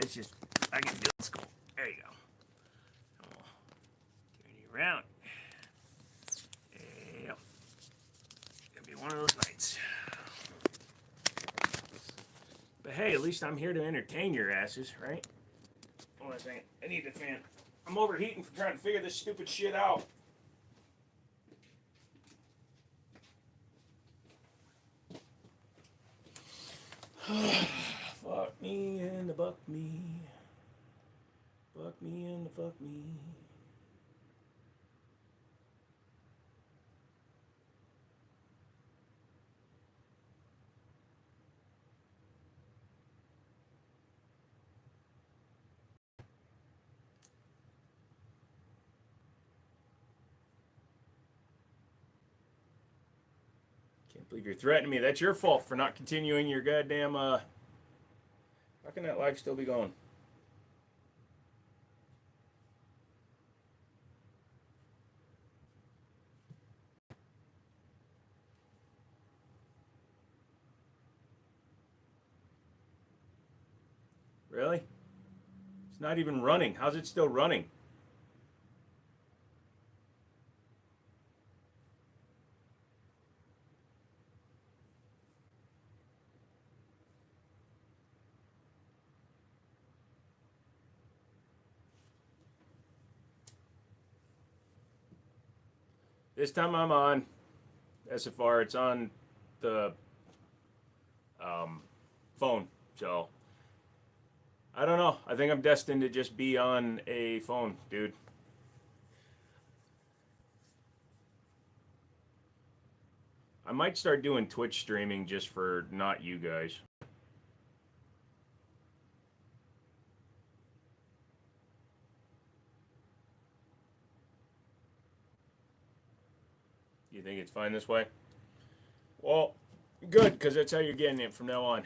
let's just, I can do school. There you go. Turn you around. Yeah. Gonna be one of those nights. But hey, at least I'm here to entertain your asses, right? Hold on a second. I need the fan. I'm overheating for trying to figure this stupid shit out. Fuck me and the buck me. Fuck me and the fuck me. Can't believe you're threatening me. That's your fault for not continuing your goddamn, How can that live still be going? Really? It's not even running. How's it still running? This time I'm on SFR. It's on the phone. So, I don't know. I think I'm destined to just be on a phone, dude. I might start doing Twitch streaming just for not you guys. You think it's fine this way? Well, good, because that's how you're getting it from now on.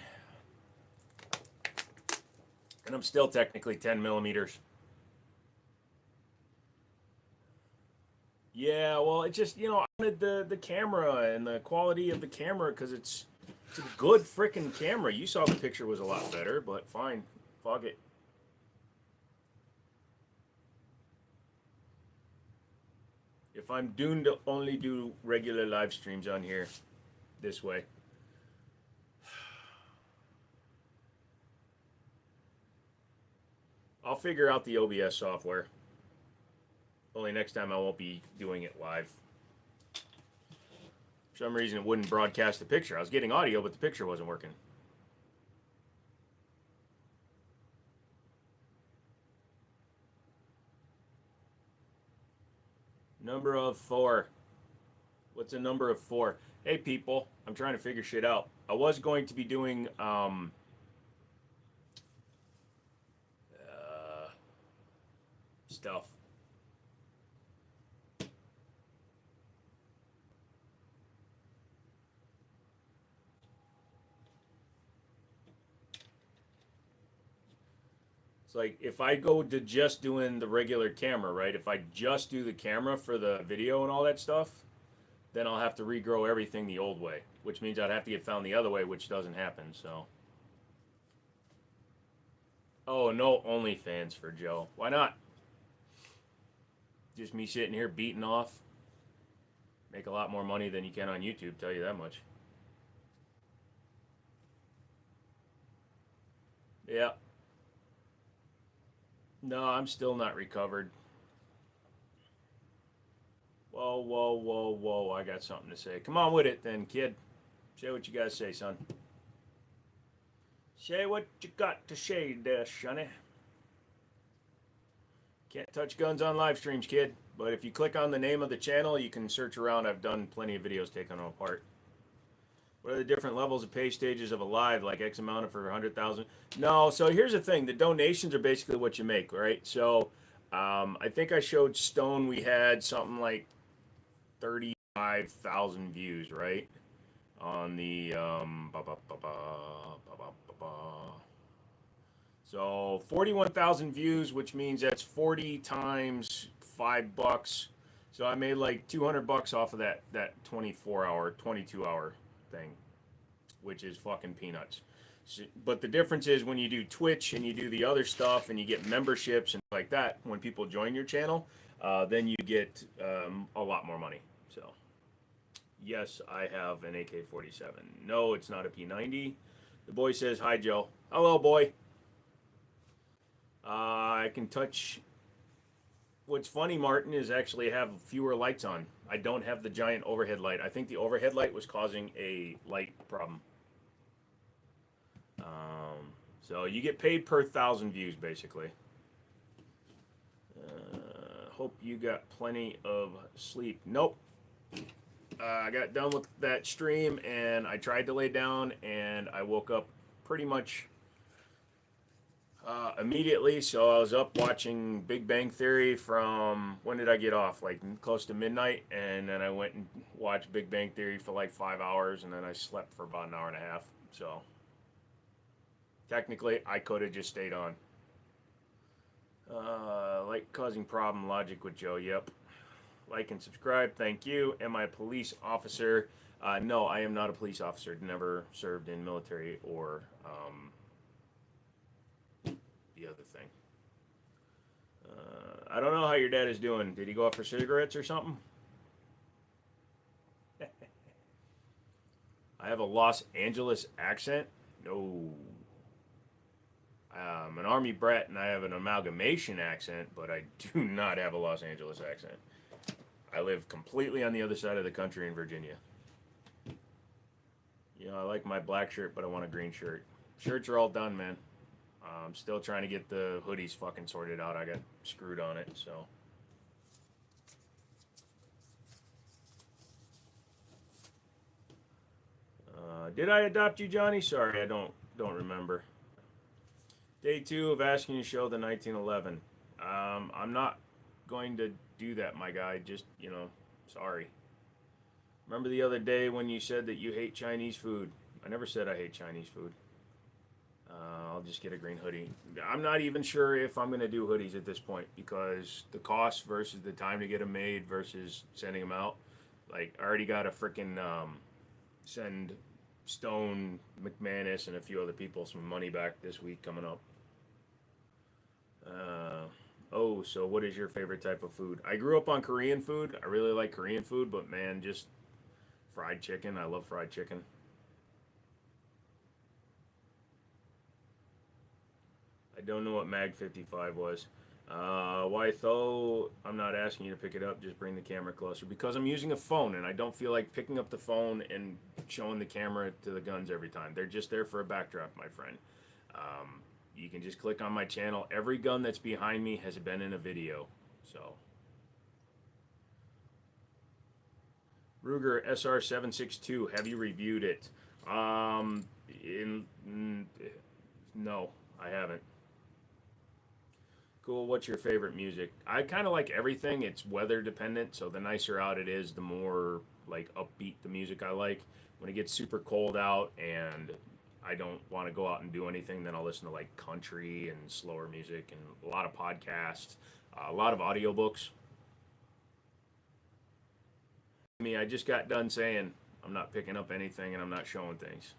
And I'm still technically 10 millimeters. Yeah, well, it just, I wanted the camera and the quality of the camera because it's a good freaking camera. You saw the picture was a lot better, but fine. Fuck it. If I'm doomed to only do regular live streams on here this way. I'll figure out the OBS software. Only next time I won't be doing it live. For some reason it wouldn't broadcast the picture. I was getting audio, but the picture wasn't working. Number of 4. What's a number of 4? Hey people, I'm trying to figure shit out. I was going to be doing stuff. It's like if I go to just doing the regular camera, right? If I just do the camera for the video and all that stuff, then I'll have to regrow everything the old way, which means I'd have to get found the other way, which doesn't happen, so. Oh, no OnlyFans for Joe. Why not? Just me sitting here beating off. Make a lot more money than you can on YouTube, tell you that much. Yeah. No, I'm still not recovered. Whoa, whoa, whoa, whoa. I got something to say. Come on with it then, kid. Say what you got to say, son. Say what you got to say there, sonny. Can't touch guns on live streams, kid. But if you click on the name of the channel, you can search around. I've done plenty of videos taking them apart. What are the different levels of pay stages of a live, like X amount for 100,000? No, so here's the thing. The donations are basically what you make, right? So I think I showed Stone we had something like 35,000 views, right? On the so 41,000 views, which means that's 40 times $5. So I made like $200 off of that 24 hour, 22 hour thing, which is fucking peanuts. But the difference is when you do Twitch and you do the other stuff and you get memberships and like that, when people join your channel, then you get a lot more money. So, yes, I have an AK-47. No, it's not a P90. The boy says, hi, Joe. Hello, boy. I can touch. What's funny, Martin, is actually have fewer lights on. I don't have the giant overhead light. I think the overhead light was causing a light problem. So you get paid per 1,000 views, basically. Hope you got plenty of sleep. Nope. I got done with that stream, and I tried to lay down, and I woke up pretty much immediately. So I was up watching Big Bang Theory from, when did I get off? Like close to midnight, and then I went and watched Big Bang Theory for like 5 hours, and then I slept for about an hour and a half. So technically, I could have just stayed on. Like causing problem logic with Joe. Yep. Like and subscribe. Thank you. Am I a police officer? No, I am not a police officer. Never served in military or the other thing. I don't know how your dad is doing. Did he go out for cigarettes or something? I have a Los Angeles accent? No. I'm an Army brat and I have an amalgamation accent, but I do not have a Los Angeles accent. I live completely on the other side of the country in Virginia. You know, I like my black shirt, but I want a green shirt. Shirts are all done, man. I'm still trying to get the hoodies fucking sorted out. I got screwed on it, so. Did I adopt you, Johnny? Sorry, I don't remember. Day 2 of asking you to show the 1911. I'm not going to do that, my guy. Just, you know, sorry. Remember the other day when you said that you hate Chinese food? I never said I hate Chinese food. I'll just get a green hoodie. I'm not even sure if I'm going to do hoodies at this point because the cost versus the time to get them made versus sending them out. Like, I already got a freaking send Stone, McManus, and a few other people some money back this week coming up. Oh, so what is your favorite type of food? I grew up on Korean food. I really like Korean food, but man, just fried chicken. I love fried chicken. I don't know what Mag 55 was. Why though? I'm not asking you to pick it up. Just bring the camera closer because I'm using a phone and I don't feel like picking up the phone and showing the camera to the guns every time. They're just there for a backdrop, my friend. You can just click on my channel. Every gun that's behind me has been in a video. So Ruger SR762. Have you reviewed it? No, I haven't. Cool. What's your favorite music? I kind of like everything. It's weather dependent, so the nicer out it is, the more like upbeat the music I like. When it gets super cold out and I don't want to go out and do anything, then I'll listen to like country and slower music and a lot of podcasts, a lot of audiobooks. I mean, I just got done saying I'm not picking up anything and I'm not showing things.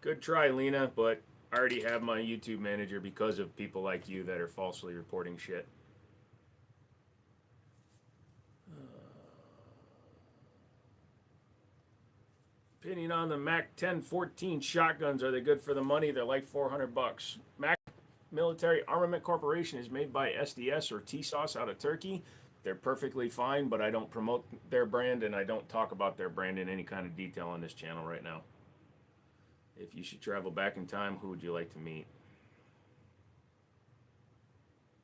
Good try, Lena, but I already have my YouTube manager because of people like you that are falsely reporting shit. Opinion on the Mac 1014 shotguns. Are they good for the money? They're like $400. Mac Military Armament Corporation is made by SDS or TSOS out of Turkey. They're perfectly fine, but I don't promote their brand and I don't talk about their brand in any kind of detail on this channel right now. If you should travel back in time, who would you like to meet?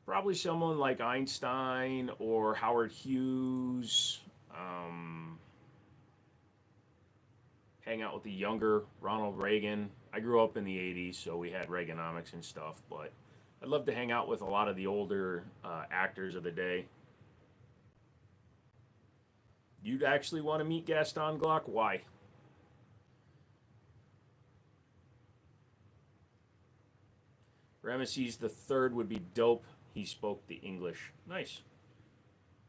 Probably someone like Einstein or Howard Hughes. Hang out with the younger Ronald Reagan. I grew up in the 80s, so we had Reaganomics and stuff, but I'd love to hang out with a lot of the older actors of the day. You'd actually want to meet Gaston Glock? Why? Ramesses the Third would be dope. He spoke the English. Nice.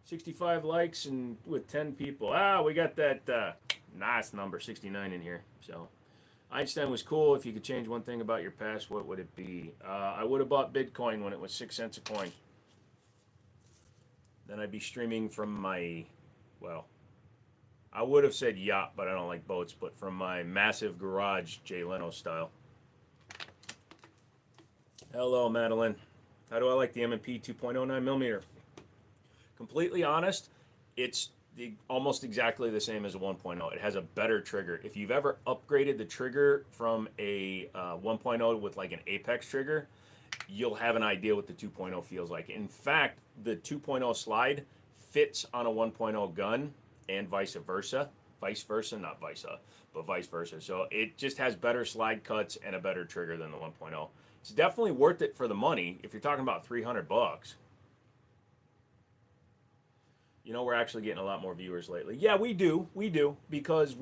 65 likes and with 10 people. Ah, we got that nice number, 69 in here. So Einstein was cool. If you could change one thing about your past, what would it be? I would have bought Bitcoin when it was 6 cents a coin. Then I'd be streaming from my, well, I would have said yacht, but I don't like boats, but from my massive garage, Jay Leno style. Hello, Madeline. How do I like the M&P 2.09 millimeter? Completely honest, it's almost exactly the same as a 1.0. It has a better trigger. If you've ever upgraded the trigger from a 1.0 with like an Apex trigger, you'll have an idea what the 2.0 feels like. In fact, the 2.0 slide fits on a 1.0 gun and vice versa. Vice versa, not but vice versa. So it just has better slide cuts and a better trigger than the 1.0. It's definitely worth it for the money if you're talking about $300. You know, we're actually getting a lot more viewers lately. Yeah, we do, because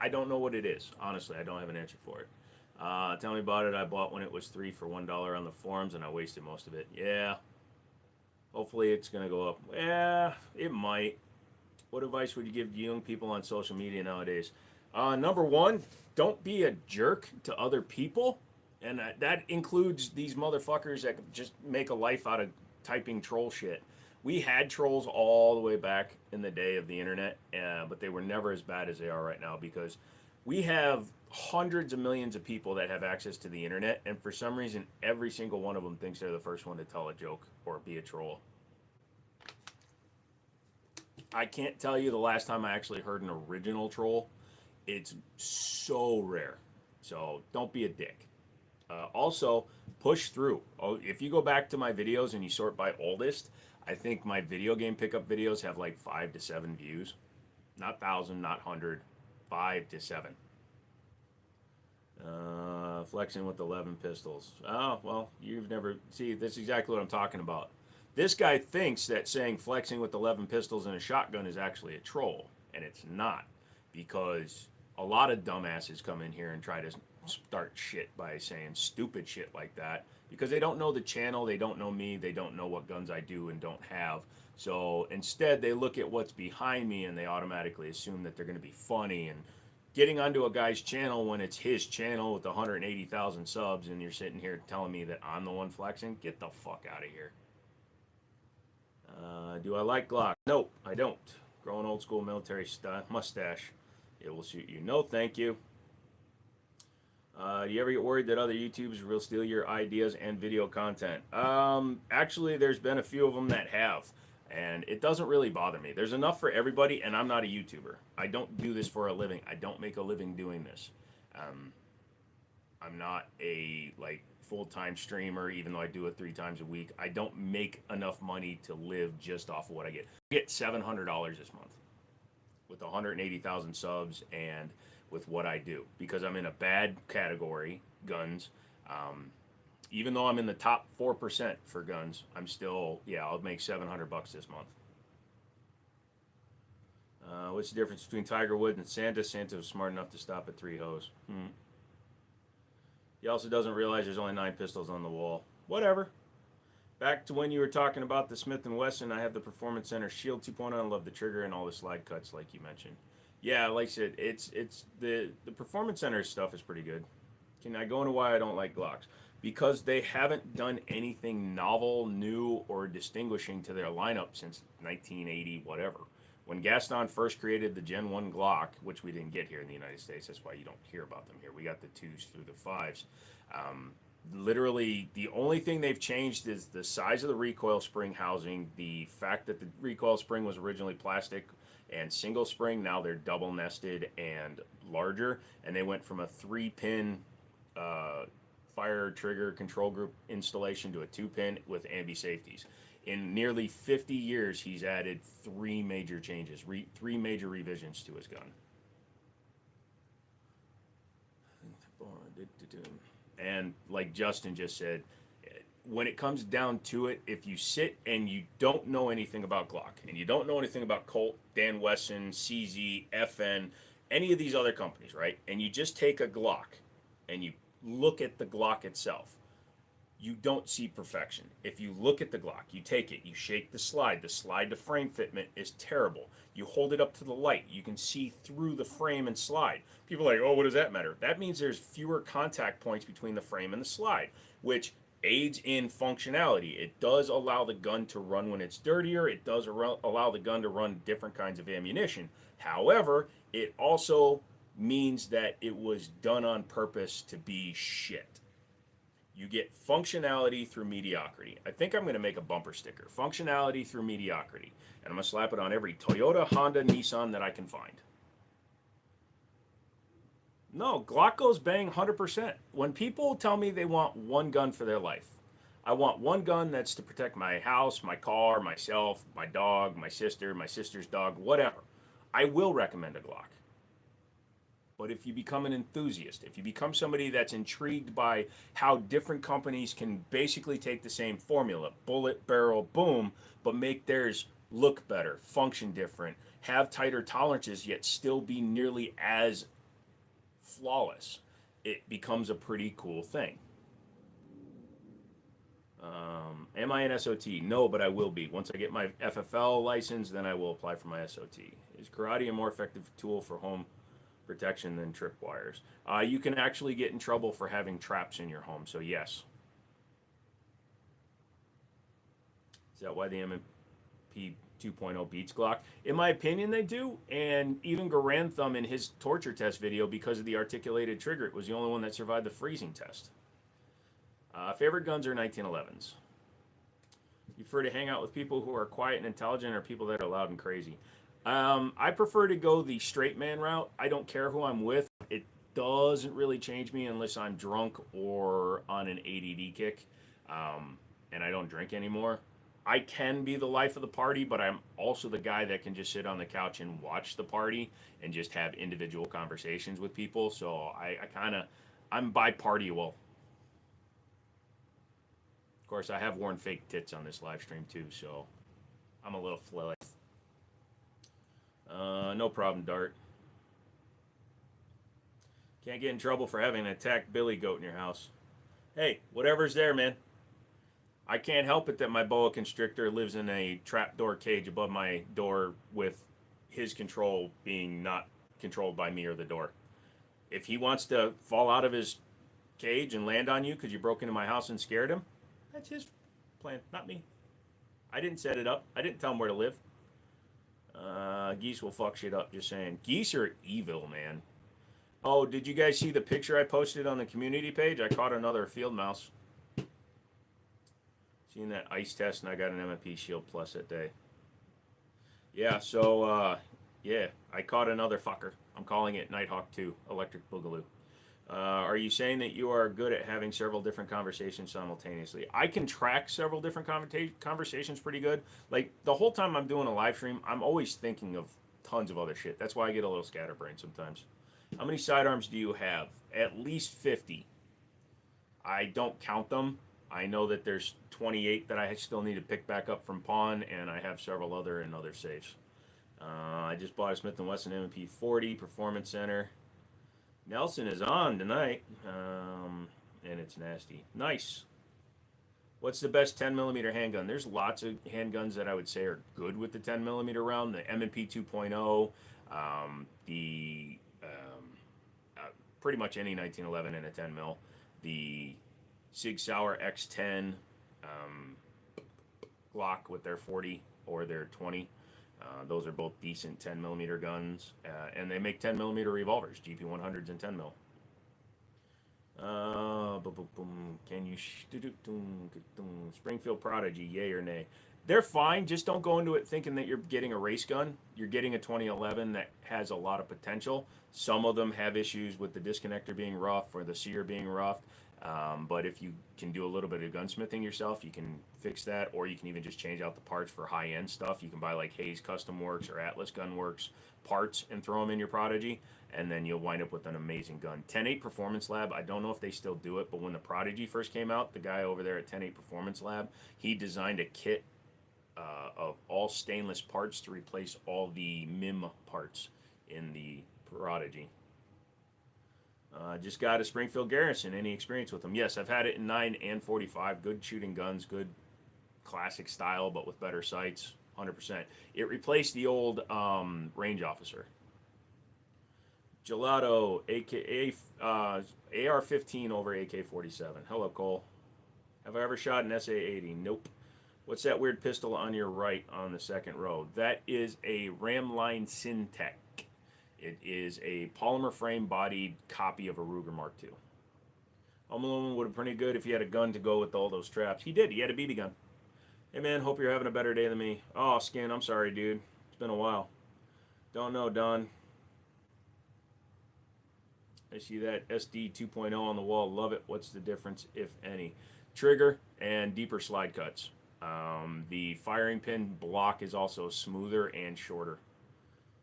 I don't know what it is. Honestly, I don't have an answer for it. Tell me about it. I bought when it was $3 for $1 on the forums, and I wasted most of it. Yeah. Hopefully it's going to go up. Yeah, it might. What advice would you give young people on social media nowadays? Number one, don't be a jerk to other people. And that includes these motherfuckers that just make a life out of typing troll shit. We had trolls all the way back in the day of the internet, but they were never as bad as they are right now because we have hundreds of millions of people that have access to the internet, and for some reason, every single one of them thinks they're the first one to tell a joke or be a troll. I can't tell you the last time I actually heard an original troll. It's so rare. So don't be a dick. Also, push through. If you go back to my videos and you sort by oldest, I think my video game pickup videos have like 5 to 7 views. Not 1,000, not 100. 5 to 7. Flexing with 11 pistols. Oh, well, you've never... See, that's exactly what I'm talking about. This guy thinks that saying flexing with 11 pistols and a shotgun is actually a troll, and it's not, because a lot of dumbasses come in here and try to start shit by saying stupid shit like that, because they don't know the channel, they don't know me, they don't know what guns I do and don't have. So instead, they look at what's behind me and they automatically assume that they're going to be funny and getting onto a guy's channel when it's his channel with 180,000 subs, and you're sitting here telling me that I'm the one flexing. Get the fuck out of here. Do I like Glock? Nope, I don't. Growing old school military mustache. It will suit you. No, thank you. Do you ever get worried that other YouTubers will steal your ideas and video content? Actually, there's been a few of them that have, and it doesn't really bother me. There's enough for everybody, and I'm not a YouTuber. I don't do this for a living. I don't make a living doing this. I'm not a full-time streamer, even though I do it 3 times a week. I don't make enough money to live just off of what I get. I get $700 this month with 180,000 subs and with what I do, because I'm in a bad category, guns. Even though I'm in the top 4% for guns, I'm still, I'll make $700 this month. What's the difference between Tiger Woods and Santa? Santa was smart enough to stop at 3 hoes. He also doesn't realize there's only 9 pistols on the wall. Whatever. Back to when you were talking about the Smith & Wesson, I have the Performance Center Shield 2.0. I love the trigger and all the slide cuts like you mentioned. Yeah, like I said, it's the Performance Center stuff is pretty good. Can I go into why I don't like Glocks? Because they haven't done anything novel, new, or distinguishing to their lineup since 1980, whatever. When Gaston first created the Gen 1 Glock, which we didn't get here in the United States, that's why you don't hear about them here. We got the 2s through the 5s. Literally, the only thing they've changed is the size of the recoil spring housing, the fact that the recoil spring was originally plastic and single spring, now they're double nested and larger, and they went from a 3-pin fire trigger control group installation to a 2-pin with ambi safeties. In nearly 50 years, he's added 3 major changes, 3 major revisions to his gun. And like Justin just said, when it comes down to it, if you sit and you don't know anything about Glock, and you don't know anything about Colt, Dan Wesson, CZ, FN, any of these other companies, right? And you just take a Glock and you look at the Glock itself, you don't see perfection. If you look at the Glock, you take it, you shake the slide to frame fitment is terrible. You hold it up to the light, you can see through the frame and slide. People are like, oh, what does that matter? That means there's fewer contact points between the frame and the slide, which aids in functionality. It does allow the gun to run when it's dirtier. It does allow the gun to run different kinds of ammunition. However, it also means that it was done on purpose to be shit. You get functionality through mediocrity. I think I'm going to make a bumper sticker. Functionality through mediocrity. And I'm going to slap it on every Toyota, Honda, Nissan that I can find. No, Glock goes bang 100%. When people tell me they want one gun for their life, I want one gun that's to protect my house, my car, myself, my dog, my sister's dog, whatever. I will recommend a Glock. But if you become an enthusiast, if you become somebody that's intrigued by how different companies can basically take the same formula, bullet, barrel, boom, but make theirs look better, function different, have tighter tolerances, yet still be nearly as flawless, it becomes a pretty cool thing. Am I an SOT? No, but I will be. Once I get my FFL license, then I will apply for my SOT. Is karate a more effective tool for home protection than tripwires? You can actually get in trouble for having traps in your home, so yes. Is that why the M&P 2.0 beats Glock? In my opinion, they do, and even Garantham in his torture test video, because of the articulated trigger, it was the only one that survived the freezing test. Favorite guns are 1911s. You prefer to hang out with people who are quiet and intelligent, or people that are loud and crazy? I prefer to go the straight man route. I don't care who I'm with. It doesn't really change me unless I'm drunk or on an ADD kick, and I don't drink anymore. I can be the life of the party, but I'm also the guy that can just sit on the couch and watch the party and just have individual conversations with people. So I'm bi-party-able. Of course, I have worn fake tits on this live stream too, so I'm a little flilly. No problem, Dart. Can't get in trouble for having an attacked billy goat in your house. Hey, whatever's there, man. I can't help it that my boa constrictor lives in a trapdoor cage above my door with his control being not controlled by me or the door. If he wants to fall out of his cage and land on you because you broke into my house and scared him, that's his plan, not me. I didn't set it up. I didn't tell him where to live. Geese will fuck shit up, just saying. Geese are evil, man. Oh, did you guys see the picture I posted on the community page? I caught another field mouse. Seen that ice test, and I got an M&P Shield Plus that day. Yeah, so, yeah, I caught another fucker. I'm calling it Nighthawk 2, Electric Boogaloo. Are you saying that you are good at having several different conversations simultaneously? I can track several different conversations pretty good. Like, the whole time I'm doing a live stream, I'm always thinking of tons of other shit. That's why I get a little scatterbrained sometimes. How many sidearms do you have? At least 50. I don't count them. I know that there's 28 that I still need to pick back up from pawn, and I have several other in other safes. I just bought a Smith & Wesson M&P 40 Performance Center. Nelson is on tonight, and it's nasty. Nice. What's the best 10mm handgun? There's lots of handguns that I would say are good with the 10mm round. The M&P 2.0, pretty much any 1911 in a 10mm. The Sig Sauer X10, Glock with their 40 or their 20. Those are both decent 10mm guns, and they make 10mm revolvers, GP100s and 10mm. Can you Springfield Prodigy, yay or nay? They're fine. Just don't go into it thinking that you're getting a race gun. You're getting a 2011 that has a lot of potential. Some of them have issues with the disconnector being rough or the sear being rough. But if you can do a little bit of gunsmithing yourself, you can fix that, or you can even just change out the parts for high-end stuff. You can buy like Hayes Custom Works or Atlas Gun Works parts and throw them in your Prodigy, and then you'll wind up with an amazing gun. 10.8 Performance Lab, I don't know if they still do it, but when the Prodigy first came out, the guy over there at 10.8 Performance Lab, he designed a kit of all stainless parts to replace all the MIM parts in the Prodigy. Just got a Springfield Garrison. Any experience with them? Yes, I've had it in 9 and 45. Good shooting guns, good classic style, but with better sights. 100%. It replaced the old range officer. Gelato, AR-15 over AK-47. Hello, Cole. Have I ever shot an SA-80? Nope. What's that weird pistol on your right on the second row? That is a Ramline Syntech. It is a polymer frame bodied copy of a Ruger Mark II. Home Alone would have been pretty good if he had a gun to go with all those traps. He did. He had a BB gun. Hey, man, hope you're having a better day than me. Oh, Skin, I'm sorry, dude. It's been a while. Don't know, Don. I see that SD 2.0 on the wall. Love it. What's the difference, if any? Trigger and deeper slide cuts. The firing pin block is also smoother and shorter.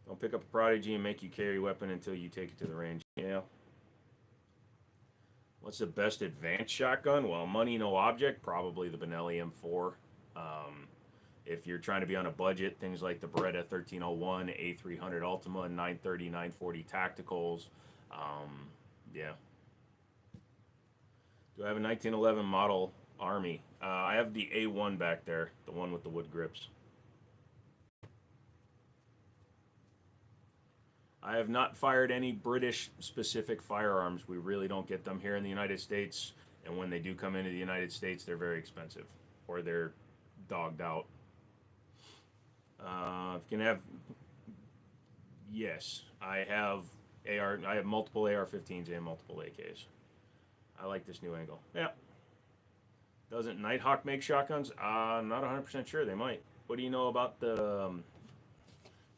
Don't pick up a Prodigy and make you carry a weapon until you take it to the range. Yeah. What's the best advanced shotgun? Well, money, no object. Probably the Benelli M4. If you're trying to be on a budget, things like the Beretta 1301, A300 Ultima, 930, 940 Tacticals. Yeah. Do I have a 1911 model Army? I have the A1 back there, the one with the wood grips. I have not fired any British specific firearms. We really don't get them here in the United States, and when they do come into the United States, they're very expensive, or they're dogged out. Can have, yes, I have multiple AR-15s and multiple AKs. I like this new angle. Yeah. Doesn't Nighthawk make shotguns? I'm not 100% sure. They might. What do you know about the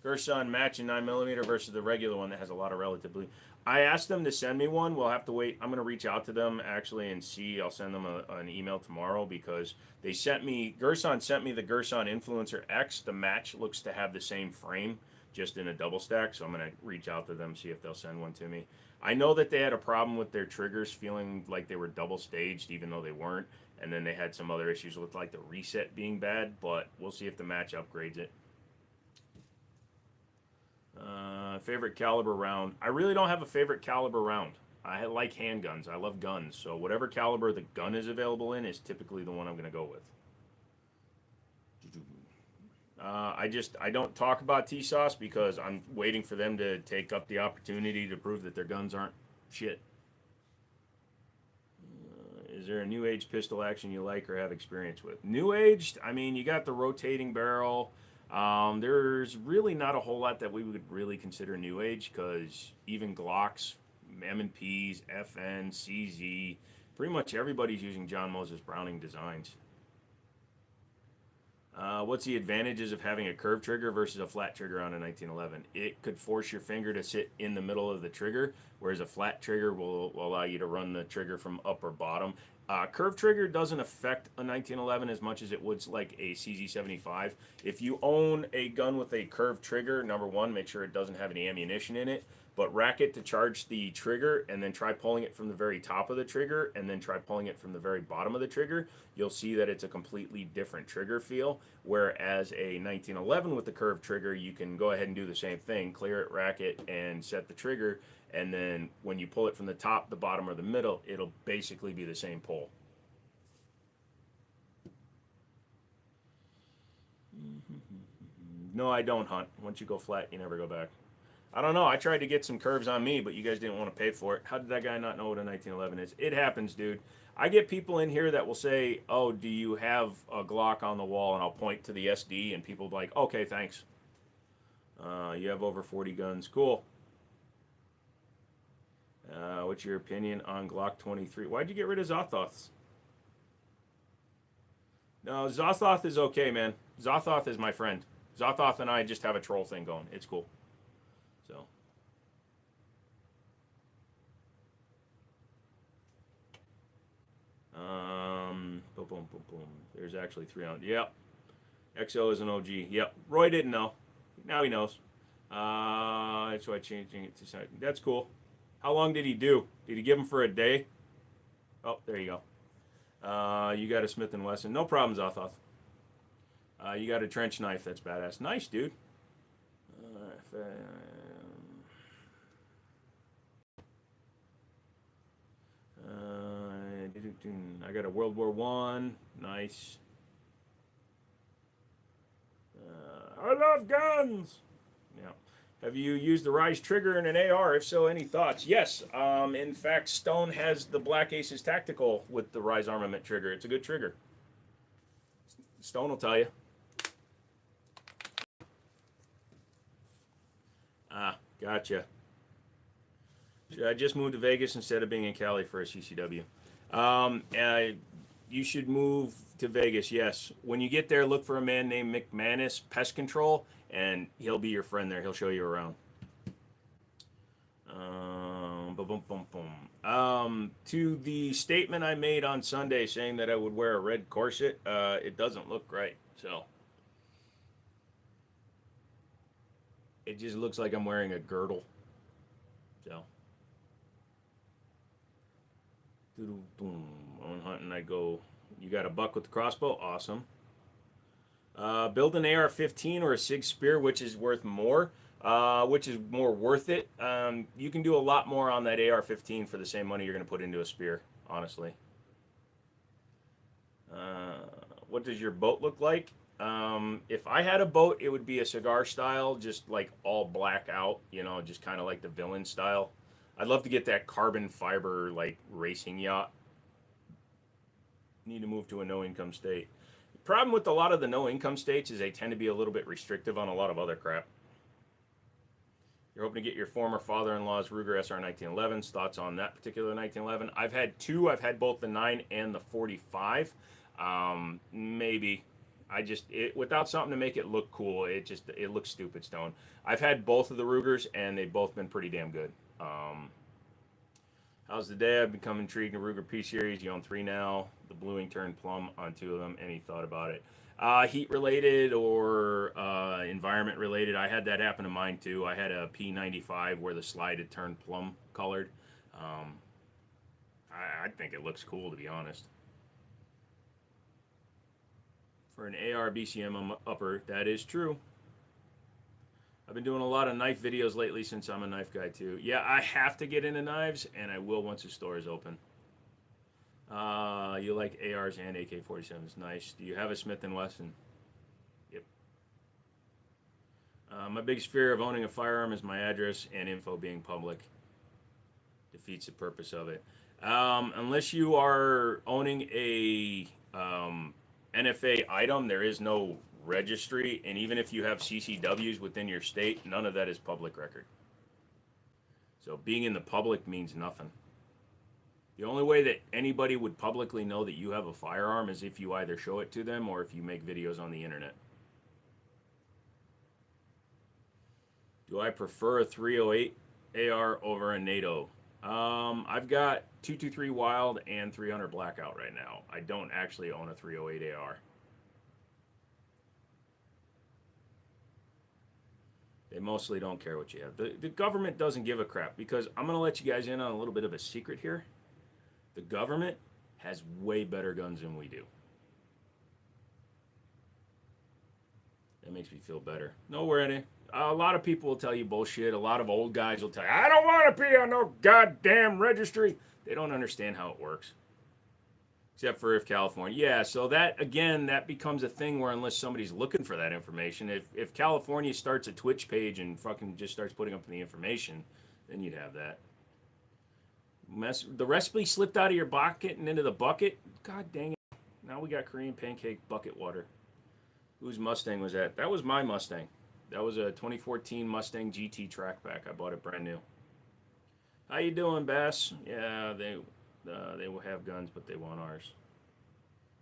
Gerson match in 9mm versus the regular one that has a lot of relatively? I asked them to send me one. We'll have to wait. I'm going to reach out to them actually and see. I'll send them an email tomorrow because they sent me, Gerson sent me the Gerson Influencer X. The match looks to have the same frame, just in a double stack. So I'm going to reach out to them, see if they'll send one to me. I know that they had a problem with their triggers feeling like they were double staged, even though they weren't. And then they had some other issues with like the reset being bad, but we'll see if the match upgrades it. Favorite caliber round? I really don't have a favorite caliber round. I like handguns. I love guns. So whatever caliber the gun is available in is typically the one I'm going to go with. I don't talk about T-Sauce because I'm waiting for them to take up the opportunity to prove that their guns aren't shit. Is there a new age pistol action you like or have experience with? New aged, I mean, you got the rotating barrel. There's really not a whole lot that we would really consider new age because even Glocks, M&Ps, FN, CZ, pretty much everybody's using John Moses Browning designs. What's the advantages of having a curved trigger versus a flat trigger on a 1911? It could force your finger to sit in the middle of the trigger, whereas a flat trigger will allow you to run the trigger from up or bottom. Curved trigger doesn't affect a 1911 as much as it would like a CZ75. If you own a gun with a curved trigger, number one, make sure it doesn't have any ammunition in it. But rack it to charge the trigger and then try pulling it from the very top of the trigger and then try pulling it from the very bottom of the trigger. You'll see that it's a completely different trigger feel. Whereas a 1911 with the curved trigger, you can go ahead and do the same thing. Clear it, rack it, and set the trigger. And then when you pull it from the top, the bottom, or the middle, it'll basically be the same pull. No, I don't hunt. Once you go flat, you never go back. I don't know. I tried to get some curves on me, but you guys didn't want to pay for it. How did that guy not know what a 1911 is? It happens, dude. I get people in here that will say, oh, do you have a Glock on the wall? And I'll point to the SD, and people will be like, okay, thanks. You have over 40 guns. Cool. What's your opinion on Glock 23? Why'd you get rid of Zothoths? No, Zothoth is okay, man. Zothoth is my friend. Zothoth and I just have a troll thing going. It's cool. So. Boom, boom, boom, boom. There's actually 3 on. Yep. XO is an OG. Yep. Roy didn't know. Now he knows. That's why changing it to side. That's cool. How long did he do? Did he give him for a day? Oh, there you go. You got a Smith & Wesson. No problem, Zothoth. You got a trench knife. That's badass. Nice, dude. I got a World War One. Nice. I love guns. Yeah. Have you used the Rise trigger in an AR? If so, any thoughts? Yes. In fact, Stone has the Black Aces Tactical with the Rise armament trigger. It's a good trigger. Stone will tell you. Ah, gotcha. Should I just move to Vegas instead of being in Cali for a CCW? You should move to Vegas, yes. When you get there, look for a man named McManus Pest Control, and he'll be your friend there. He'll show you around. Boom, boom, boom. To the statement I made on Sunday saying that I would wear a red corset, it doesn't look right. So it just looks like I'm wearing a girdle. So on hunting, I go. You got a buck with the crossbow? Awesome. Build an AR-15 or a SIG Spear, which is worth more? Which is more worth it? You can do a lot more on that AR-15 for the same money you're going to put into a spear, honestly. What does your boat look like? If I had a boat, it would be a cigar style, just like all black out, you know, just kind of like the villain style. I'd love to get that carbon fiber, like, racing yacht. Need to move to a no-income state. The problem with a lot of the no-income states is they tend to be a little bit restrictive on a lot of other crap. You're hoping to get your former father-in-law's Ruger SR 1911s. Thoughts on that particular 1911? I've had two. I've had both the 9 and the 45. Maybe. Without something to make it look cool, it looks stupid, Stone. I've had both of the Rugers, and they've both been pretty damn good. How's the day? I've become intrigued in Ruger P Series. You own 3 now. The bluing turned plum on 2 of them. Any thought about it? Heat related or environment related? I had that happen to mine too. I had a P95 where the slide had turned plum colored. I think it looks cool, to be honest. For an AR BCM upper, that is true. I've been doing a lot of knife videos lately since I'm a knife guy too. Yeah, I have to get into knives, and I will once the store is open. You like ARs and AK-47s. Nice. Do you have a Smith & Wesson? Yep. My biggest fear of owning a firearm is my address and info being public. Defeats the purpose of it. Unless you are owning a NFA item, there is no registry, and even if you have CCWs within your state, none of that is public record. So being in the public means nothing. The only way that anybody would publicly know that you have a firearm is if you either show it to them or if you make videos on the internet. Do I prefer a 308 AR over a NATO? I've got 223 Wild and 300 Blackout right now. I don't actually own a 308 AR. They mostly don't care what you have. The government doesn't give a crap, because I'm going to let you guys in on a little bit of a secret here. The government has way better guns than we do. That makes me feel better. Nowhere in it. A lot of people will tell you bullshit. A lot of old guys will tell you, I don't want to be on no goddamn registry. They don't understand how it works. Except for if California. Yeah, so that, again, that becomes a thing where unless somebody's looking for that information, if California starts a Twitch page and fucking just starts putting up the information, then you'd have that. The recipe slipped out of your bucket and into the bucket? God dang it. Now we got Korean pancake bucket water. Whose Mustang was that? That was my Mustang. That was a 2014 Mustang GT Trackback. I bought it brand new. How you doing, Bass? Yeah, they will have guns, but they want ours.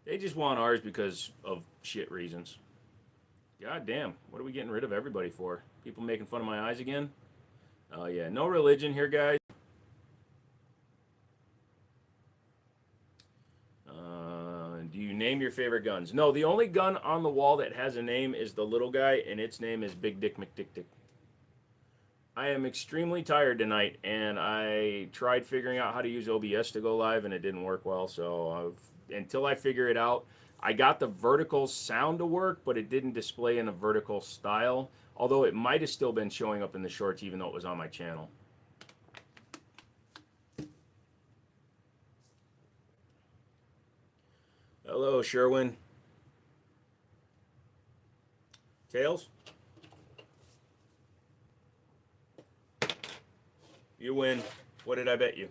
They just want ours because of shit reasons. God damn, what are we getting rid of everybody for? People making fun of my eyes again? Oh yeah, no religion here, guys. Do you name your favorite guns? No, the only gun on the wall that has a name is the little guy, and its name is Big Dick McDick Dick. I am extremely tired tonight, and I tried figuring out how to use OBS to go live, and it didn't work well, so until I figure it out, I got the vertical sound to work, but it didn't display in a vertical style, although it might have still been showing up in the shorts even though it was on my channel. Hello, Sherwin. Tails? You win. What did I bet you?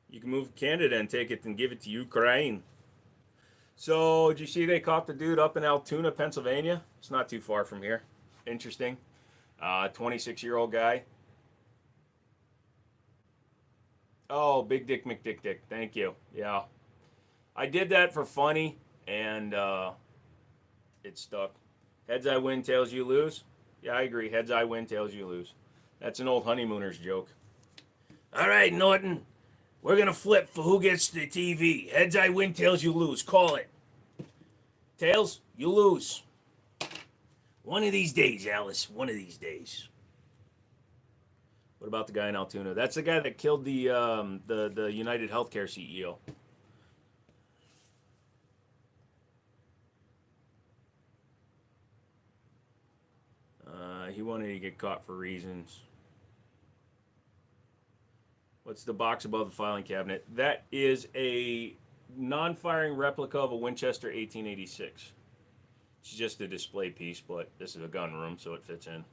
You can move to Canada and take it and give it to Ukraine. So, did you see they caught the dude up in Altoona, Pennsylvania? It's not too far from here. Interesting. 26-year-old guy. Oh, Big Dick McDick Dick. Thank you. Yeah. I did that for funny, and it stuck. Heads I win, tails you lose. Yeah, I agree. Heads I win, tails you lose. That's an old honeymooners joke. All right, Norton. We're going to flip for who gets the TV. Heads I win, tails you lose. Call it. Tails, you lose. One of these days, Alice. One of these days. What about the guy in Altoona? That's the guy that killed the United Healthcare CEO. He wanted to get caught for reasons. What's the box above the filing cabinet? That is a non-firing replica of a Winchester 1886. It's just a display piece, but this is a gun room, so it fits in.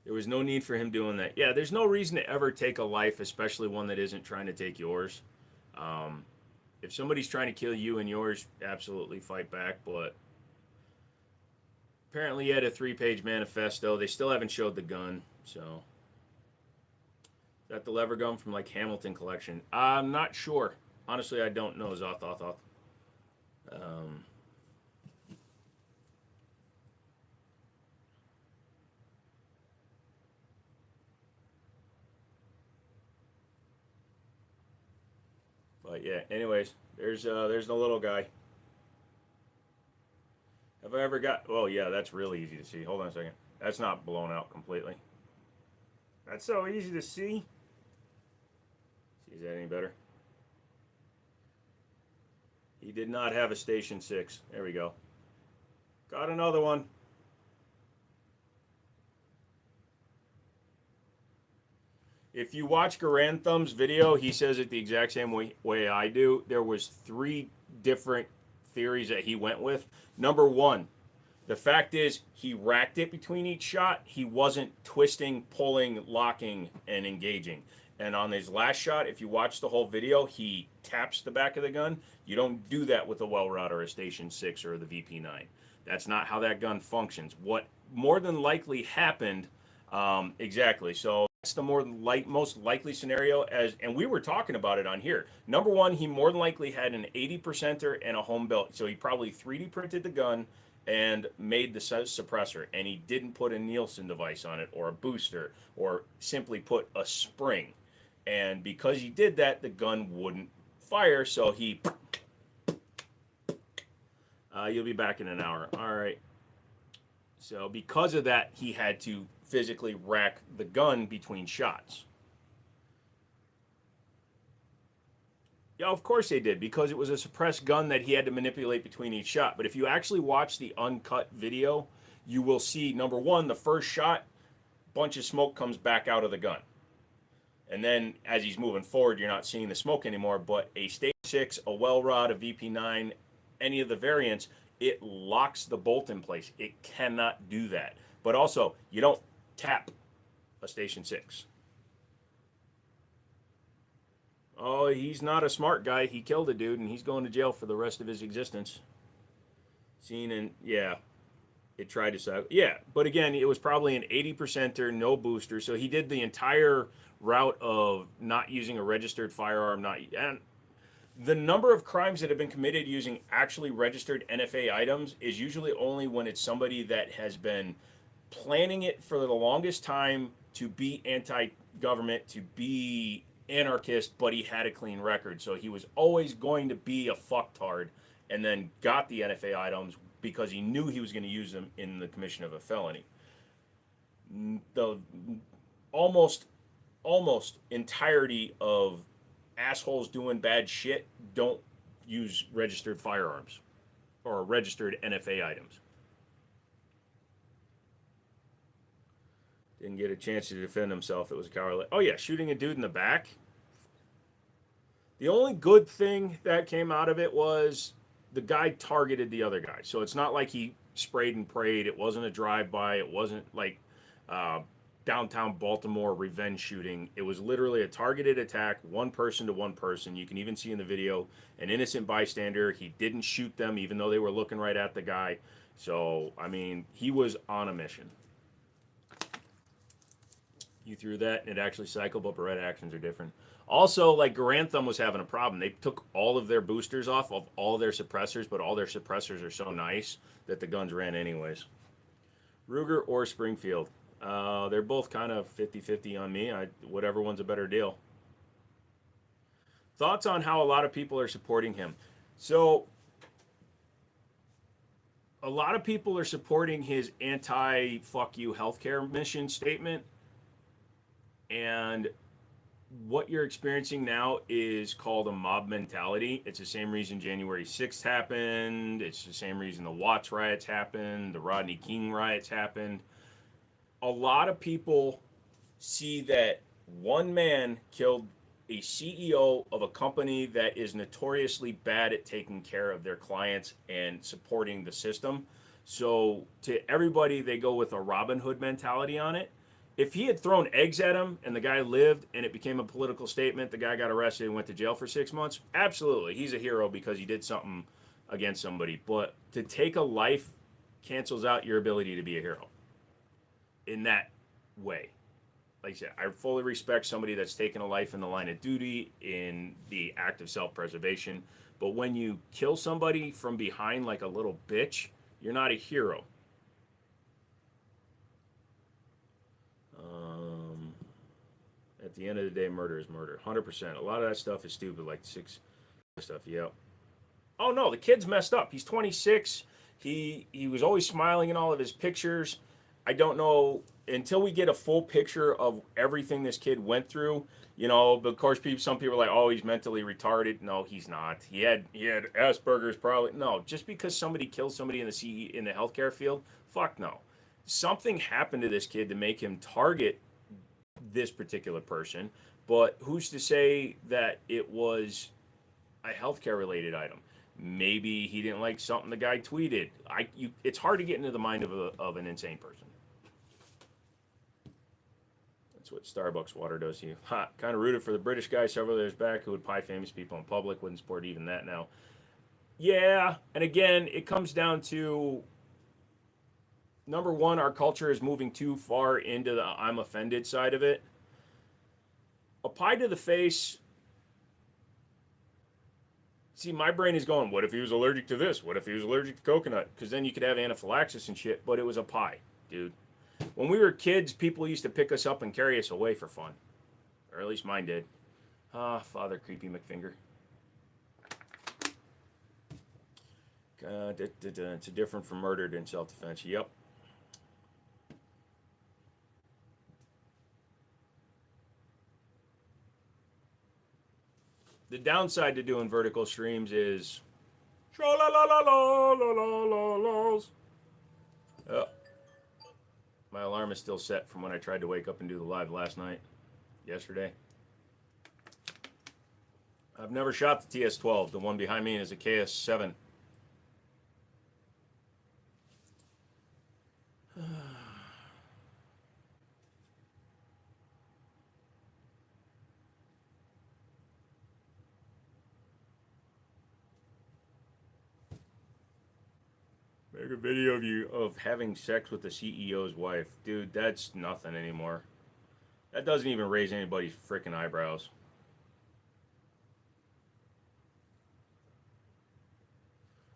There was no need for him doing that. Yeah, there's no reason to ever take a life, especially one that isn't trying to take yours. If somebody's trying to kill you and yours, absolutely fight back, but apparently he had a 3-page manifesto. They still haven't showed the gun, so. Is that the lever gun from like Hamilton collection? I'm not sure. Honestly, I don't know. Zoth. But yeah, anyways, there's the little guy. Have I ever got? Oh yeah, that's really easy to see. Hold on a second. That's not blown out completely. That's so easy to see. See, is that any better? He did not have a Station 6. There we go. Got another one. If you watch Garantham's video, he says it the exact same way I do. There was 3 different theories that he went with. Number 1, the fact is he racked it between each shot. He wasn't twisting, pulling, locking, and engaging. And on his last shot, if you watch the whole video, he taps the back of the gun. You don't do that with a Well-Rod or a Station 6 or the VP9. That's not how that gun functions. What more than likely happened, exactly. So that's the most likely scenario, and we were talking about it on here. Number 1, he more than likely had an 80%er and a home built. So he probably 3D printed the gun and made the suppressor, and he didn't put a Nielsen device on it or a booster or simply put a spring. And because he did that, the gun wouldn't fire, so he... you'll be back in an hour. All right. So because of that, he had to physically rack the gun between shots. Yeah, of course they did, because it was a suppressed gun that he had to manipulate between each shot. But if you actually watch the uncut video, you will see, number 1, the first shot, bunch of smoke comes back out of the gun. And then as he's moving forward, you're not seeing the smoke anymore. But a Station 6, a Well-Rod, a VP9, any of the variants, it locks the bolt in place. It cannot do that. But also, you don't tap a Station 6. Oh, he's not a smart guy. He killed a dude, and he's going to jail for the rest of his existence. Seen in, yeah, it tried to suck. Yeah, but again, it was probably an 80%er, no booster. So he did the entire route of not using a registered firearm, and the number of crimes that have been committed using actually registered NFA items is usually only when it's somebody that has been planning it for the longest time to be anti-government, to be anarchist, but he had a clean record. So he was always going to be a fucktard, and then got the NFA items because he knew he was going to use them in the commission of a felony. The almost entirety of assholes doing bad shit don't use registered firearms or registered NFA items. Didn't get a chance to defend himself. It was a cowardly. Oh yeah, shooting a dude in the back. The only good thing that came out of it was the guy targeted the other guy. So it's not like he sprayed and prayed. It wasn't a drive-by. It wasn't like uh, downtown Baltimore revenge shooting. It was literally a targeted attack, one person to one person. You can even see in the video an innocent bystander. He didn't shoot them even though they were looking right at the guy. So, I mean, he was on a mission. You threw that and it actually cycled, but Beretta actions are different. Also, like Garantham was having a problem. They took all of their boosters off of all their suppressors, but all their suppressors are so nice that the guns ran anyways. Ruger or Springfield. They're both kind of 50-50 on me. Whatever one's a better deal. Thoughts on how a lot of people are supporting him. So, a lot of people are supporting his anti-fuck you healthcare mission statement. And what you're experiencing now is called a mob mentality. It's the same reason January 6th happened. It's the same reason the Watts riots happened, the Rodney King riots happened. A lot of people see that one man killed a CEO of a company that is notoriously bad at taking care of their clients and supporting the system. So to everybody, they go with a Robin Hood mentality on it. If he had thrown eggs at him and the guy lived and it became a political statement, the guy got arrested and went to jail for 6 months, absolutely, he's a hero because he did something against somebody. But to take a life cancels out your ability to be a hero in that way. Like I said, I fully respect somebody that's taken a life in the line of duty in the act of self-preservation. But when you kill somebody from behind like a little bitch, you're not a hero. At the end of the day, murder is murder. 100%. A lot of that stuff is stupid, like six stuff. Yeah. Oh no, the kid's messed up. He's 26. He was always smiling in all of his pictures. I don't know until we get a full picture of everything this kid went through. You know, but of course, some people are like, "Oh, he's mentally retarded." No, he's not. He had Asperger's probably. No, just because somebody kills somebody in the healthcare field, fuck no. Something happened to this kid to make him target this particular person, but who's to say that it was a healthcare related item? Maybe he didn't like something the guy tweeted. It's hard to get into the mind of an insane person. That's what Starbucks water does to you. Ha! Kind of rooted for the British guy several years back who would pie famous people in public. Wouldn't support even that now. Yeah, and again, it comes down to number one, our culture is moving too far into the I'm offended side of it. A pie to the face. See, my brain is going, what if he was allergic to this? What if he was allergic to coconut? Because then you could have anaphylaxis and shit, but it was a pie, dude. When we were kids, people used to pick us up and carry us away for fun. Or at least mine did. Father Creepy McFinger. It's different from murder than self-defense. Yep. The downside to doing vertical streams is oh, my alarm is still set from when I tried to wake up and do the live yesterday. I've never shot the TS-12. The one behind me is a KS-7. Make a video of you having sex with the CEO's wife. Dude, that's nothing anymore. That doesn't even raise anybody's freaking eyebrows.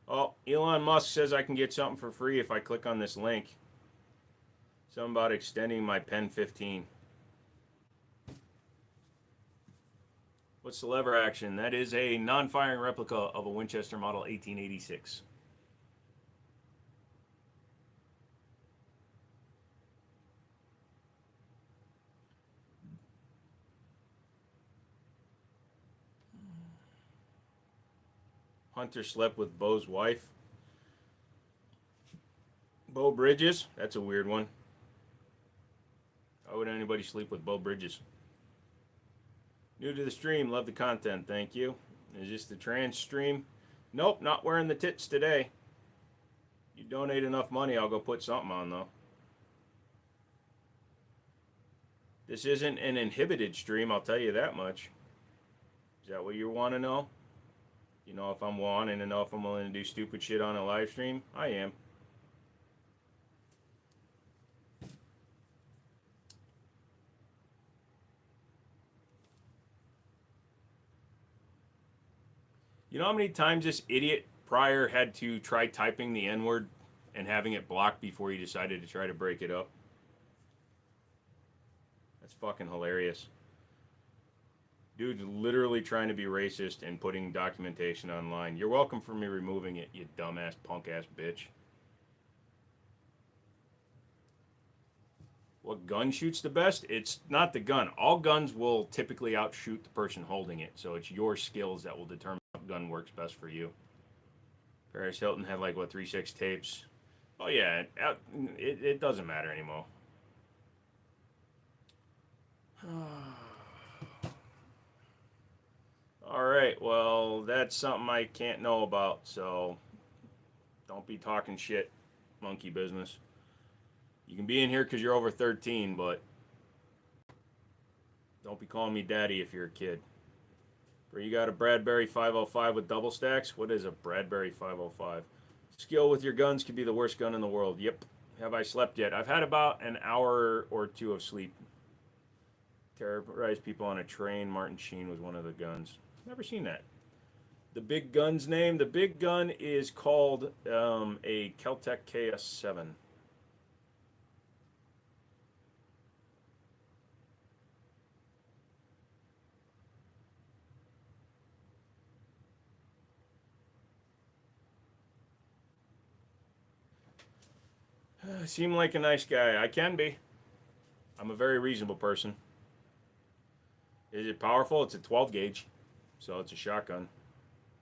Oh, Elon Musk says I can get something for free if I click on this link. Something about extending my Pen 15. What's the lever action? That is a non-firing replica of a Winchester Model 1886. Hunter slept with Bo's wife. Bo Bridges? That's a weird one. would anybody sleep with Bo Bridges? New to the stream, love the content, thank you. Is this the trans stream? Nope, not wearing the tits today. You donate enough money, I'll go put something on though. This isn't an inhibited stream, I'll tell you that much. Is that what you want to know? You know if I'm wanting to know if I'm willing to do stupid shit on a live stream? I am. You know how many times this idiot Pryor had to try typing the N-word and having it blocked before he decided to try to break it up? That's fucking hilarious. Dude's literally trying to be racist and putting documentation online. You're welcome for me removing it, you dumbass punk-ass bitch. What gun shoots the best? It's not the gun. All guns will typically outshoot the person holding it, so it's your skills that will determine what gun works best for you. Paris Hilton had like, what, 3-6 tapes? Oh yeah, it doesn't matter anymore. Alright, well, that's something I can't know about, so don't be talking shit, monkey business. You can be in here because you're over 13, but don't be calling me daddy if you're a kid. Where you got a Bradbury 505 with double stacks? What is a Bradbury 505? Skill with your guns could be the worst gun in the world. Yep. Have I slept yet? I've had about an hour or two of sleep. Terrorize people on a train. Martin Sheen was one of the guns. Never seen that. The big gun's name? The big gun is called a Keltec KS7. Seem like a nice guy. I can be. I'm a very reasonable person. Is it powerful? It's a 12 gauge, so it's a shotgun.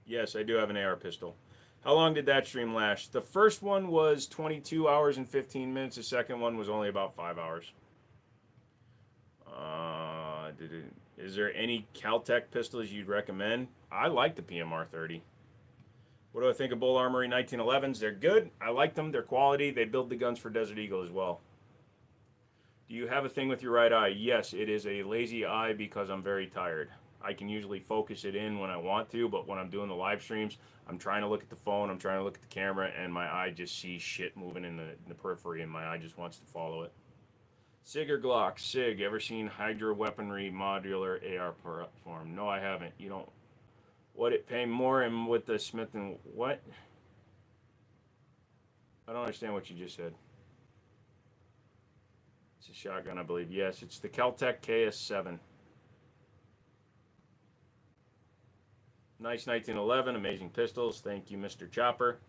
Yes, I do have an AR pistol. How long did that stream last? The first one was 22 hours and 15 minutes. The second one was only about 5 hours. Is there any Caltech pistols you'd recommend? I like the PMR 30. What do I think of Bull Armory 1911s? They're good. I like them. They're quality. They build the guns for Desert Eagle as well. Do you have a thing with your right eye? Yes, it is a lazy eye because I'm very tired. I can usually focus it in when I want to, but when I'm doing the live streams, I'm trying to look at the phone, I'm trying to look at the camera, and my eye just sees shit moving in the periphery, and my eye just wants to follow it. Sig or Glock? Sig. Ever seen Hydra Weaponry Modular AR platform? No, I haven't. You don't... Would it pay more and with the Smith and what? I don't understand what you just said. It's a shotgun, I believe. Yes, it's the Keltec KS7. Nice 1911, amazing pistols. Thank you, Mr. Chopper.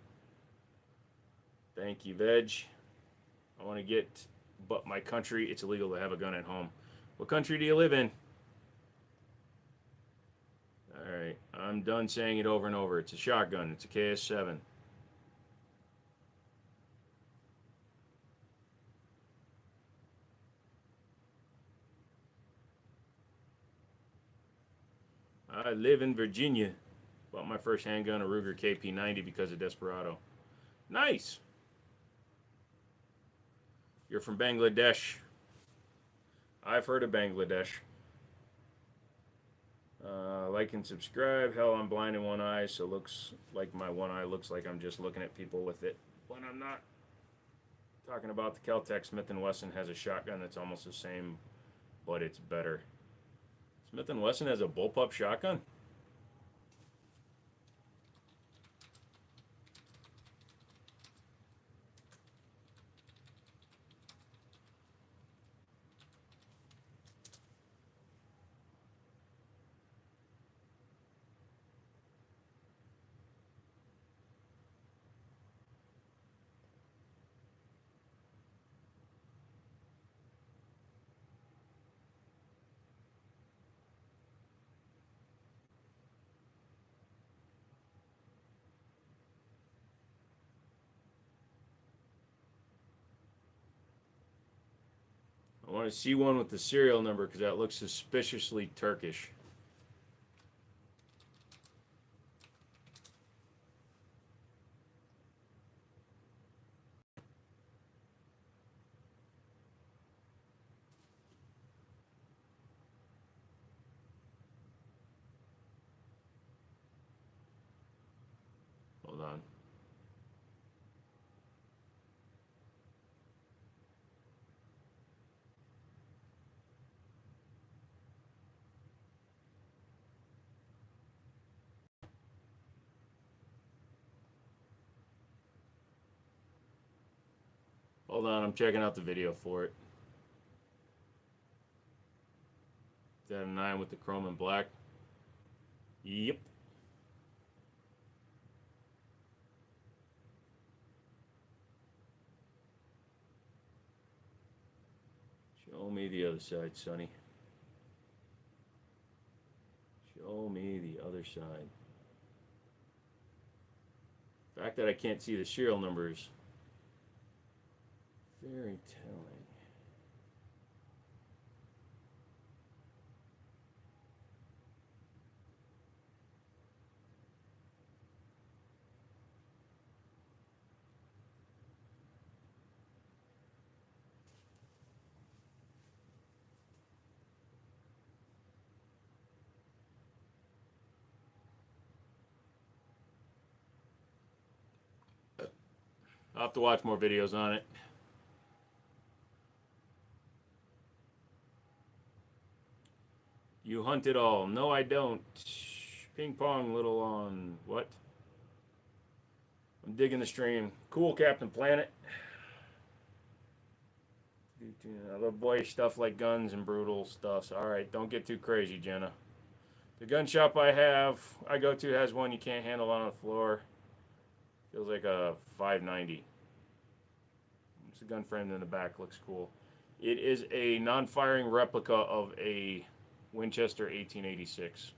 Thank you, Veg. I want to get, but my country, it's illegal to have a gun at home. What country do you live in? Alright, I'm done saying it over and over. It's a shotgun. It's a KS7. I live in Virginia. Bought my first handgun, a Ruger KP90, because of Desperado. Nice! You're from Bangladesh. I've heard of Bangladesh. Like and subscribe. Hell, I'm blind in one eye, so looks like my one eye looks like I'm just looking at people with it when I'm not. Talking about the Keltec Smith & Wesson has a shotgun that's almost the same, but it's better. Smith & Wesson has a bullpup shotgun? want to see one with the serial number because that looks suspiciously Turkish. Hold on. Hold on, I'm checking out the video for it. Is that a 9 with the chrome and black? Yep. Show me the other side, Sonny. Show me the other side. The fact that I can't see the serial numbers, very telling. I'll have to watch more videos on it. You hunt it all. No, I don't. Ping pong little on what? I'm digging the stream. Cool, Captain Planet. I love boyish stuff like guns and brutal stuff. So, all right, don't get too crazy, Jenna. The gun shop I go to has one you can't handle on the floor. Feels like a 590. It's a gun framed in the back. Looks cool. It is a non-firing replica of a Winchester 1886.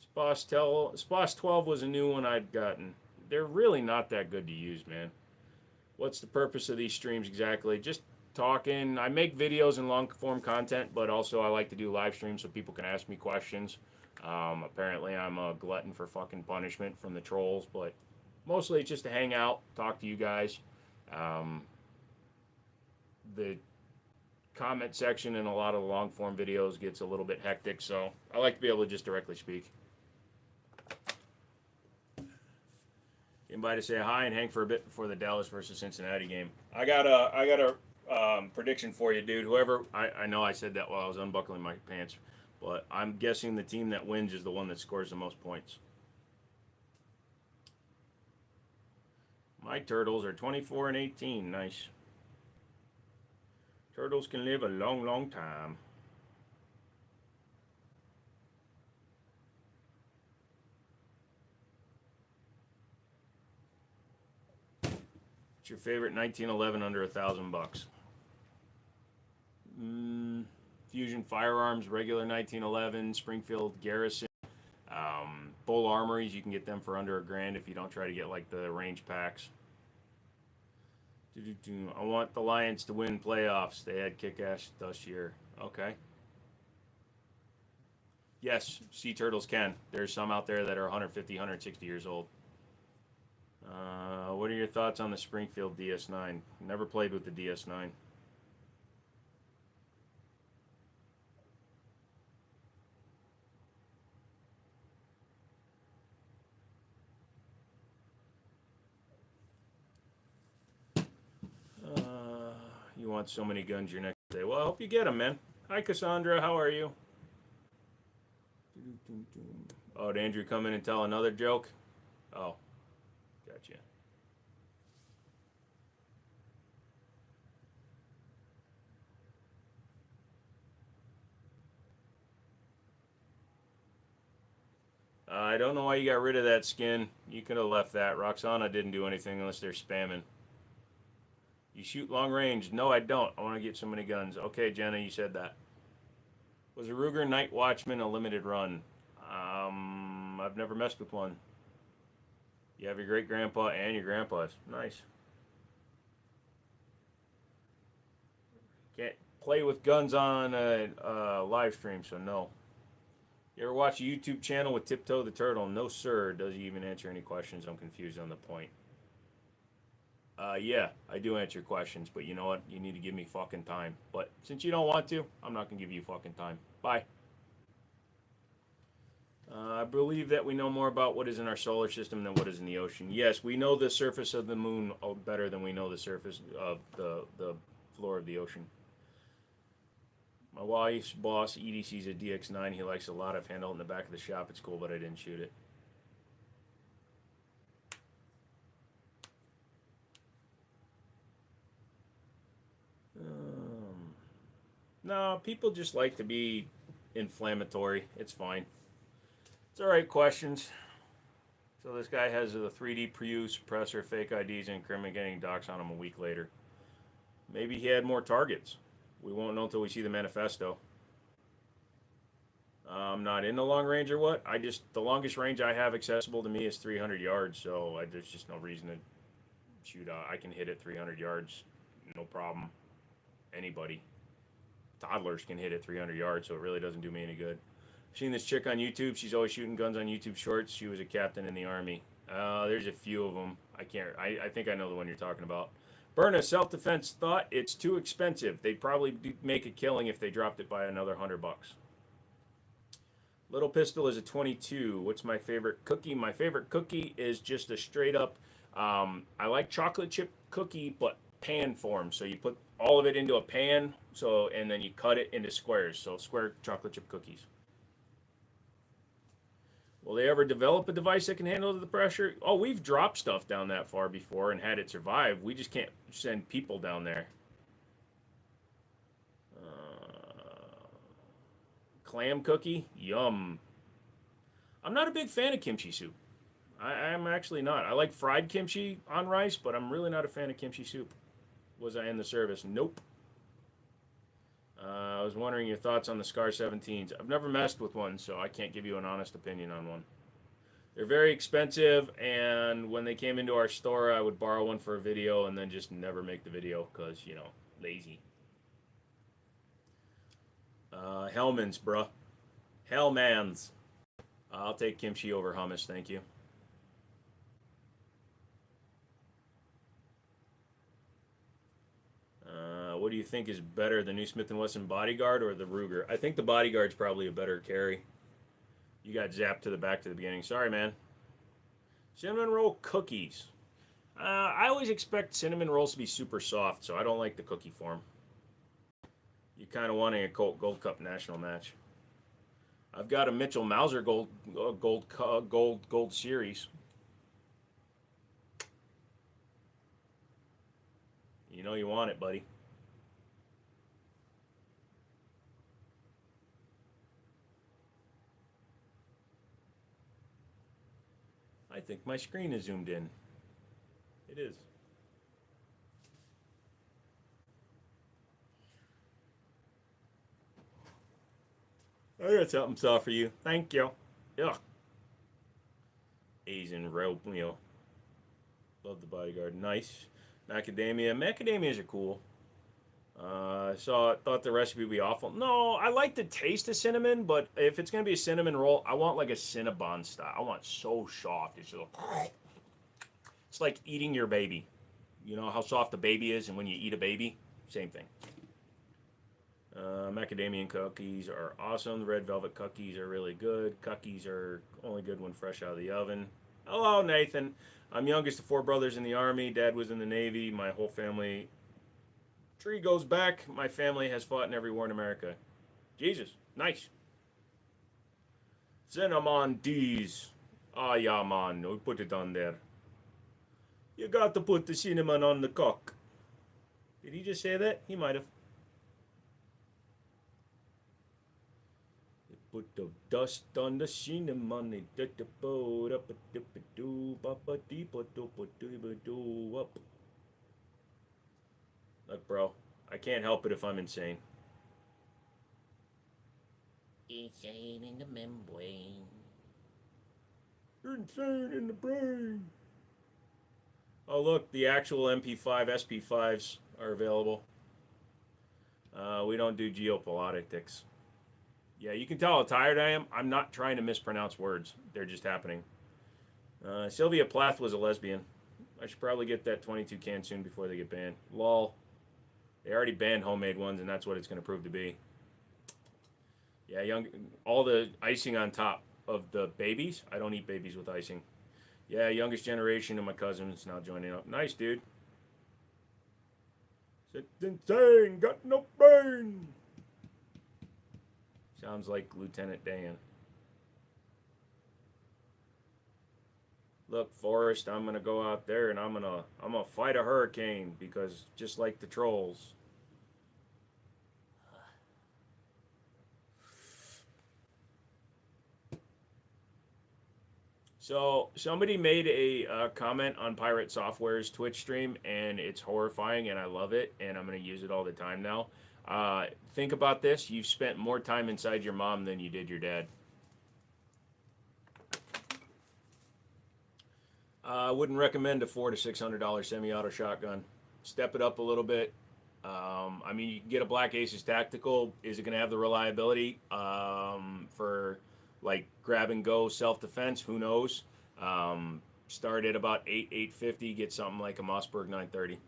Spas 12 was a new one I'd gotten. They're really not that good to use, man. What's the purpose of these streams exactly? Just talking. I make videos and long form content, but also I like to do live streams so people can ask me questions. Apparently I'm a glutton for fucking punishment from the trolls, but mostly it's just to hang out, talk to you guys. The comment section in a lot of the long form videos gets a little bit hectic, so I like to be able to just directly speak. Invite to say hi and hang for a bit before the Dallas versus Cincinnati game. I got a prediction for you, dude. Whoever I know I said that while I was unbuckling my pants, but I'm guessing the team that wins is the one that scores the most points. My turtles are 24 and 18. Nice. Turtles can live a long, long time. What's your favorite 1911 under $1,000? Fusion Firearms, regular 1911, Springfield Garrison, Bull Armories. You can get them for under $1,000 if you don't try to get like the range packs. I want the Lions to win playoffs. They had kick-ass this year. Okay. Yes, sea turtles can. There's some out there that are 150, 160 years old. What are your thoughts on the Springfield DS9? Never played with the DS9. You want so many guns your next day. Well, I hope you get them, man. Hi, Cassandra. How are you? Oh, did Andrew come in and tell another joke? Oh, gotcha. I don't know why you got rid of that skin. You could have left that. Roxana didn't do anything unless they're spamming. You shoot long range. No, I don't. I want to get so many guns. Okay, Jenna, you said that. Was a Ruger Night Watchman a limited run? I've never messed with one. You have your great grandpa and your grandpa's. Nice. Can't play with guns on a live stream, so no. You ever watch a YouTube channel with Tiptoe the Turtle? No, sir. Does he even answer any questions? I'm confused on the point. Yeah, I do answer questions, but you know what? You need to give me fucking time. But since you don't want to, I'm not going to give you fucking time. Bye. I believe that we know more about what is in our solar system than what is in the ocean. Yes, we know the surface of the moon better than we know the surface of the floor of the ocean. My wife's boss, EDC's a DX9. He likes a lot. I've handled it in the back of the shop. It's cool, but I didn't shoot it. No, people just like to be inflammatory. It's fine. It's all right questions. So this guy has a 3D preview suppressor, fake IDs, and incriminating docs on him a week later. Maybe he had more targets. We won't know until we see the manifesto. I'm not in the long range or what? The longest range I have accessible to me is 300 yards, so there's just no reason to shoot. I can hit it 300 yards, no problem. Anybody. Toddlers can hit it 300 yards, so it really doesn't do me any good. I've seen this chick on YouTube. She's always shooting guns on YouTube shorts. She was a captain in the army. There's a few of them. I think I know the one you're talking about. Berna, self-defense thought it's too expensive. They'd probably make a killing if they dropped it by another $100. Little pistol is a 22. What's my favorite cookie? My favorite cookie is just a straight up. I like chocolate chip cookie, but pan form. So you put all of it into a pan, and then you cut it into squares. So square chocolate chip cookies. Will they ever develop a device that can handle the pressure? Oh, we've dropped stuff down that far before and had it survive. We just can't send people down there. Clam cookie? Yum. I'm not a big fan of kimchi soup. I'm actually not. I like fried kimchi on rice, but I'm really not a fan of kimchi soup. Was I in the service? Nope. I was wondering your thoughts on the Scar 17s. I've never messed with one, so I can't give you an honest opinion on one. They're very expensive, and when they came into our store, I would borrow one for a video and then just never make the video because, lazy. Hellman's, bruh. Hellman's. I'll take kimchi over hummus, thank you. What do you think is better, the new Smith & Wesson Bodyguard or the Ruger? I think the Bodyguard's probably a better carry. You got zapped to the back to the beginning. Sorry, man. Cinnamon roll cookies. I always expect cinnamon rolls to be super soft, so I don't like the cookie form. You're kind of wanting a Colt Gold Cup national match. I've got a Mitchell Mauser Gold Series. You know you want it, buddy. I think my screen is zoomed in. It is. I got something soft for you. Thank you. Ugh. Asian real meal. Love the Bodyguard. Nice. Macadamia. Macadamias are cool. Thought the recipe would be awful. No, I like the taste of cinnamon, but if it's gonna be a cinnamon roll, I want like a Cinnabon style. I want so soft. It's like eating your baby. You know how soft a baby is, and when you eat a baby, same thing. Macadamia cookies are awesome. The red velvet cookies are really good. Cookies are only good when fresh out of the oven. Hello, Nathan. I'm youngest of 4 brothers in the Army. Dad was in the Navy. My whole family tree goes back. My family has fought in every war in America. Jesus, nice. Cinnamon teas. Ah, yeah, man. We put it on there. You got to put the cinnamon on the cock. Did he just say that? He might have. Put the dust on the cinnamon. Did the boat up a dip a doo, papa deep a doop a doo up. Look, bro, I can't help it if I'm insane. Insane in the membrane. Insane in the brain. Oh, look, the actual MP5 SP5s are available. We don't do geopolitics. Yeah, you can tell how tired I am. I'm not trying to mispronounce words. They're just happening. Sylvia Plath was a lesbian. I should probably get that 22 can soon before they get banned. Lol. They already banned homemade ones, and that's what it's going to prove to be. Yeah, all the icing on top of the babies. I don't eat babies with icing. Yeah, youngest generation of my cousins now joining up. Nice, dude. It's insane. Got no brain. Sounds like Lieutenant Dan. Look, Forrest, I'm gonna go out there and I'm gonna fight a hurricane because just like the trolls. So somebody made a comment on Pirate Software's Twitch stream, and it's horrifying, and I love it, and I'm gonna use it all the time now. Think about this: you've spent more time inside your mom than you did your dad. I wouldn't recommend a $400 to $600 semi-auto shotgun. Step it up a little bit. I mean, you can get a Black Aces Tactical. Is it going to have the reliability for like grab and go self-defense? Who knows? Start at about $850. Get something like a Mossberg 930.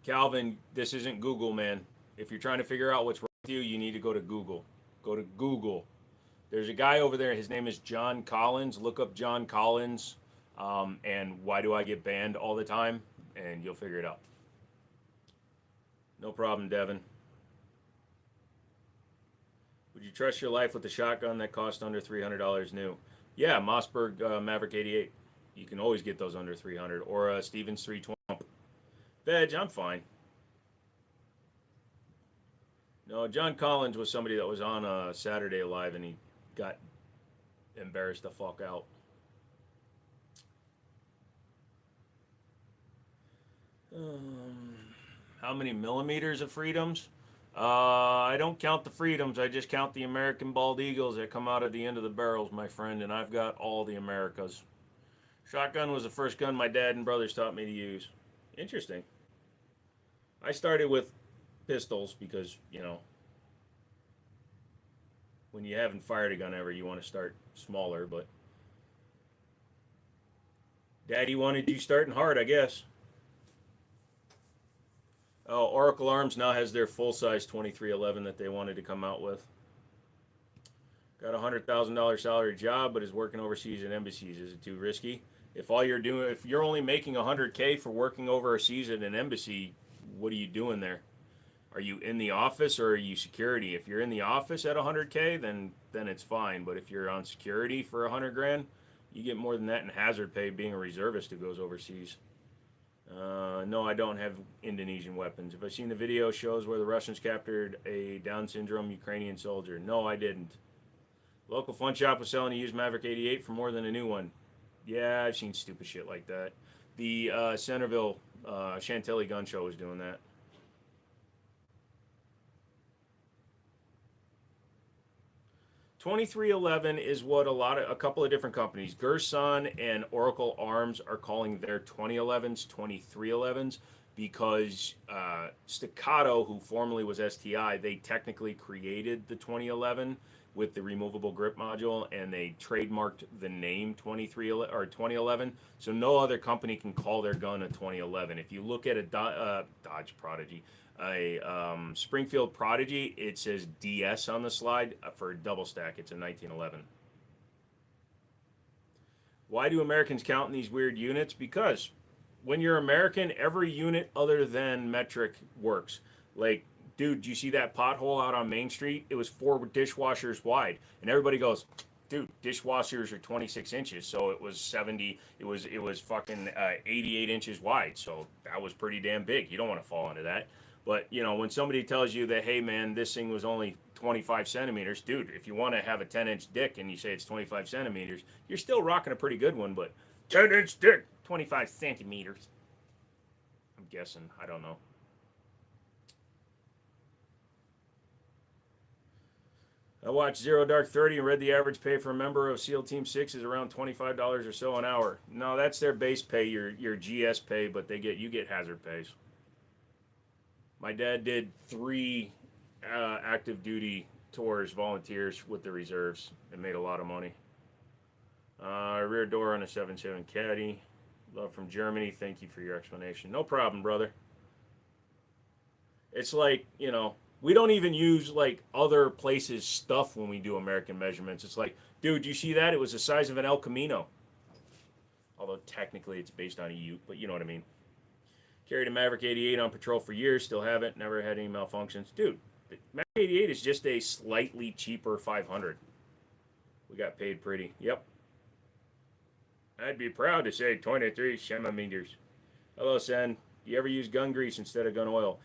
Calvin, this isn't Google, man. If you're trying to figure out what's wrong with you, you need to go to Google. Go to Google. There's a guy over there. His name is John Collins. Look up John Collins and why do I get banned all the time, and you'll figure it out. No problem, Devin. Would you trust your life with a shotgun that cost under $300 new? Yeah, Mossberg Maverick 88. You can always get those under $300, or Stevens 320. Veg, I'm fine. No, John Collins was somebody that was on Saturday Live, and he got embarrassed the fuck out. How many millimeters of freedoms? I don't count the freedoms. I just count the American bald eagles that come out of the end of the barrels, my friend, and I've got all the Americas. Shotgun was the first gun my dad and brothers taught me to use. Interesting. I started with pistols because, you know, when you haven't fired a gun ever, you want to start smaller, but Daddy wanted you starting hard, I guess. Oh, Oracle Arms now has their full-size 2311 that they wanted to come out with. Got a $100,000 salary job, but is working overseas at embassies. Is it too risky? If you're only making $100K for working overseas at an embassy, what are you doing there? Are you in the office or are you security? If you're in the office at $100K, then it's fine. But if you're on security for $100 grand, you get more than that in hazard pay being a reservist who goes overseas. No, I don't have Indonesian weapons. Have I seen the video shows where the Russians captured a Down syndrome Ukrainian soldier? No, I didn't. Local fun shop was selling a used Maverick 88 for more than a new one. Yeah, I've seen stupid shit like that. The Centerville Chantilly gun show was doing that. $2311 is what a couple of different companies, Gerson and Oracle Arms, are calling their 2011s 2311s because Staccato, who formerly was STI, they technically created the 2011 with the removable grip module, and they trademarked the name 2011. So no other company can call their gun a 2011. If you look at a Dodge Prodigy, a Springfield Prodigy, it says DS on the slide. For a double stack, it's a 1911. Why do Americans count in these weird units? Because when you're American, every unit other than metric works. Like, dude, do you see that pothole out on Main Street? It was 4 dishwashers wide, and everybody goes, dude, dishwashers are 26 inches, so it was 70. It was fucking 88 inches wide, so that was pretty damn big. You don't want to fall into that. But when somebody tells you that, hey man, this thing was only 25 centimeters, dude, if you want to have a 10-inch dick and you say it's 25 centimeters, you're still rocking a pretty good one. But 10-inch dick, 25 centimeters. I'm guessing. I don't know. I watched Zero Dark 30 and read the average pay for a member of SEAL Team 6 is around $25 or so an hour. No, that's their base pay, your GS pay, but you get hazard pays. My dad did 3 active duty tours, volunteers with the reserves, and made a lot of money. Rear door on a 7.7 Caddy. Love from Germany. Thank you for your explanation. No problem, brother. It's like, we don't even use like other places' stuff when we do American measurements. It's like, dude, you see that? It was the size of an El Camino. Although technically it's based on a Ute, but you know what I mean. Carried a Maverick 88 on patrol for years, still haven't, never had any malfunctions. Dude, the Maverick 88 is just a slightly cheaper 500. We got paid pretty. Yep. I'd be proud to say 23 centimeters. Hello, Sen. Do you ever use gun grease instead of gun oil?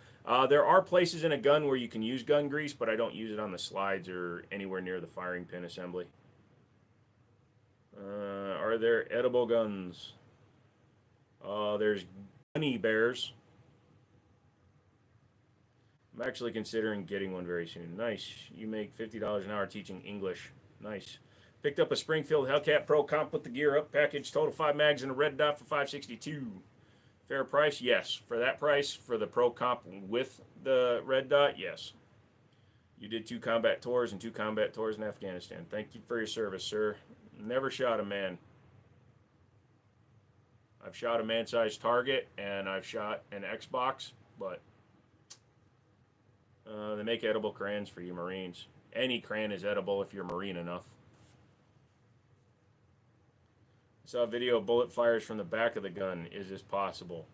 There are places in a gun where you can use gun grease, but I don't use it on the slides or anywhere near the firing pin assembly. Are there edible guns? There's Gunny Bears. I'm actually considering getting one very soon. Nice. You make $50 an hour teaching English. Nice. Picked up a Springfield Hellcat Pro comp with the gear up package. Total 5 mags and a red dot for $562. Fair price? Yes. For that price, for the Pro comp with the red dot, yes. You did 2 combat tours and 2 combat tours in Afghanistan. Thank you for your service, sir. Never shot a man. I've shot a man-sized target, and I've shot an Xbox, but they make edible crayons for you Marines. Any crayon is edible if you're Marine enough. I saw a video of bullet fires from the back of the gun. Is this possible?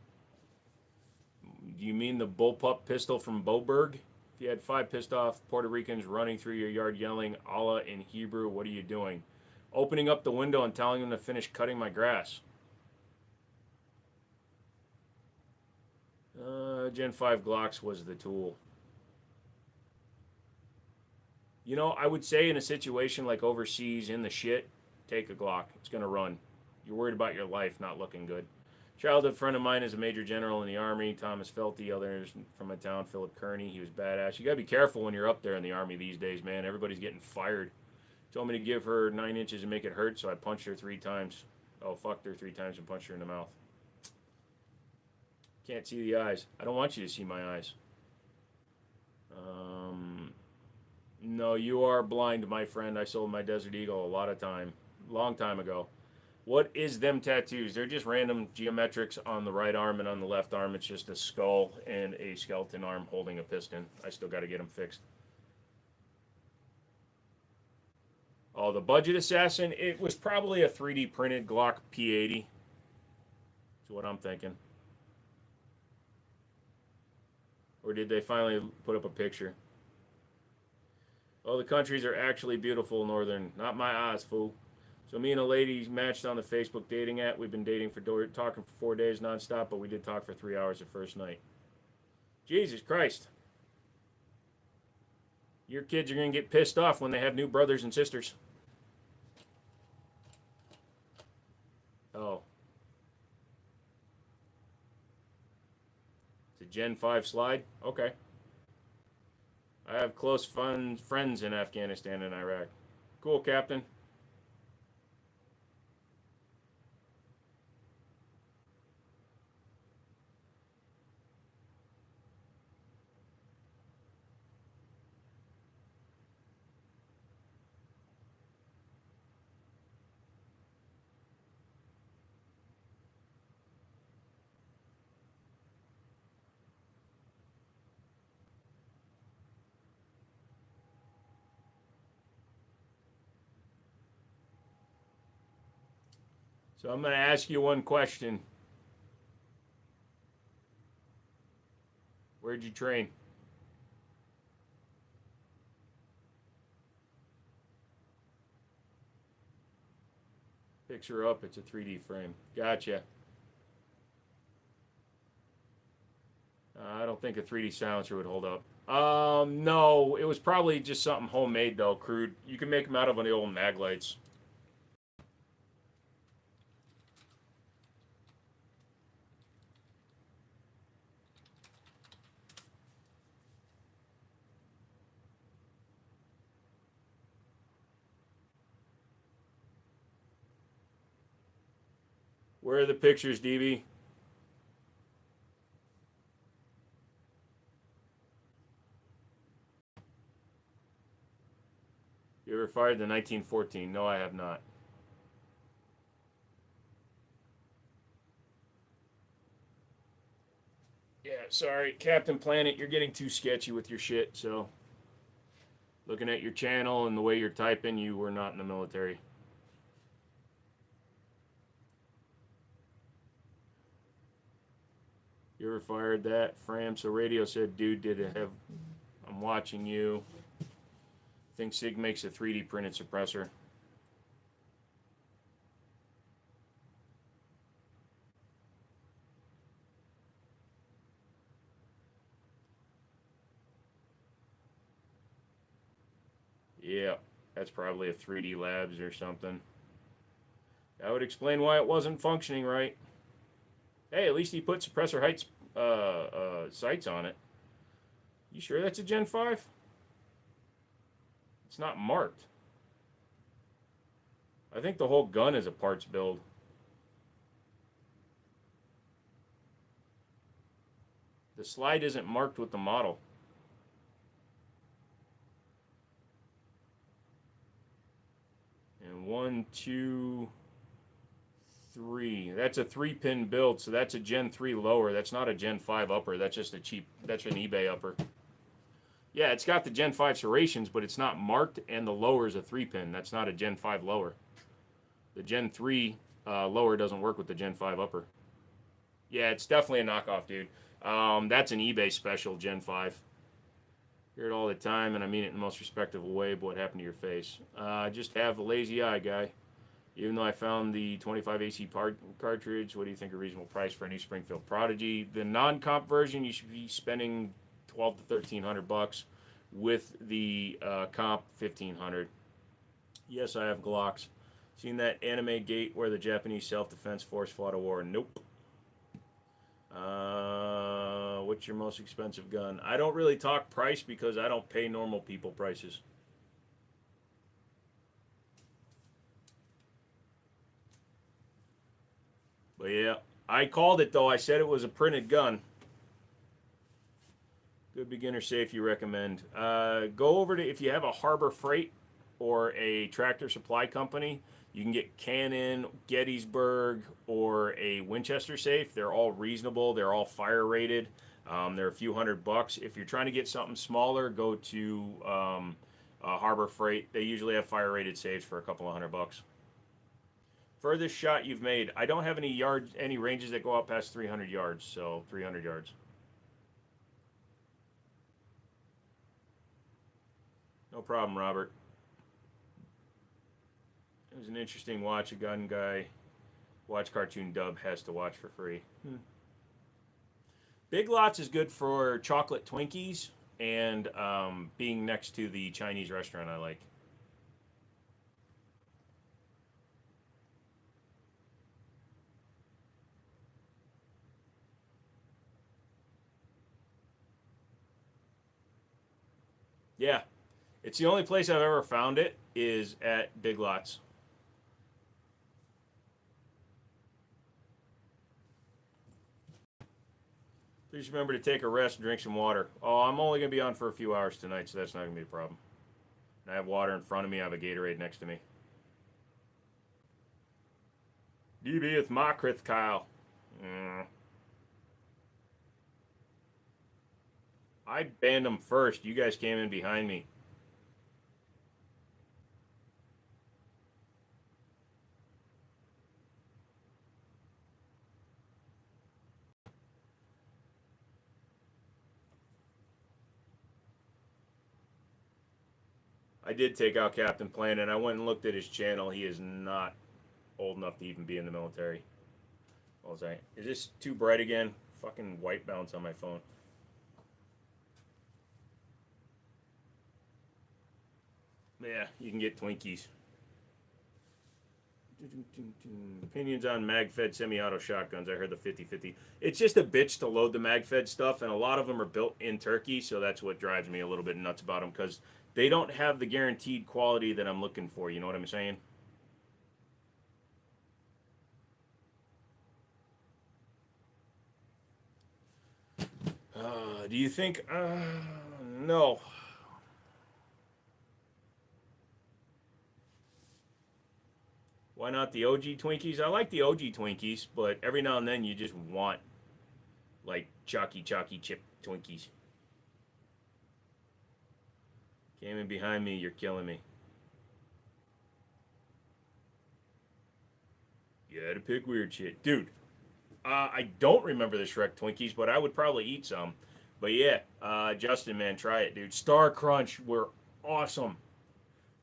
Do you mean the bullpup pistol from Boberg? If you had 5 pissed off Puerto Ricans running through your yard yelling Allah in Hebrew, what are you doing? Opening up the window and telling them to finish cutting my grass. Gen 5 Glocks was the tool. I would say in a situation like overseas in the shit, take a Glock. It's going to run. You're worried about your life not looking good. Childhood friend of mine is a major general in the Army, Thomas Felty. Others from my town, Philip Kearney. He was badass. You got to be careful when you're up there in the Army these days, man. Everybody's getting fired. Told me to give her 9 inches and make it hurt, so I punched her 3 times. Oh, fucked her 3 times and punched her in the mouth. Can't see the eyes. I don't want you to see my eyes. No, you are blind, my friend. I sold my Desert Eagle long time ago. What is them tattoos? They're just random geometrics on the right arm and on the left arm. It's just a skull and a skeleton arm holding a piston. I still got to get them fixed. Oh, the Budget Assassin. It was probably a 3D printed Glock P80. That's what I'm thinking. Or did they finally put up a picture? Oh, the countries are actually beautiful, Northern. Not my eyes, fool. So me and a lady matched on the Facebook dating app. We've been talking for 4 days nonstop, but we did talk for 3 hours the first night. Jesus Christ. Your kids are going to get pissed off when they have new brothers and sisters. Oh. It's a Gen 5 slide? Okay. I have close friends in Afghanistan and Iraq. Cool, Captain. So I'm going to ask you one question. Where'd you train? Picture up, it's a 3D frame. Gotcha. I don't think a 3D silencer would hold up. No, it was probably just something homemade though, crude. You can make them out of the old mag lights. Where are the pictures, DB? You ever fired the 1914? No, I have not. Yeah, sorry, Captain Planet, you're getting too sketchy with your shit, so looking at your channel and the way you're typing, you were not in the military. You ever fired that? Fram, so radio said, dude, did it have... I'm watching you. Think SIG makes a 3D printed suppressor. Yeah, that's probably a 3D Labs or something. That would explain why it wasn't functioning right. Hey, at least he put suppressor heights sights on it. You sure that's a Gen 5? It's not marked. I think the whole gun is a parts build. The slide isn't marked with the model. And 1, 2, 3. That's a 3-pin build, so that's a Gen 3 lower. That's not a Gen 5 upper. That's just a cheap, that's an eBay upper. Yeah, it's got the Gen 5 serrations, but it's not marked, and the lower is a 3-pin. That's not a Gen 5 lower. The Gen 3 lower doesn't work with the Gen 5 upper. Yeah, it's definitely a knockoff, dude. That's an eBay special, Gen 5. Hear it all the time, and I mean it in the most respectful way, but what happened to your face? I just have a lazy eye, guy. Even though I found the 25 AC cartridge, what do you think a reasonable price for a new Springfield Prodigy? The non-comp version, you should be spending $1,200 to $1,300. With the comp, $1,500. Yes, I have Glocks. Seen that anime gate where the Japanese self-defense force fought a war? Nope. What's your most expensive gun? I don't really talk price because I don't pay normal people prices. But yeah, I called it though. I said it was a printed gun. Good beginner safe you recommend. Go over to, if you have a Harbor Freight or a Tractor Supply Company, you can get Canon, Gettysburg, or a Winchester safe. They're all reasonable. They're all fire rated. They're a few $100. If you're trying to get something smaller, go to Harbor Freight. They usually have fire rated safes for a couple of $100. Furthest shot you've made. I don't have any ranges that go out past 300 yards, so 300 yards. No problem, Robert. It was an interesting watch. A gun guy, watch cartoon dub, has to watch for free. Big Lots is good for chocolate Twinkies and being next to the Chinese restaurant I like. Yeah, it's the only place I've ever found it is at Big Lots. Please remember to take a rest and drink some water. Oh, I'm only going to be on for a few hours tonight, so that's not going to be a problem. And I have water in front of me. I have a Gatorade next to me. DB with Mokrith, Kyle. I banned them first. You guys came in behind me. I did take out Captain Planet. I went and looked at his channel. He is not old enough to even be in the military. What was I? Is this too bright again? Fucking white bounce on my phone. Yeah, you can get Twinkies. Opinions on mag-fed semi-auto shotguns. I heard the 50-50. It's just a bitch to load the mag-fed stuff, and a lot of them are built in Turkey, so that's what drives me a little bit nuts about them, because they don't have the guaranteed quality that I'm looking for. You know what I'm saying? Do you think? No. Why not the OG Twinkies? I like the OG Twinkies, but every now and then you just want like chalky chip Twinkies. Came in behind me, you're killing me. You had to pick weird shit. Dude, I don't remember the Shrek Twinkies, but I would probably eat some. But yeah, Justin, man, try it, dude. Star Crunch were awesome.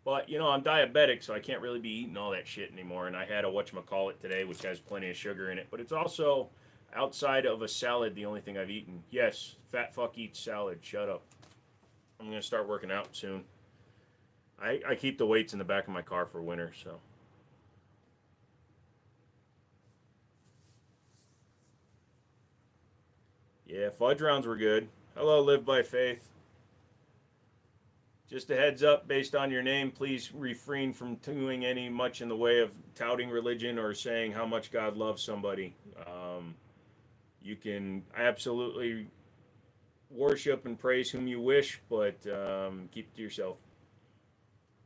But, you know, I'm diabetic, so I can't really be eating all that shit anymore. And I had a whatchamacallit today, which has plenty of sugar in it. But it's also, outside of a salad, the only thing I've eaten. Yes, fat fuck eats salad. Shut up. I'm going to start working out soon. I keep the weights in the back of my car for winter, so. Yeah, fudge rounds were good. Hello, Live by Faith. Just a heads up, based on your name, please refrain from doing any much in the way of touting religion or saying how much God loves somebody. You can absolutely worship and praise whom you wish, but keep it to yourself.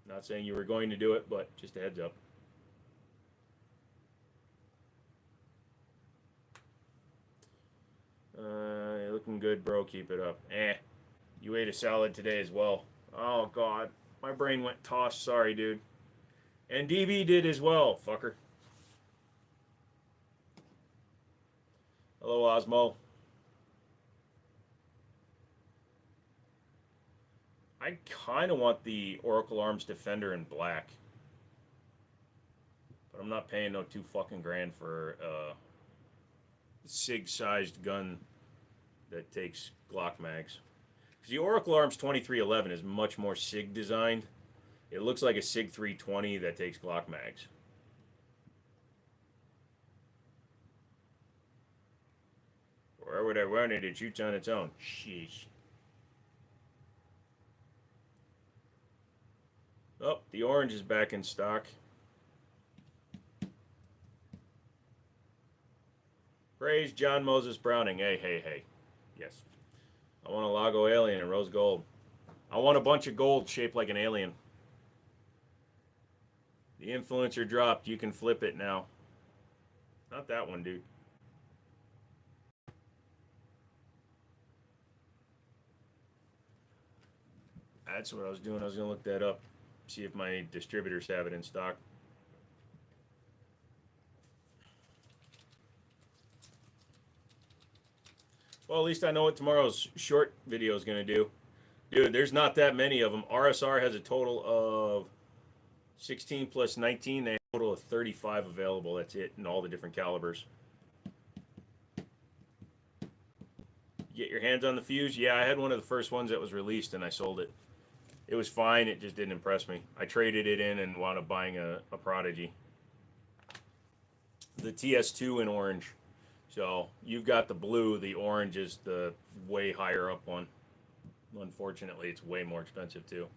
Not saying you were going to do it, but just a heads up. Looking good, bro. Keep it up. You ate a salad today as well. Oh, God. My brain went toss. Sorry, dude. And DB did as well, fucker. Hello, Osmo. I kind of want the Oracle Arms Defender in black. But I'm not paying no $2 for a SIG-sized gun that takes Glock mags. The Oracle Arms 2311 is much more SIG designed. It looks like a SIG 320 that takes Glock mags. Where would I run it? It shoots on its own. Sheesh. Oh, the orange is back in stock. Praise John Moses Browning. Hey. Yes. I want a Lago Alien in rose gold. I want a bunch of gold shaped like an alien. The influencer dropped. You can flip it now. Not that one, dude. That's what I was doing. I was going to look that up. See if my distributors have it in stock. Well, at least I know what tomorrow's short video is going to do. Dude, there's not that many of them. RSR has a total of 16 plus 19. They have a total of 35 available. That's it in all the different calibers. Get your hands on the Fuse? Yeah, I had one of the first ones that was released and I sold it. It was fine. It just didn't impress me. I traded it in and wound up buying a Prodigy. The TS2 in orange. So you've got the blue. The orange is the way higher up one. Unfortunately, it's way more expensive too.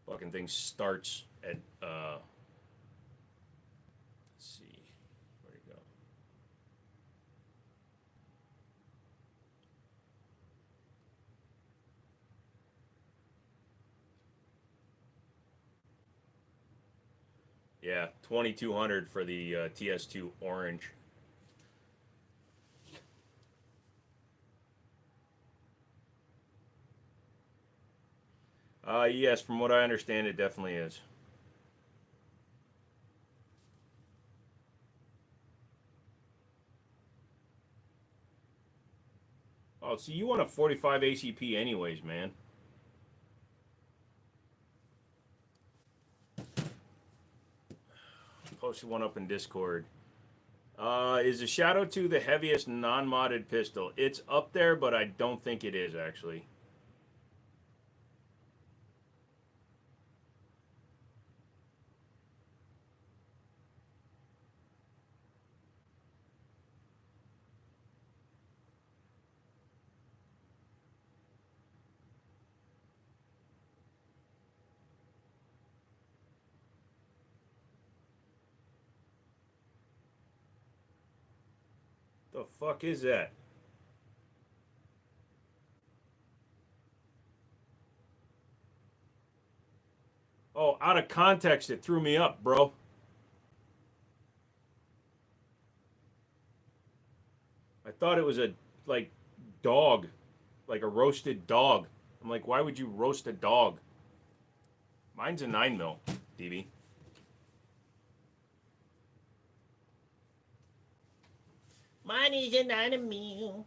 Fucking thing starts at let's see, where'd it go? Yeah, 2,200 for the TS2 orange. Yes, from what I understand, it definitely is. Oh, so you want a 45 ACP anyways, man. posted one up in Discord. Is the Shadow 2 the heaviest non-modded pistol? It's up there, but I don't think it is, actually. The fuck is that? Oh, out of context, it threw me up, bro. I thought it was a, like, dog. Like a roasted dog. I'm like, why would you roast a dog? Mine's a 9mm, DB. Mine is a 9mm.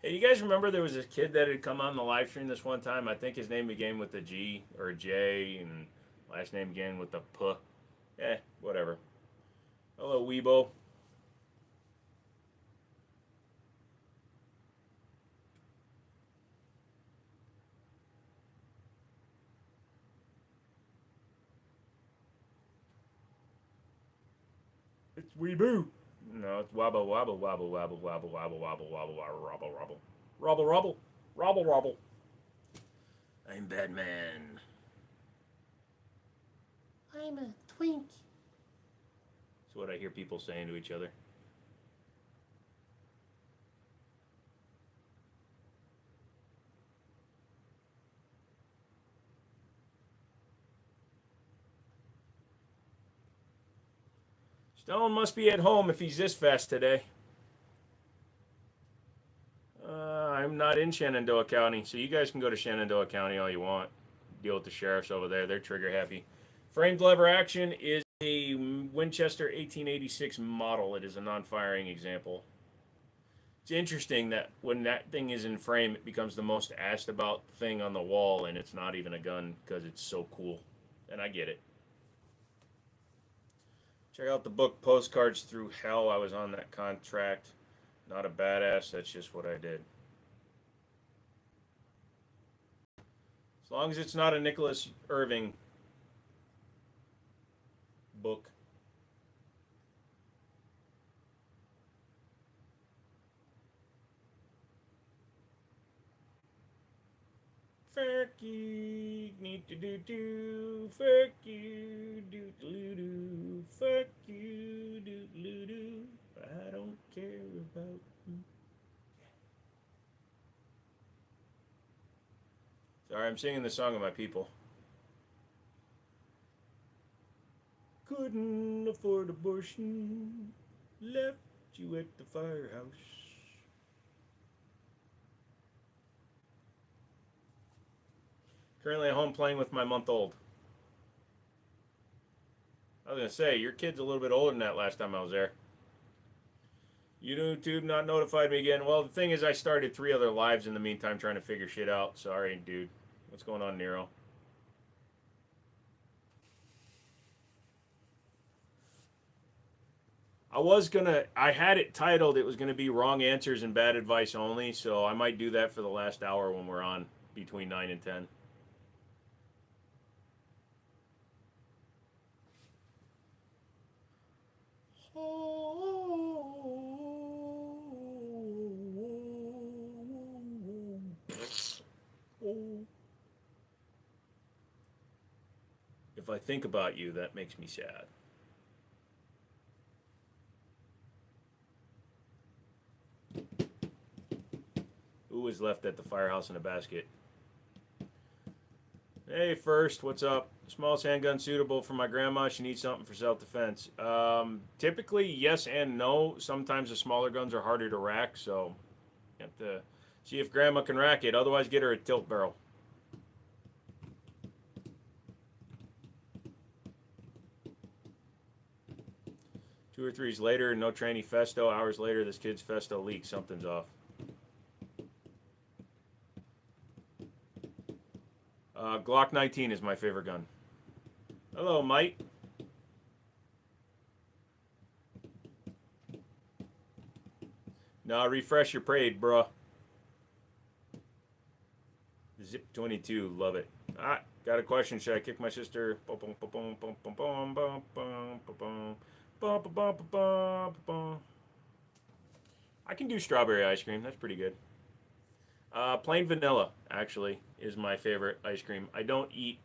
Hey, you guys remember there was this kid that had come on the live stream this one time? I think his name began with a G or a J, and last name began with a P. Whatever. Hello, Weebo. It's Weeboo. No, it's wobble wobble wobble wobble wobble wobble wobble wobble wobble wobble wobble wobble wobble wobble wobble. I'm Batman. I'm a twink. That's what I hear people saying to each other. Stone must be at home if he's this fast today. I'm not in Shenandoah County, so you guys can go to Shenandoah County all you want. Deal with the sheriffs over there. They're trigger happy. Framed lever action is a Winchester 1886 model. It is a non-firing example. It's interesting that when that thing is in frame, it becomes the most asked about thing on the wall, and it's not even a gun because it's so cool. And I get it. Check out the book Postcards Through Hell. I was on that contract. Not a badass, that's just what I did. As long as it's not a Nicholas Irving book. Fuck you, need to do, fuck you, do do, fuck you, do. I don't care about you. Sorry, I'm singing the song of my people. Couldn't afford abortion, left you at the firehouse. Currently at home playing with my month-old. I was going to say, your kid's a little bit older than that last time I was there. YouTube not notified me again. Well, the thing is, I started 3 other lives in the meantime trying to figure shit out. Sorry, dude. What's going on, Nero? I had it titled, it was going to be wrong answers and bad advice only, so I might do that for the last hour when we're on between 9 and 10. If I think about you, that makes me sad. Who was left at the firehouse in a basket? Hey, first, what's up? Smallest handgun suitable for my grandma. She needs something for self-defense. Typically, yes and no. Sometimes the smaller guns are harder to rack, so you have to see if grandma can rack it. Otherwise, get her a tilt barrel. Two or threes later, no tranny festo. Hours later, this kid's festo leaks. Something's off. Glock 19 is my favorite gun. Hello, Mike. No, refresh your parade, bro. Zip 22, love it. Ah, got a question. Should I kick my sister? I can do strawberry ice cream. That's pretty good. Plain vanilla, actually, is my favorite ice cream. I don't eat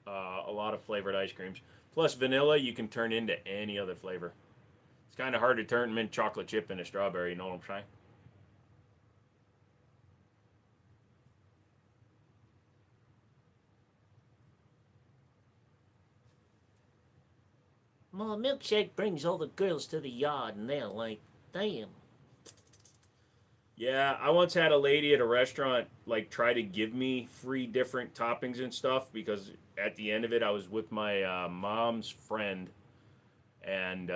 a lot of flavored ice creams. Plus, vanilla you can turn into any other flavor. It's kind of hard to turn mint chocolate chip into strawberry, you know what I'm saying? Well, a milkshake brings all the girls to the yard, and they're like, damn. Yeah, I once had a lady at a restaurant like try to give me free different toppings and stuff because at the end of it I was with my mom's friend and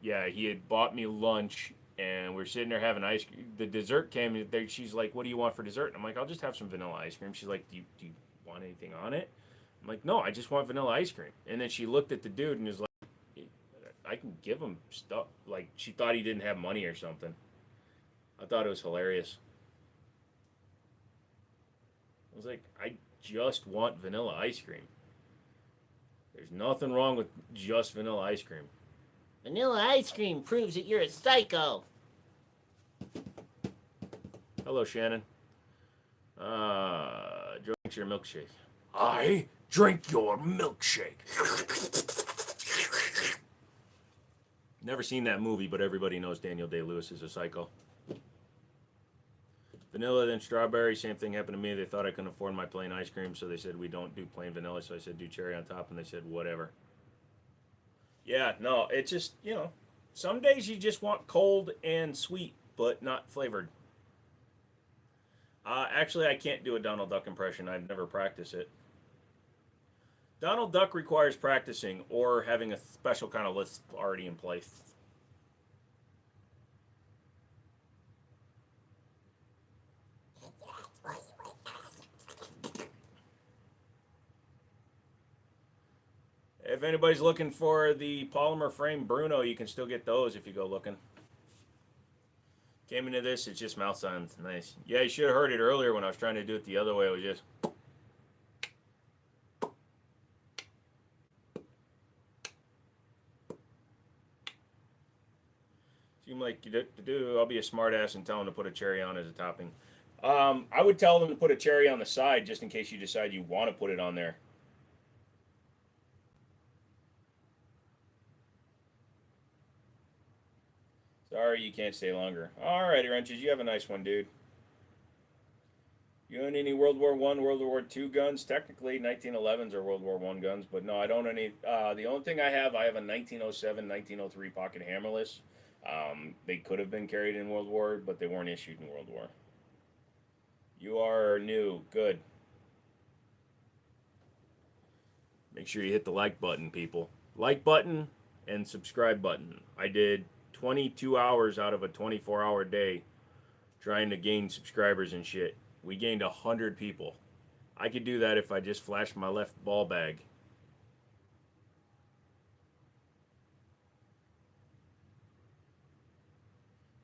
yeah, he had bought me lunch and we're sitting there having ice cream. The dessert came. She's like, "What do you want for dessert?" And I'm like, "I'll just have some vanilla ice cream." She's like, "Do you want anything on it?" I'm like, "No, I just want vanilla ice cream." And then she looked at the dude and was like, "I can give him stuff." Like she thought he didn't have money or something. I thought it was hilarious. I was like, "I just want vanilla ice cream. There's nothing wrong with just vanilla ice cream." Vanilla ice cream proves that you're a psycho. Hello, Shannon. Drinks your milkshake. I drink your milkshake. Never seen that movie, but everybody knows Daniel Day-Lewis is a psycho. Vanilla, then strawberry. Same thing happened to me. They thought I couldn't afford my plain ice cream, so they said we don't do plain vanilla. So I said do cherry on top, and they said whatever. Yeah, no, it's just some days you just want cold and sweet, but not flavored. Actually, I can't do a Donald Duck impression. I've never practiced it. Donald Duck requires practicing or having a special kind of lisp already in place. If anybody's looking for the polymer frame Bruno, you can still get those if you go looking. Came into this, it's just mouth sounds nice. Yeah, you should have heard it earlier when I was trying to do it the other way. It was just. Seem like you do. I'll be a smartass and tell them to put a cherry on as a topping. I would tell them to put a cherry on the side just in case you decide you want to put it on there. Sorry, you can't stay longer. Alrighty, Wrenches, you have a nice one, dude. You own any World War One, World War Two guns? Technically, 1911s are World War One guns, but no, I don't own any. The only thing I have a 1907, 1903 pocket hammerless. They could have been carried in World War, but they weren't issued in World War. You are new. Good. Make sure you hit the like button, people. Like button and subscribe button. I did 22 hours out of a 24-hour day trying to gain subscribers and shit. We gained 100 people. I could do that if I just flashed my left ball bag.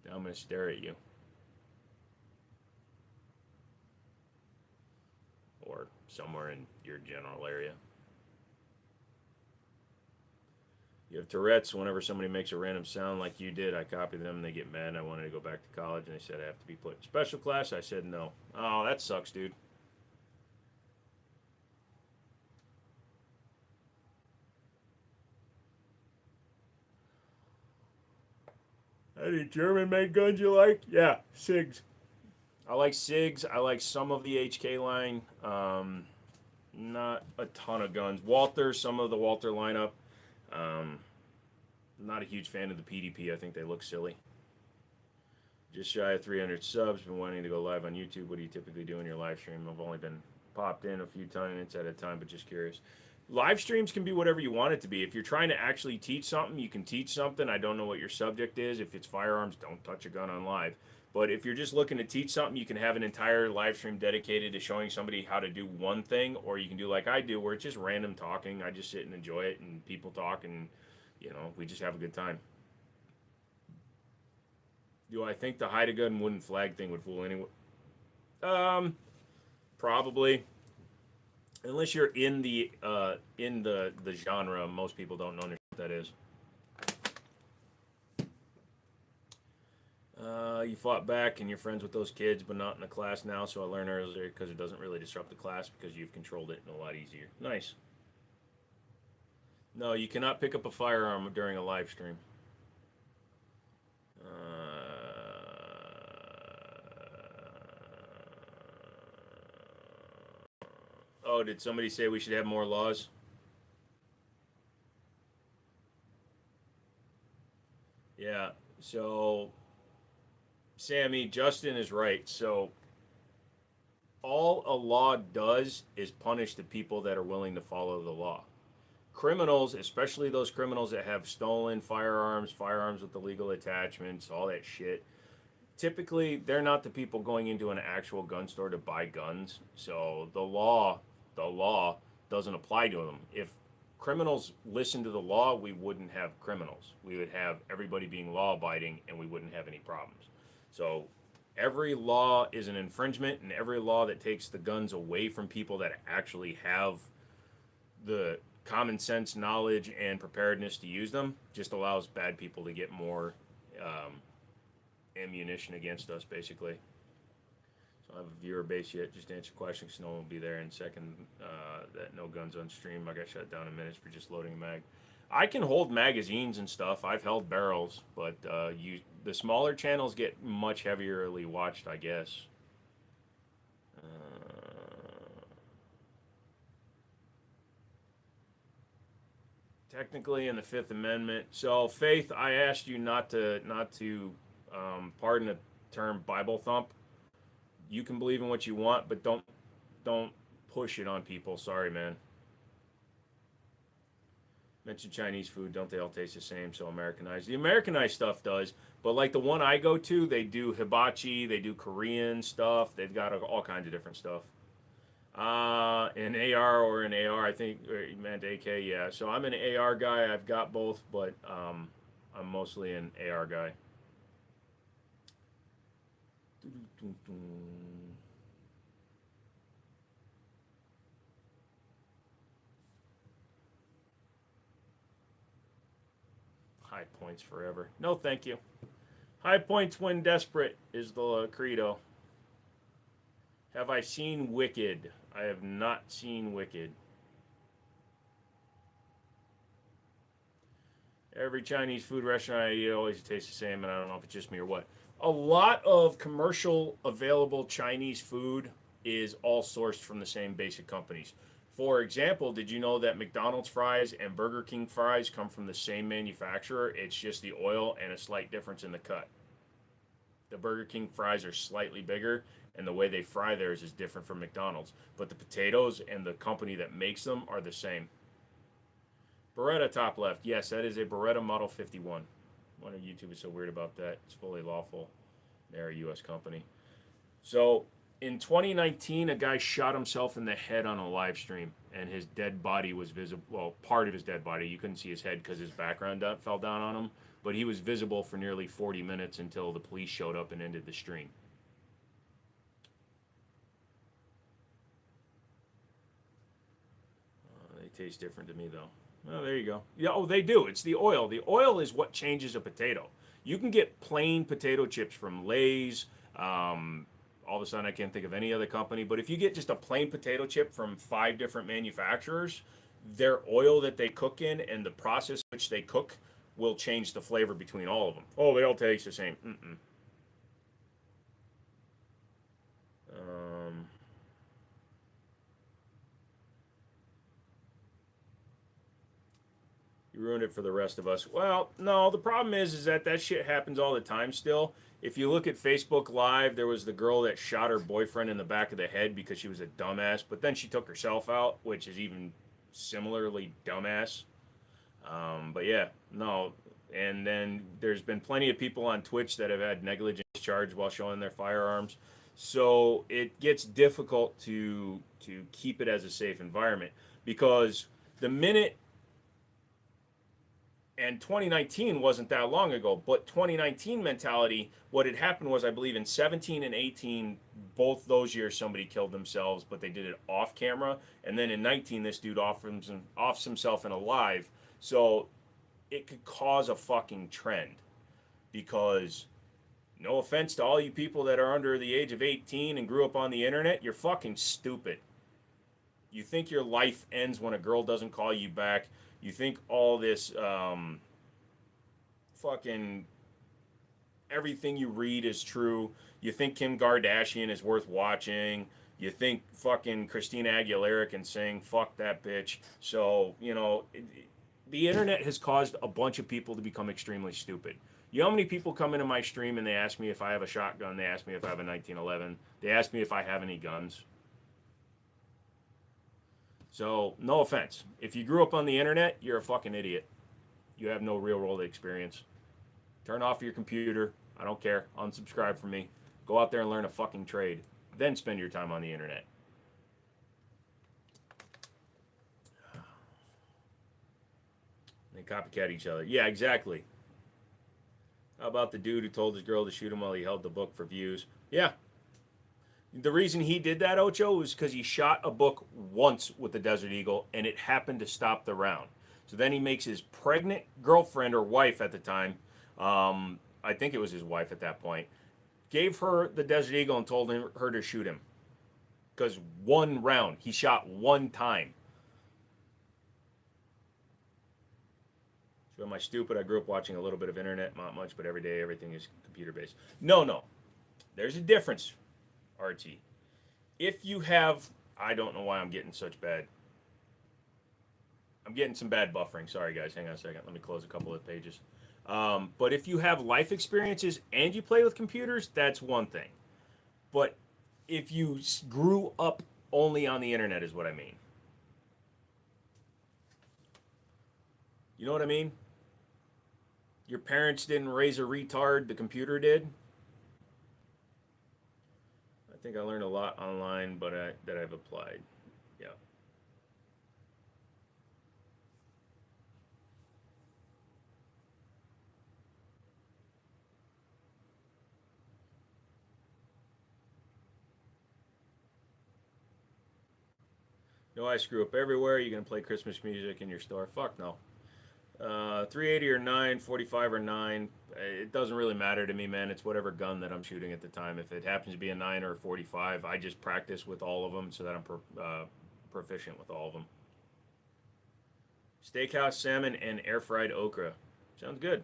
Now I'm going to stare at you. Or somewhere in your general area. You have Tourette's. Whenever somebody makes a random sound like you did, I copy them and they get mad. I wanted to go back to college and they said I have to be put in special class. I said no. Oh, that sucks, dude. Any German-made guns you like? Yeah, SIGs. I like SIGs. I like some of the HK line. Not a ton of guns. Walther, some of the Walther lineup. Not a huge fan of the PDP. I think they look silly. Just shy of 300 subs. Been wanting to go live on YouTube. What do you typically do in your live stream? I've only been popped in a few times at a time, but just curious. Live streams can be whatever you want it to be. If you're trying to actually teach something, you can teach something. I don't know what your subject is. If it's firearms, don't touch a gun on live. But if you're just looking to teach something, you can have an entire live stream dedicated to showing somebody how to do one thing, or you can do like I do, where it's just random talking. I just sit and enjoy it, and people talk, and we just have a good time. Do I think the hide a gun wooden flag thing would fool anyone? Probably. Unless you're in the genre, most people don't know what that is. You fought back and you're friends with those kids, but not in the class now. So I learned earlier because it doesn't really disrupt the class because you've controlled it and a lot easier. Nice. No, you cannot pick up a firearm during a live stream. Oh, did somebody say we should have more laws? Yeah. So, Sammy, Justin is right. So, all a law does is punish the people that are willing to follow the law. Criminals, especially those criminals that have stolen firearms, firearms with illegal attachments, all that shit, typically they're not the people going into an actual gun store to buy guns. So the law doesn't apply to them. If criminals listen to the law, we wouldn't have criminals. We would have everybody being law abiding and we wouldn't have any problems. So every law is an infringement, and every law that takes the guns away from people that actually have the common sense, knowledge, and preparedness to use them just allows bad people to get more ammunition against us, basically. So I have a viewer base yet. Just answer questions. No one will be there. And second, that no guns on stream. I got shut down in minutes for just loading a mag. I can hold magazines and stuff. I've held barrels, but the smaller channels get much heavierly watched, I guess. Technically in the Fifth Amendment. So, Faith, I asked you not to pardon the term Bible thump. You can believe in what you want, but don't push it on people. Sorry, man. Mention Chinese food. Don't they all taste the same? So Americanized. The Americanized stuff does, but like the one I go to, they do hibachi. They do Korean stuff. They've got all kinds of different stuff. An AR or an AR, I think you meant AK, yeah. So I'm an AR guy. I've got both, but I'm mostly an AR guy. High points forever. No, thank you. High points when desperate is the credo. Have I seen Wicked? I have not seen Wicked. Every Chinese food restaurant I eat always tastes the same, and I don't know if it's just me or what. A lot of commercial available Chinese food is all sourced from the same basic companies. For example, did you know that McDonald's fries and Burger King fries come from the same manufacturer? It's just the oil and a slight difference in the cut. The Burger King fries are slightly bigger, and the way they fry theirs is different from McDonald's. But the potatoes and the company that makes them are the same. Beretta top left. Yes, that is a Beretta Model 51. Why on YouTube is so weird about that? It's fully lawful. They're a U.S. company. So in 2019, a guy shot himself in the head on a live stream, and his dead body was visible. Well, part of his dead body. You couldn't see his head because his background fell down on him. But he was visible for nearly 40 minutes until the police showed up and ended the stream. They taste different to me, though. Oh, there you go. Yeah, oh, they do. It's the oil. The oil is what changes a potato. You can get plain potato chips from Lay's. All of a sudden, I can't think of any other company. But if you get just a plain potato chip from 5 different manufacturers, their oil that they cook in and the process which they cook will change the flavor between all of them. Oh, they all taste the same. You ruined it for the rest of us. Well, no, the problem is that shit happens all the time still. If you look at Facebook Live, there was the girl that shot her boyfriend in the back of the head because she was a dumbass, but then she took herself out, which is even similarly dumbass. But yeah, no. And then there's been plenty of people on Twitch that have had negligence charged while showing their firearms. So it gets difficult to keep it as a safe environment because the minute, and 2019 wasn't that long ago, but 2019 mentality, what had happened was, I believe in 17 and 18, both those years somebody killed themselves, but they did it off camera. And then in 19, this dude offs himself in a live. So it could cause a fucking trend because, no offense to all you people that are under the age of 18 and grew up on the internet, you're fucking stupid. You think your life ends when a girl doesn't call you back. You think all this fucking everything you read is true. You think Kim Kardashian is worth watching. You think fucking Christina Aguilera can sing. Fuck that bitch. So, the internet has caused a bunch of people to become extremely stupid. You know how many people come into my stream and they ask me if I have a shotgun, they ask me if I have a 1911, they ask me if I have any guns. So, no offense. If you grew up on the internet, you're a fucking idiot. You have no real world experience. Turn off your computer. I don't care. Unsubscribe from me. Go out there and learn a fucking trade. Then spend your time on the internet. They copycat each other. Yeah, exactly. How about the dude who told his girl to shoot him while he held the book for views? Yeah. The reason he did that, Ocho, was because he shot a book once with the Desert Eagle and it happened to stop the round. So then he makes his pregnant girlfriend or wife at the time, I think it was his wife at that point, gave her the Desert Eagle and told her to shoot him. Because one round, he shot one time. So am I stupid? I grew up watching a little bit of internet, not much, but every day everything is computer based. No. There's a difference, RT. If you have, I don't know why I'm getting such bad. I'm getting some bad buffering. Sorry, guys. Hang on a second. Let me close a couple of pages. But if you have life experiences and you play with computers, that's one thing. But if you grew up only on the internet is what I mean. You know what I mean? Your parents didn't raise a retard, the computer did. I think I learned a lot online, but that I've applied. Yeah. No, I screw up everywhere. You gonna play Christmas music in your store? Fuck no. 380 or 945 or 9, it doesn't really matter to me, man. It's whatever gun that I'm shooting at the time. If it happens to be a 9 or a 45, I just practice with all of them so that I'm proficient with all of them. Steakhouse salmon and air fried okra. Sounds good.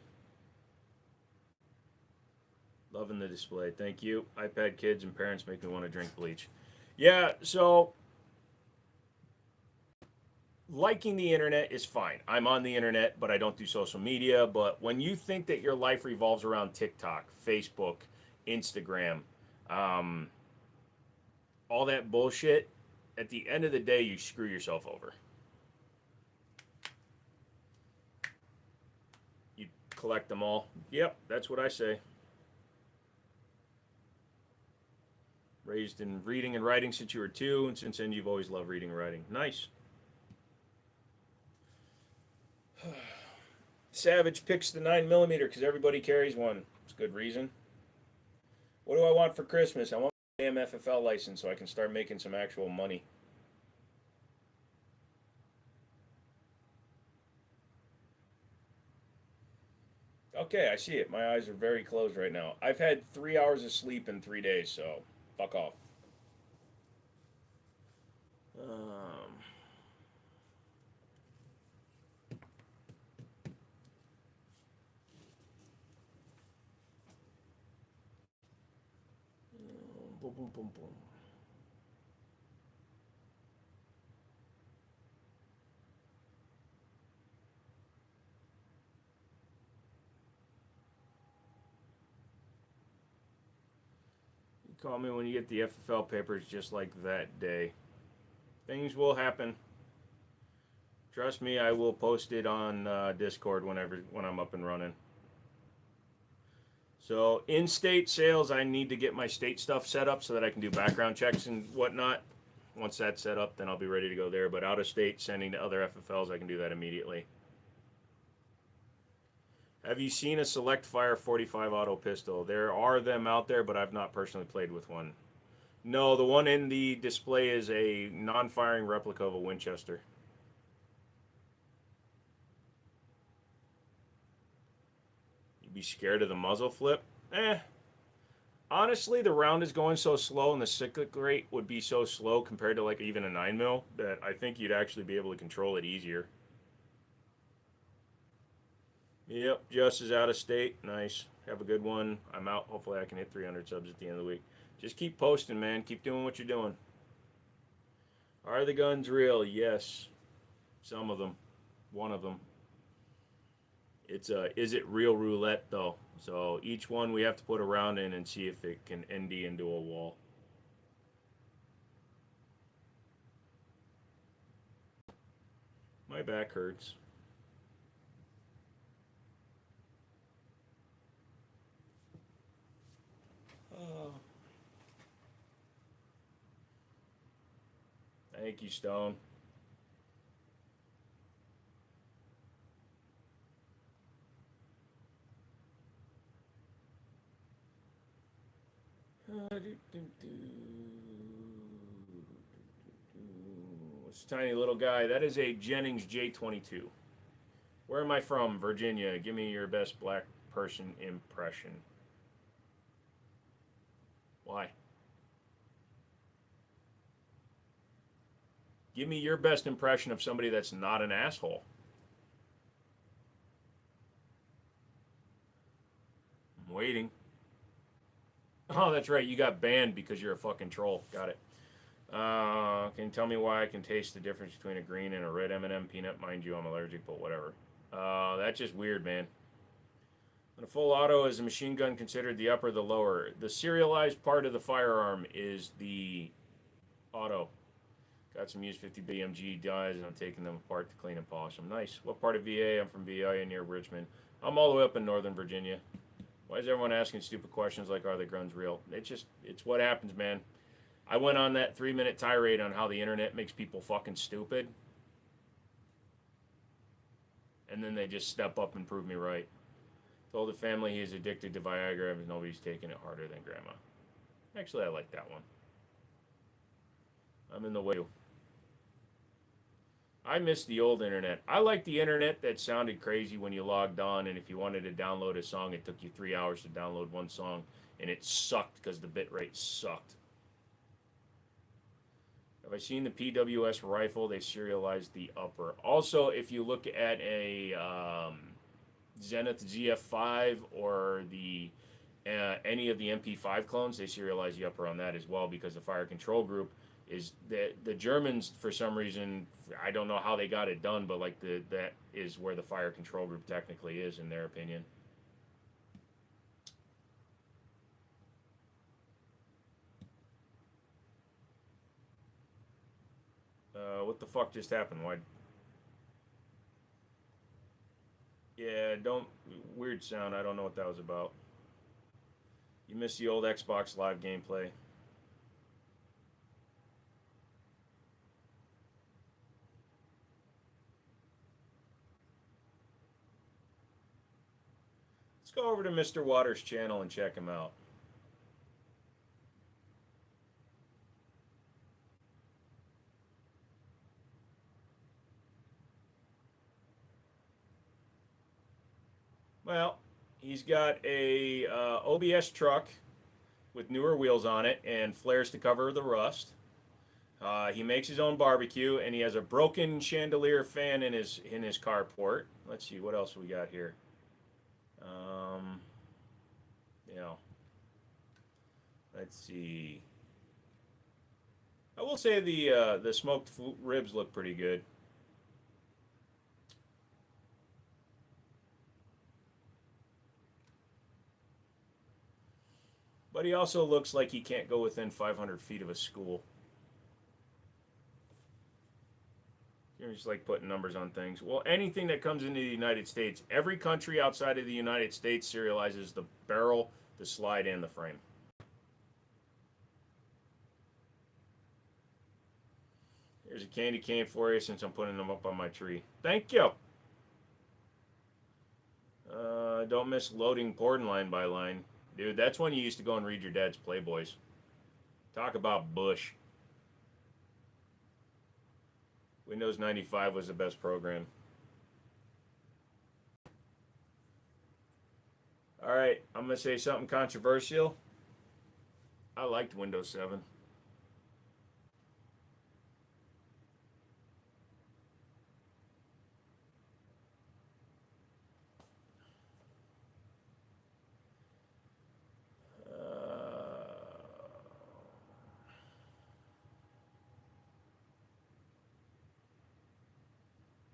Loving the display. Thank you. iPad kids and parents make me want to drink bleach. Yeah, so liking the internet is fine. I'm on the internet, but I don't do social media. But when you think that your life revolves around TikTok, Facebook, Instagram, all that bullshit, at the end of the day, you screw yourself over. You collect them all. Yep, that's what I say. Raised in reading and writing since you were 2, and since then you've always loved reading and writing. Nice. Savage picks the 9mm because everybody carries one. It's a good reason. What do I want for Christmas? I want a damn FFL license so I can start making some actual money. Okay, I see it. My eyes are very closed right now. I've had 3 hours of sleep in 3 days, so fuck off. Boom, boom, boom, boom. You call me when you get the FFL papers just like that day. Things will happen. Trust me, I will post it on Discord when I'm up and running. So in-state sales, I need to get my state stuff set up so that I can do background checks and whatnot. Once that's set up, then I'll be ready to go there. But out of state, sending to other FFLs, I can do that immediately. Have you seen a Select Fire 45 auto pistol? There are them out there, but I've not personally played with one. No, the one in the display is a non-firing replica of a Winchester. You'd be scared of the muzzle flip? Honestly, the round is going so slow and the cyclic rate would be so slow compared to like even a 9mm that I think you'd actually be able to control it easier. Yep, Just is out of state. Nice. Have a good one. I'm out. Hopefully I can hit 300 subs at the end of the week. Just keep posting, man. Keep doing what you're doing. Are the guns real? Yes. Some of them. One of them. It's is it real roulette though? So each one we have to put a round in and see if it can ND into a wall. My back hurts. Oh. Thank you, Stone. This tiny little guy. That is a Jennings J22. Where am I from? Virginia. Give me your best black person impression. Why? Give me your best impression of somebody that's not an asshole. I'm waiting. Oh, that's right. You got banned because you're a fucking troll. Got it. Can you tell me why I can taste the difference between a green and a red M&M peanut? Mind you, I'm allergic, but whatever. That's just weird, man. On a full auto, is a machine gun considered the upper or the lower? The serialized part of the firearm is the auto. Got some used 50 BMG dies, and I'm taking them apart to clean and polish them. Nice. What part of VA? I'm from VA near Richmond. I'm all the way up in Northern Virginia. Why is everyone asking stupid questions like, are the guns real? It's what happens, man. I went on that 3-minute tirade on how the internet makes people fucking stupid. And then they just step up and prove me right. Told the family he's addicted to Viagra, but nobody's taking it harder than Grandma. Actually, I like that one. I'm in the way. I miss the old internet. I like the internet that sounded crazy when you logged on, and if you wanted to download a song, it took you 3 hours to download one song, and it sucked because the bitrate sucked. Have I seen the PWS rifle? They serialized the upper. Also, if you look at a Zenith ZF5 or the any of the MP5 clones, they serialize the upper on that as well, because the fire control group is the Germans, for some reason, I don't know how they got it done, but like that is where the fire control group technically is, in their opinion. What the fuck just happened? Why? Yeah, weird sound. I don't know what that was about. You missed the old Xbox Live gameplay. Let's go over to Mr. Waters' channel and check him out. Well, he's got a OBS truck with newer wheels on it and flares to cover the rust. He makes his own barbecue, and he has a broken chandelier fan in his carport. Let's see, what else we got here? Let's see. I will say the smoked ribs look pretty good. But he also looks like he can't go within 500 feet of a school. just like putting numbers on things. Well, anything that comes into the United States, every country outside of the United States serializes the barrel, the slide, and the frame. Here's a candy cane for you since I'm putting them up on my tree. Thank you. Don't miss loading porn line by line. Dude, that's when you used to go and read your dad's Playboys. Talk about Bush. Windows 95 was the best program. Alright, I'm going to say something controversial. I liked Windows 7.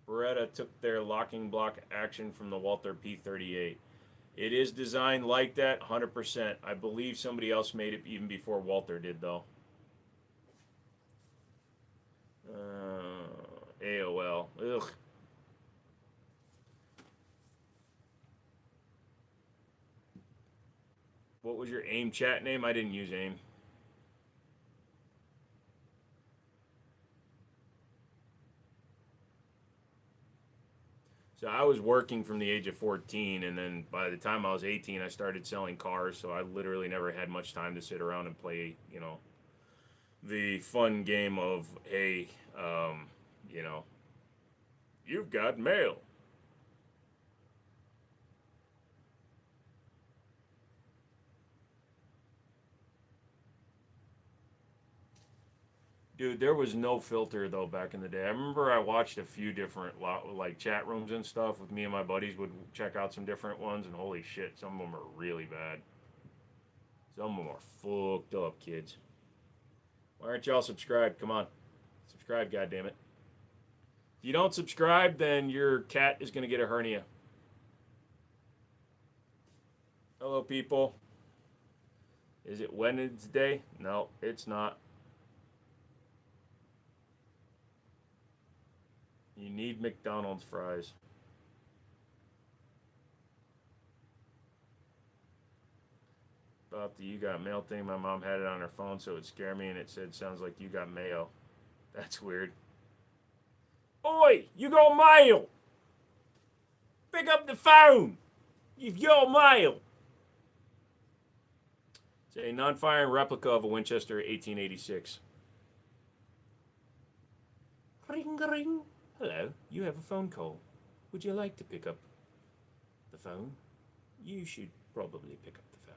Beretta took their locking block action from the Walther P38. It is designed like that, 100%. I believe somebody else made it even before Walther did, though. AOL. Ugh. What was your AIM chat name? I didn't use AIM. So I was working from the age of 14, and then by the time I was 18, I started selling cars, so I literally never had much time to sit around and play, you know, the fun game of, hey, you know, you've got mail. Dude, there was no filter though back in the day. I remember I watched a few different like chat rooms and stuff with me and my buddies would check out some different ones, and holy shit, some of them are really bad. Some of them are fucked up, kids. Why aren't y'all subscribed? Come on, subscribe, goddammit. If you don't subscribe, then your cat is gonna get a hernia. Hello, people. Is it Wednesday? No, it's not. You need McDonald's fries. About the you got mail thing, my mom had it on her phone so it would scare me, and it said, sounds like you got mail. That's weird. Oi, you got mail! Pick up the phone! You've got mail! It's a non-firing replica of a Winchester 1886. Ring, ring. Hello, you have a phone call. Would you like to pick up the phone? You should probably pick up the phone.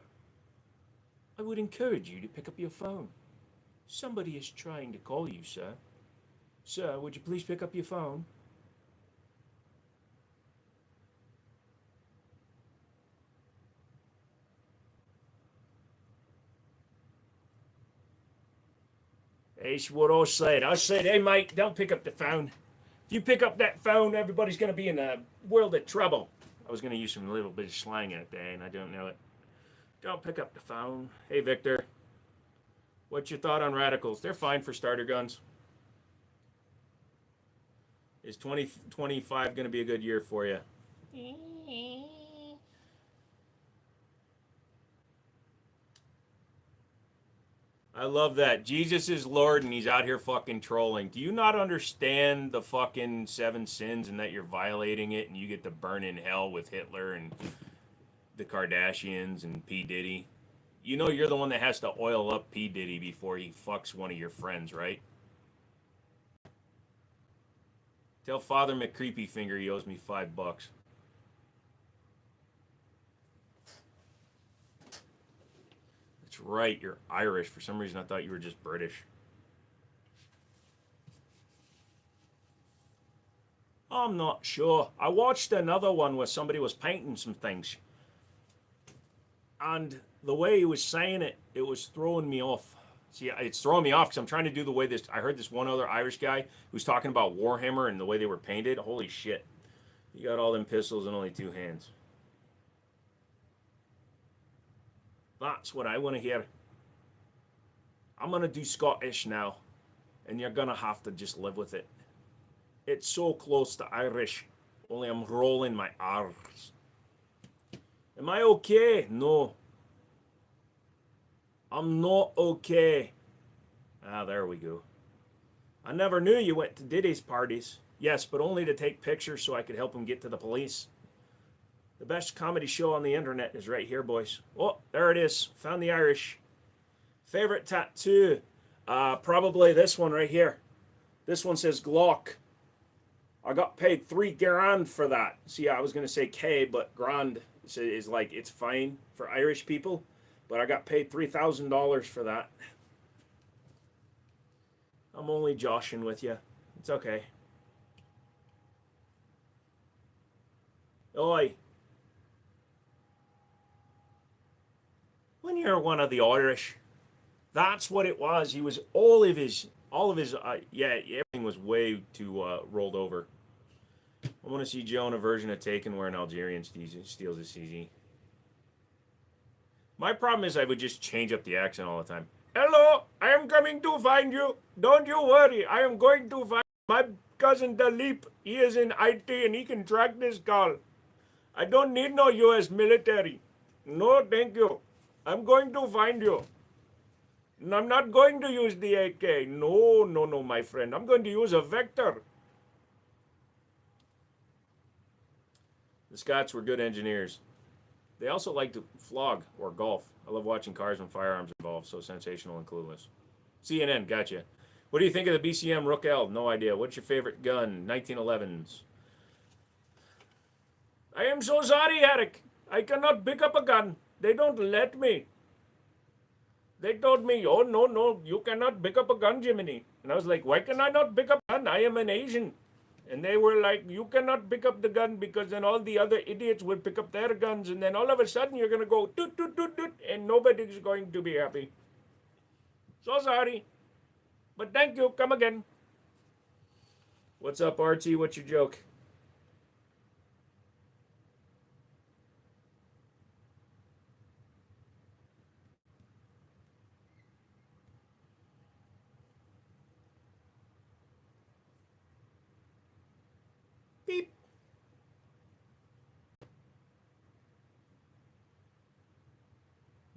I would encourage you to pick up your phone. Somebody is trying to call you, sir. Sir, would you please pick up your phone? That's what I said. I said, hey, mate, don't pick up the phone. If you pick up that phone, everybody's going to be in a world of trouble. I was going to use some little bit of slang in it there, and I don't know it. Don't pick up the phone. Hey, Victor. What's your thought on radicals? They're fine for starter guns. Is 2025 going to be a good year for you? I love that. Jesus is Lord and he's out here fucking trolling. Do you not understand the fucking 7 sins and that you're violating it and you get to burn in hell with Hitler and the Kardashians and P. Diddy? You know you're the one that has to oil up P. Diddy before he fucks one of your friends, right? Tell Father McCreepyfinger he owes me $5. That's right, you're Irish. For some reason I thought you were just British. I'm not sure. I watched another one where somebody was painting some things. And the way he was saying it, it was throwing me off. See, it's throwing me off because I'm trying to do the way this... I heard this one other Irish guy who was talking about Warhammer and the way they were painted. Holy shit. You got all them pistols and only 2 hands. That's what I want to hear. I'm going to do Scottish now. And you're going to have to just live with it. It's so close to Irish. Only I'm rolling my R's. Am I okay? No. I'm not okay. Ah, there we go. I never knew you went to Diddy's parties. Yes, but only to take pictures so I could help him get to the police. The best comedy show on the internet is right here, boys. Oh, there it is. Found the Irish. Favorite tattoo? Probably this one right here. This one says Glock. I got paid $3,000 for that. See, I was going to say K, but grand is like it's fine for Irish people. But I got paid $3,000 for that. I'm only joshing with you. It's okay. Oi. When you're one of the Irish, that's what it was. He was all of his, yeah, everything was way too rolled over. I want to see Joe in a version of Taken where an Algerian steals a CZ. My problem is I would just change up the accent all the time. Hello, I am coming to find you. Don't you worry, I am going to find my cousin Dalip. He is in IT and he can track this call. I don't need no US military. No, thank you. I'm going to find you. And I'm not going to use the AK. No, no, no, my friend. I'm going to use a Vector. The Scots were good engineers. They also liked to flog or golf. I love watching cars when firearms are involved. So sensational and clueless. CNN, gotcha. What do you think of the BCM Rook L? No idea. What's your favorite gun? 1911s. I am so sorry, Eric. I cannot pick up a gun. They don't let me. They told me, oh, no, no, you cannot pick up a gun, Jimmini. And I was like, why can I not pick up a gun? I am an Asian. And they were like, you cannot pick up the gun because then all the other idiots will pick up their guns. And then all of a sudden you're going to go toot, toot, toot, toot, and nobody's going to be happy. So sorry. But thank you. Come again. What's up, RT? What's your joke? Beep.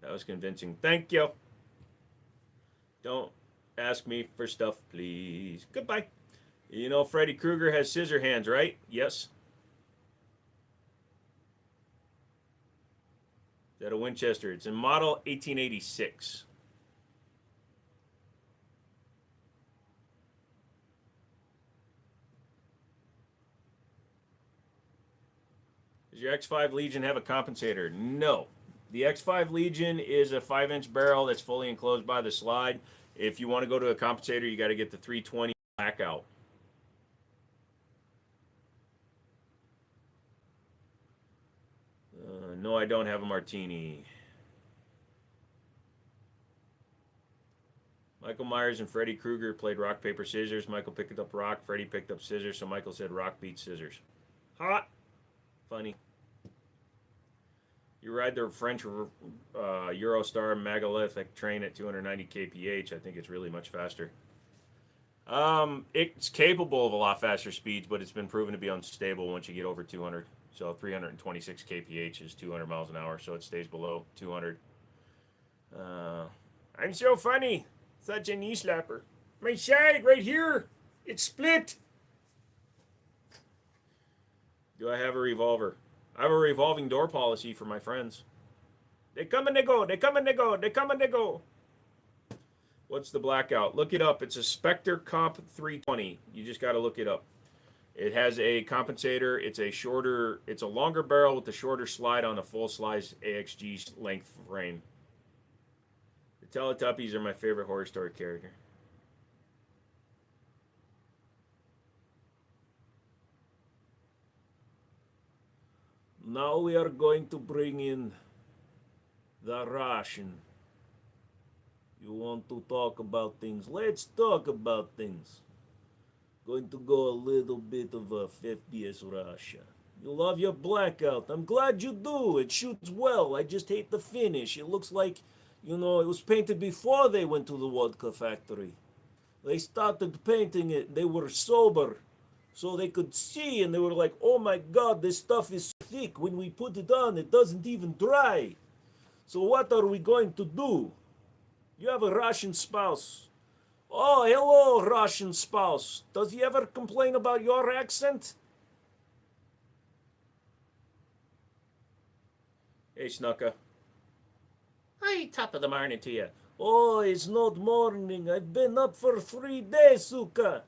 That was convincing. Thank you. Don't ask me for stuff, please. Goodbye. You know Freddy Krueger has scissor hands, right? Yes. Is that a Winchester? It's in model 1886. Does your X5 Legion have a compensator? No. The X5 Legion is a 5-inch barrel that's fully enclosed by the slide. If you want to go to a compensator, you got to get the 320 blackout. No, I don't have a martini. Michael Myers and Freddy Krueger played rock, paper, scissors. Michael picked up rock. Freddy picked up scissors. So Michael said rock beats scissors. Hot. Funny. You ride the French Eurostar megalithic train at 290 kph. I think it's really much faster. It's capable of a lot faster speeds, but it's been proven to be unstable once you get over 200. So 326 kph is 200 miles an hour, so it stays below 200. I'm so funny. Such a knee slapper. My side, right here. It's split. Do I have a revolver? I have a revolving door policy for my friends. They come and they go. They come and they go. They come and they go. What's the blackout? Look it up. It's a Spectre Comp 320. You just got to look it up. It has a compensator. It's a longer barrel with a shorter slide on a full size AXG length frame. The Teletubbies are my favorite horror story character. Now we are going to bring in the Russian. You want to talk about things? Let's talk about things. Going to go a little bit of a FPS Russia. You love your blackout. I'm glad you do. It shoots well. I just hate the finish. It looks like, it was painted before they went to the vodka factory. They started painting it. They were sober. so they could see, and they were like, oh my God, this stuff is so thick. When we put it on, it doesn't even dry. So what are we going to do? You have a Russian spouse. Oh, hello, Russian spouse. Does he ever complain about your accent? Hey, Snucka. Hey, top of the morning to you. Oh, it's not morning. I've been up for 3 days, Suka.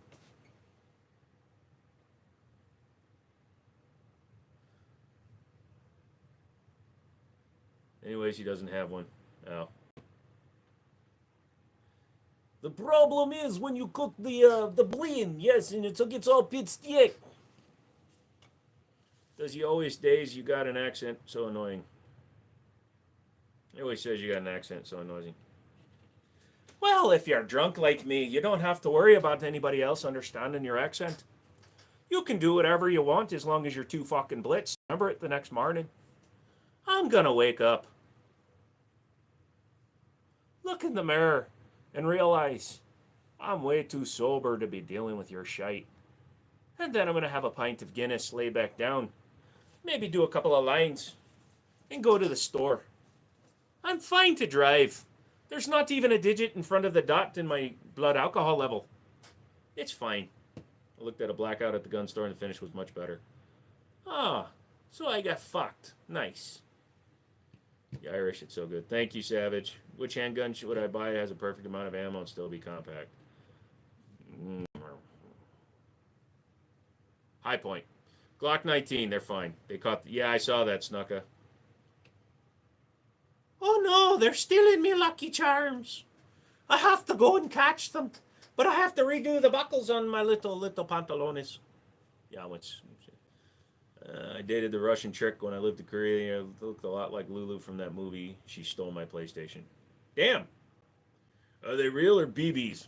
Anyways, he doesn't have one. Oh. The problem is when you cook the blin, yes, and it gets all pit stick. Does he always days you got an accent so annoying? He always says you got an accent so annoying. Well, if you're drunk like me, you don't have to worry about anybody else understanding your accent. You can do whatever you want as long as you're too fucking blitzed. Remember it the next morning. I'm gonna wake up, look in the mirror, and realize I'm way too sober to be dealing with your shite. And then I'm gonna have a pint of Guinness, lay back down, maybe do a couple of lines, and go to the store. I'm fine to drive. There's not even a digit in front of the dot in my blood alcohol level. It's fine. I looked at a blackout at the gun store and the finish was much better. Ah, so I got fucked. Nice. The Irish, it's so good. Thank you, Savage. Which handgun would I buy? It has a perfect amount of ammo and still be compact. High Point. Glock 19, they're fine. They caught... Yeah, I saw that, Snucka. Oh no, they're stealing me Lucky Charms. I have to go and catch them. But I have to redo the buckles on my little pantalones. Yeah, I dated the Russian chick when I lived in Korea. It looked a lot like Lulu from that movie. She stole my PlayStation. Damn. Are they real or BBs?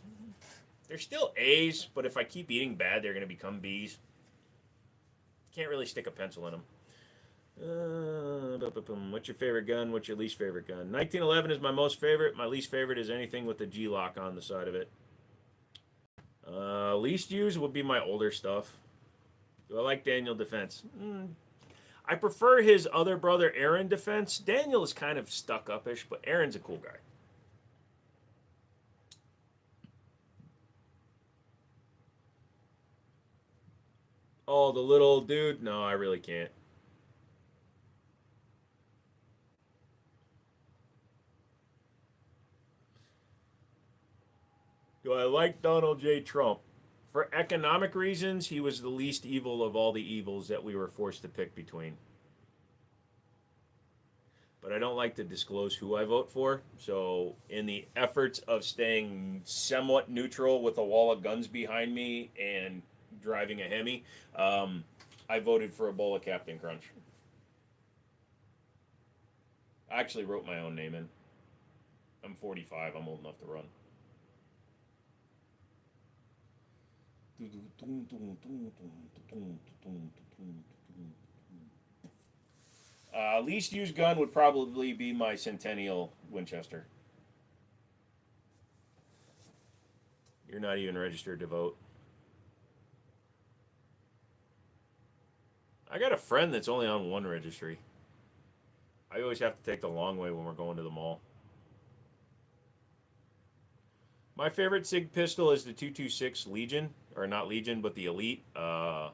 They're still A's, but if I keep eating bad, they're going to become B's. Can't really stick a pencil in them. What's your favorite gun? What's your least favorite gun? 1911 is my most favorite. My least favorite is anything with the G-lock on the side of it. Least used would be my older stuff. Do I like Daniel Defense? I prefer his other brother Aaron Defense. Daniel is kind of stuck-up-ish, but Aaron's a cool guy. Oh, the little dude? No, I really can't. Do I like Donald J. Trump? For economic reasons, he was the least evil of all the evils that we were forced to pick between. But I don't like to disclose who I vote for. So in the efforts of staying somewhat neutral with a wall of guns behind me and driving a Hemi, I voted for a bowl of Captain Crunch. I actually wrote my own name in. I'm 45. I'm old enough to run. Least used gun would probably be my Centennial Winchester. You're not even registered to vote. I got a friend that's only on one registry. I always have to take the long way when we're going to the mall. My favorite SIG pistol is the 226 Legion, or not Legion, but the Elite. I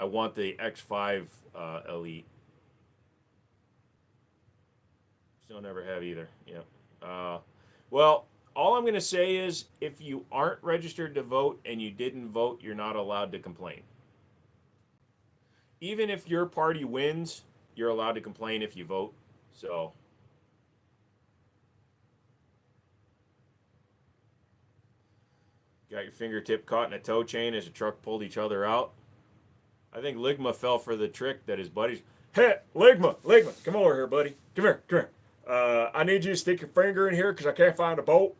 want the X5 Elite. Still never have either. Yep. Well, all I'm going to say is if you aren't registered to vote and you didn't vote, you're not allowed to complain. Even if your party wins, you're allowed to complain if you vote. So... Got your fingertip caught in a tow chain as a truck pulled each other out. I think Ligma fell for the trick that his buddies... Hey, Ligma, come over here, buddy. Come here. I need you to stick your finger in here because I can't find a bolt.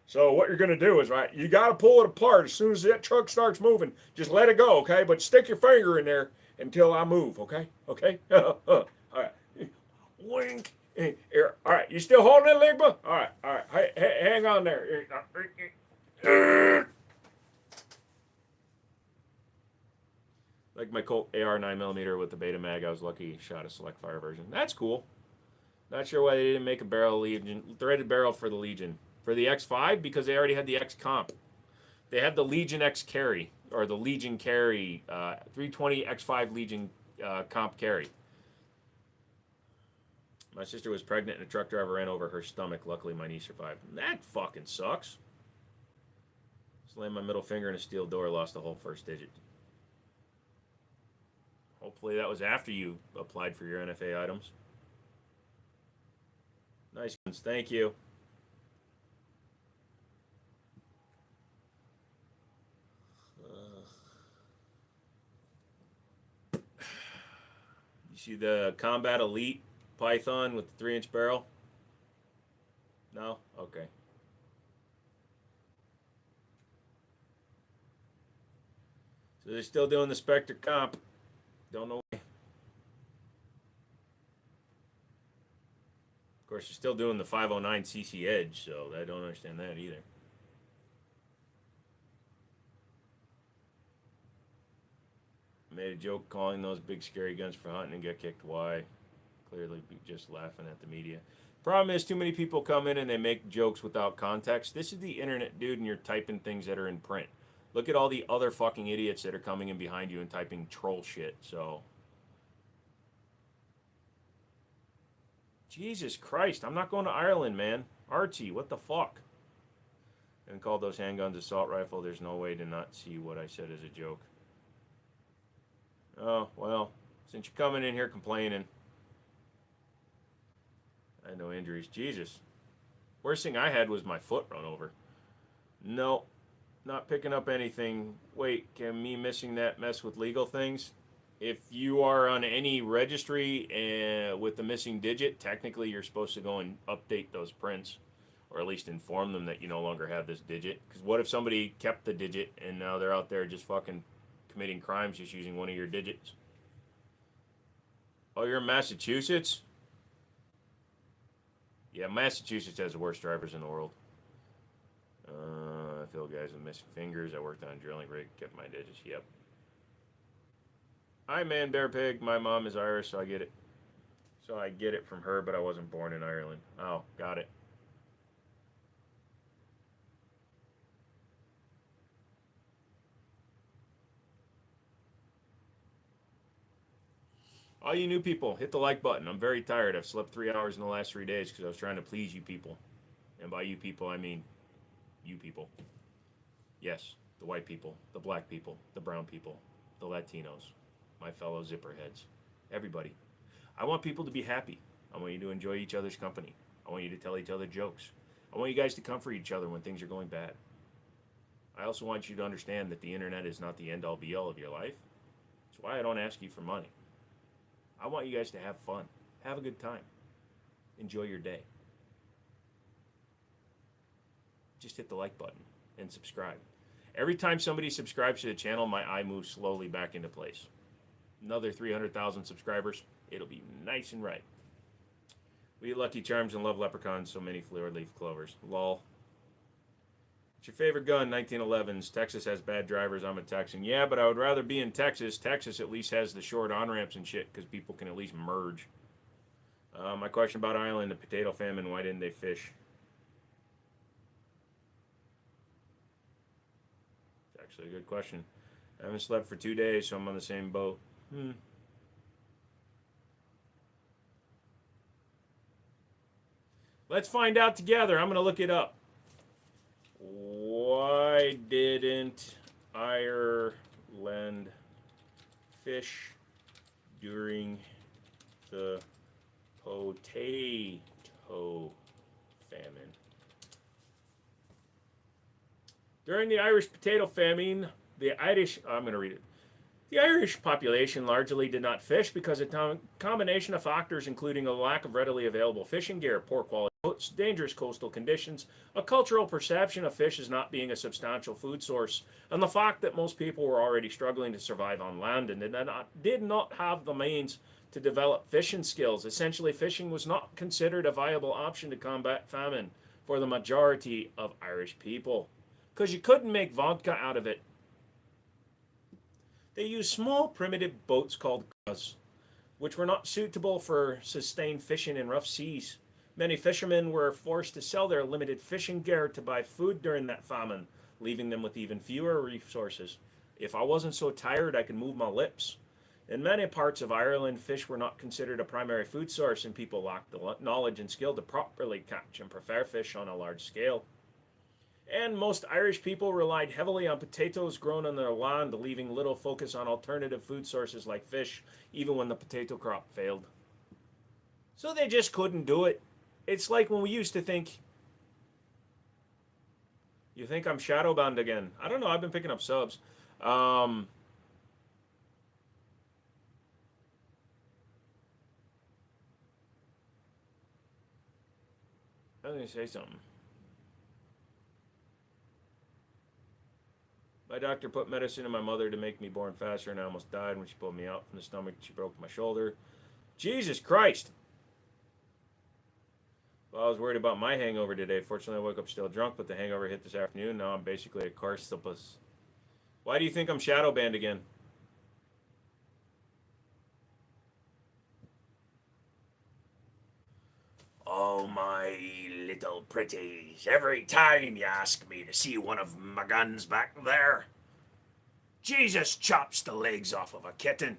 So what you're going to do is, right, you got to pull it apart as soon as that truck starts moving. Just let it go, okay? But stick your finger in there until I move, okay? Okay? All right. Wink. Here. All right, you still holding it, Ligma? All right. Hey, hang on there. Like my Colt AR 9mm with the Beta Mag, I was lucky shot a select fire version. That's cool. Not sure why they didn't make a barrel Legion, threaded barrel for the Legion. For the X5, because they already had the X Comp. They had the Legion X Carry, or the Legion Carry, 320 X5 Legion Comp Carry. My sister was pregnant and a truck driver ran over her stomach. Luckily, my niece survived. That fucking sucks. Slammed my middle finger in a steel door, lost the whole first digit. Hopefully that was after you applied for your NFA items. Nice ones, thank you. You see the Combat Elite Python with the 3-inch barrel? No? Okay. So they're still doing the Spectre Comp. Don't know why. Of course, you're still doing the 509 CC Edge, so I don't understand that either. Made a joke calling those big scary guns for hunting and get kicked. Why? Clearly just laughing at the media. Problem is, too many people come in and they make jokes without context. This is the internet, dude, and you're typing things that are in print. Look at all the other fucking idiots that are coming in behind you and typing troll shit, so... Jesus Christ, I'm not going to Ireland, man. Archie, what the fuck? And called those handguns assault rifle. There's no way to not see what I said as a joke. Oh, well, since you're coming in here complaining. I had no injuries. Jesus. Worst thing I had was my foot run over. No, not picking up anything. Wait, can me missing that mess with legal things? If you are on any registry with the missing digit, technically you're supposed to go and update those prints, or at least inform them that you no longer have this digit. Because what if somebody kept the digit and now they're out there just fucking committing crimes just using one of your digits? Oh, you're in Massachusetts? Yeah, Massachusetts has the worst drivers in the world. I feel guys with missing fingers. I worked on a drilling rig, kept my digits. Yep. Hi, man, bear pig. My mom is Irish, so I get it. So I get it from her, but I wasn't born in Ireland. Oh, got it. All you new people, hit the like button. I'm very tired. I've slept 3 hours in the last 3 days because I was trying to please you people. And by you people, I mean you people. Yes, the white people, the black people, the brown people, the Latinos, my fellow zipper heads, everybody. I want people to be happy. I want you to enjoy each other's company. I want you to tell each other jokes. I want you guys to comfort each other when things are going bad. I also want you to understand that the internet is not the end-all be-all of your life. That's why I don't ask you for money. I want you guys to have fun. Have a good time. Enjoy your day. Just hit the like button and subscribe. Every time somebody subscribes to the channel, my eye moves slowly back into place. Another 300,000 subscribers, it'll be nice and right. We eat Lucky Charms and love leprechauns, so many four-leaf clovers. Lol. What's your favorite gun? 1911s. Texas has bad drivers. I'm a Texan. Yeah, but I would rather be in Texas. Texas at least has the short on-ramps and shit because people can at least merge. My question about Ireland, the potato famine, why didn't they fish? It's actually a good question. I haven't slept for 2 days, so I'm on the same boat. Let's find out together. I'm going to look it up. Why didn't Ireland fish during the potato famine? During the Irish potato famine, I'm going to read it. The Irish population largely did not fish because of a combination of factors, including a lack of readily available fishing gear, poor quality boats, dangerous coastal conditions, a cultural perception of fish as not being a substantial food source, and the fact that most people were already struggling to survive on land and did not have the means to develop fishing skills. Essentially, fishing was not considered a viable option to combat famine for the majority of Irish people, because you couldn't make vodka out of it. They used small primitive boats called kuas, which were not suitable for sustained fishing in rough seas. Many fishermen were forced to sell their limited fishing gear to buy food during that famine, leaving them with even fewer resources. If I wasn't so tired, I could move my lips. In many parts of Ireland, fish were not considered a primary food source, and people lacked the knowledge and skill to properly catch and prepare fish on a large scale. And most Irish people relied heavily on potatoes grown on their land, leaving little focus on alternative food sources like fish, even when the potato crop failed. So they just couldn't do it. It's like when we used to think, you think I'm shadow banned again? I don't know, I've been picking up subs. Let me say something. My doctor put medicine in my mother to make me born faster, and I almost died when she pulled me out from the stomach. She broke my shoulder. Jesus Christ! Well, I was worried about my hangover today. Fortunately, I woke up still drunk, but the hangover hit this afternoon. Now I'm basically a carstopus. Why do you think I'm shadow banned again? Oh, my little pretties. Every time you ask me to see one of my guns back there, Jesus chops the legs off of a kitten.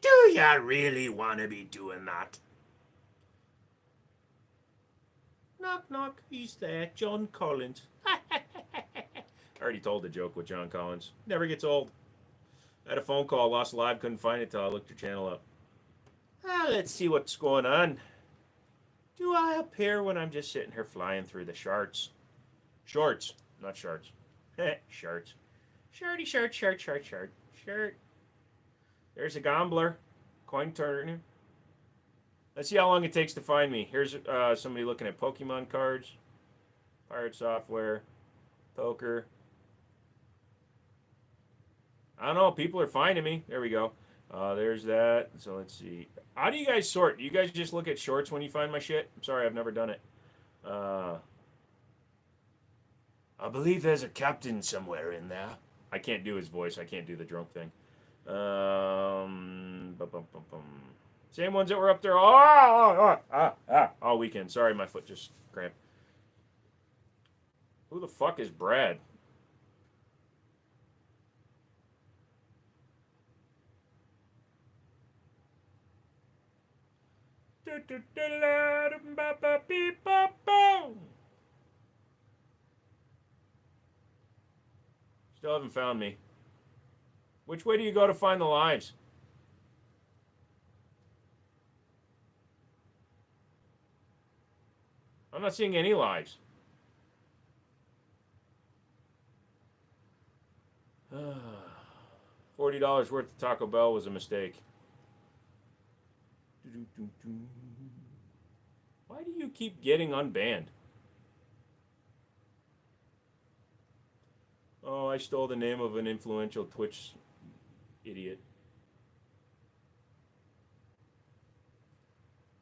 Do ya really want to be doing that? Knock, knock, who's there? John Collins. I already told the joke with John Collins. Never gets old. I had a phone call, lost live, couldn't find it till I looked your channel up. Let's see what's going on. Do I appear when I'm just sitting here flying through the charts? Shorts, not sharts. Shirts. Shirty shirt, shirt, shirt, shirt, shirt. There's a gambler. Coin turner. Let's see how long it takes to find me. Here's somebody looking at Pokemon cards, pirate software, poker. I don't know. People are finding me. There we go. There's that. So let's see. How do you guys sort? Do you guys just look at shorts when you find my shit? I'm sorry, I've never done it. I believe there's a captain somewhere in there. I can't do his voice. I can't do the drunk thing. Same ones that were up there all weekend. Sorry, my foot just cramped. Who the fuck is Brad? Still haven't found me. Which way do you go to find the lives? I'm not seeing any lives. $40 worth of Taco Bell was a mistake. Why do you keep getting unbanned? Oh, I stole the name of an influential Twitch idiot.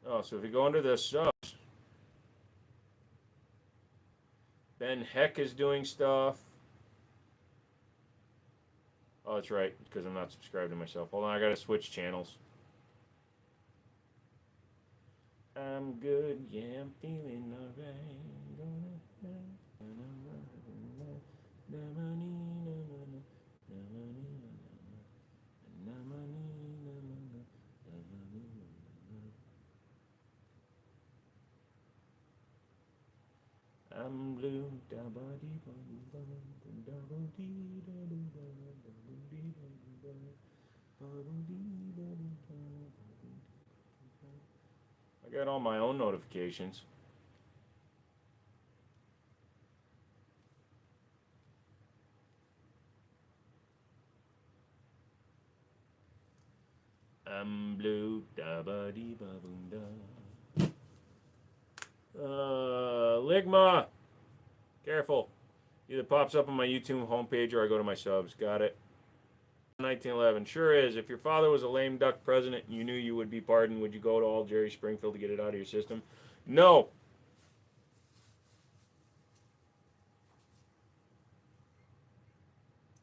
Oh, so if you go under the subs, Ben Heck is doing stuff. Oh, that's right, because I'm not subscribed to myself. Hold on, I gotta switch channels. I'm good, yeah, I'm feeling alright. I'm blue. I got all my own notifications. I'm blue. Ligma. Careful. Either pops up on my YouTube homepage or I go to my subs. Got it. 1911. Sure is. If your father was a lame duck president and you knew you would be pardoned, would you go to all Jerry Springfield to get it out of your system? No.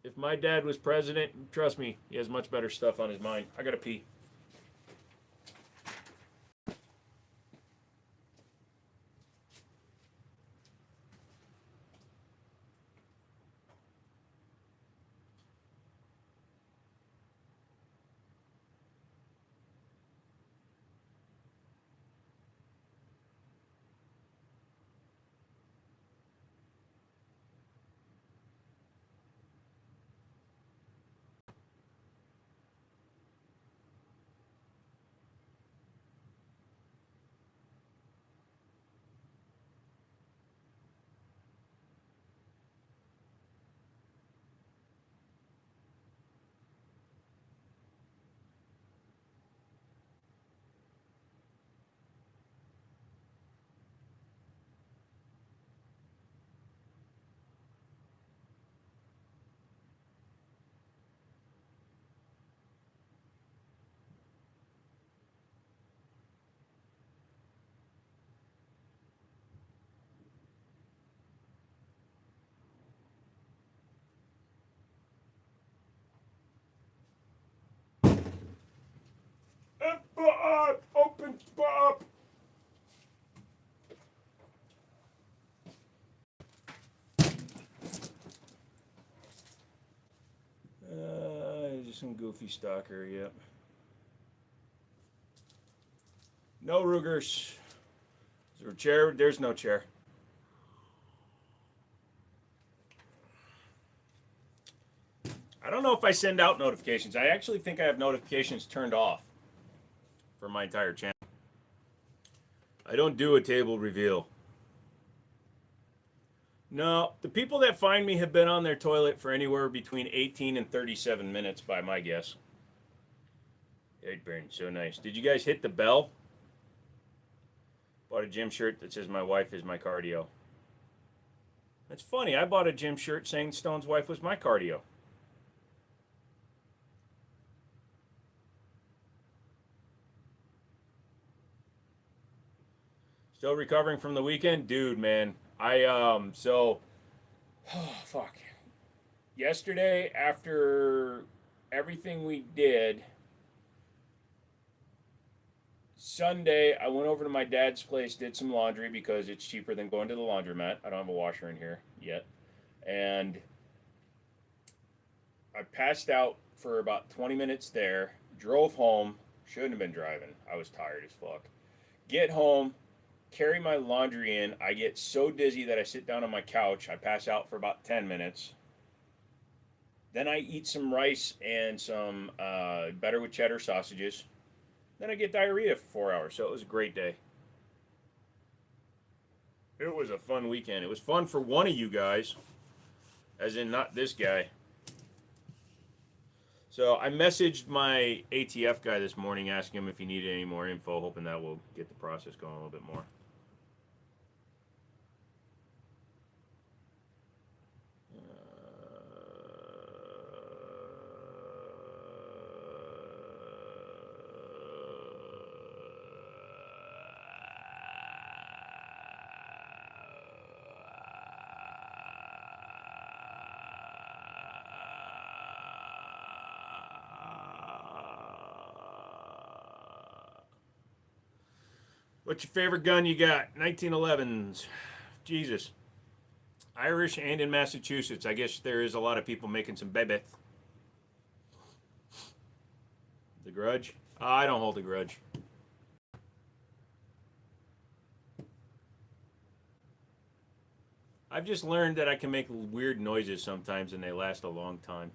If my dad was president, trust me, he has much better stuff on his mind. I gotta pee. Open up. Just some goofy stalker, yep. No Rugers. Is there a chair? There's no chair. I don't know if I send out notifications. I actually think I have notifications turned off for my entire channel. I don't do a table reveal. No, the people that find me have been on their toilet for anywhere between 18 and 37 minutes by my guess. It burns so nice. Did you guys hit the bell? Bought a gym shirt that says my wife is my cardio. That's funny. I bought a gym shirt saying Stone's wife was my cardio. Still recovering from the weekend? Dude, man. Oh, fuck. Yesterday, after everything we did, Sunday, I went over to my dad's place, did some laundry because it's cheaper than going to the laundromat. I don't have a washer in here yet. And I passed out for about 20 minutes there, drove home, shouldn't have been driving. I was tired as fuck. Get home, carry my laundry in. I get so dizzy that I sit down on my couch. I pass out for about 10 minutes. Then I eat some rice and some better with cheddar sausages. Then I get diarrhea for 4 hours. So it was a great day. It was a fun weekend. It was fun for one of you guys. As in not this guy. So I messaged my ATF guy this morning asking him if he needed any more info, hoping that will get the process going a little bit more. What's your favorite gun you got? 1911s. Jesus. Irish and in Massachusetts. I guess there is a lot of people making some bebeth. The Grudge? I don't hold a grudge. I've just learned that I can make weird noises sometimes and they last a long time.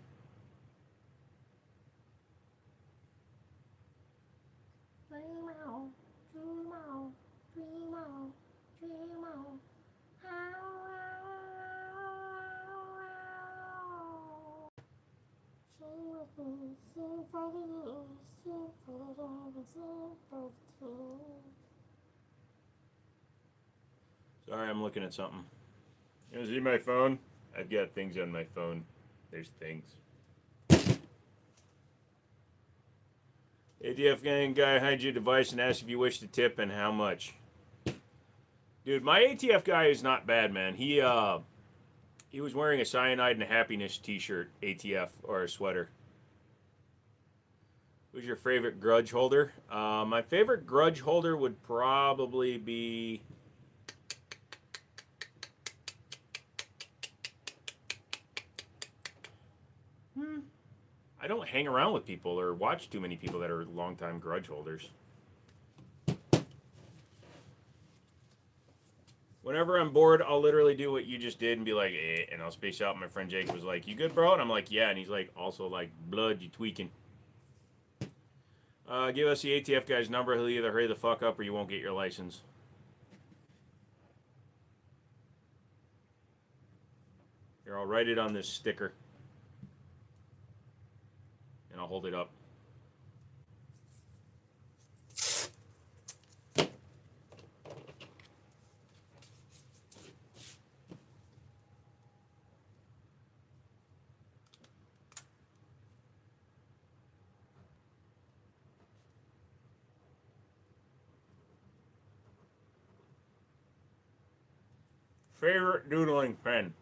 Sorry, I'm looking at something. You want to see my phone? I've got things on my phone. There's things. ATF gang guy hides your device and asks if you wish to tip and how much. Dude, my ATF guy is not bad, man. He He was wearing a Cyanide and Happiness t-shirt, ATF, or a sweater. Who's your favorite grudge holder? My favorite grudge holder would probably be... I don't hang around with people or watch too many people that are longtime grudge holders. Whenever I'm bored, I'll literally do what you just did and be like, eh, and I'll space out. My friend Jake was like, you good, bro? And I'm like, yeah. And he's like, also like, blood, you tweaking. Give us the ATF guy's number. He'll either hurry the fuck up or you won't get your license. Here, I'll write it on this sticker. And I'll hold it up. Favorite doodling pen?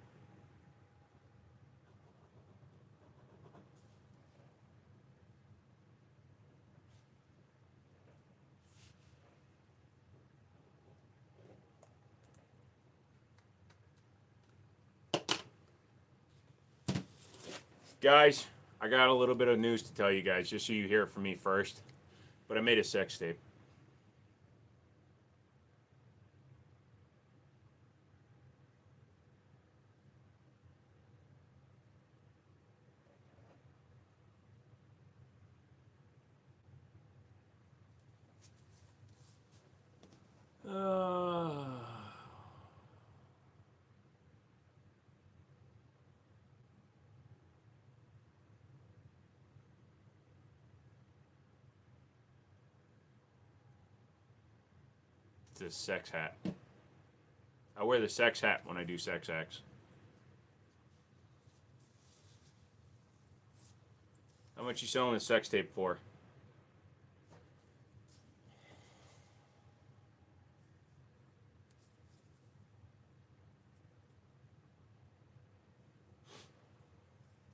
Guys, I got a little bit of news to tell you guys, just so you hear it from me first. But I made a sex tape. It's a sex hat. I wear the sex hat when I do sex acts. How much you selling a sex tape for?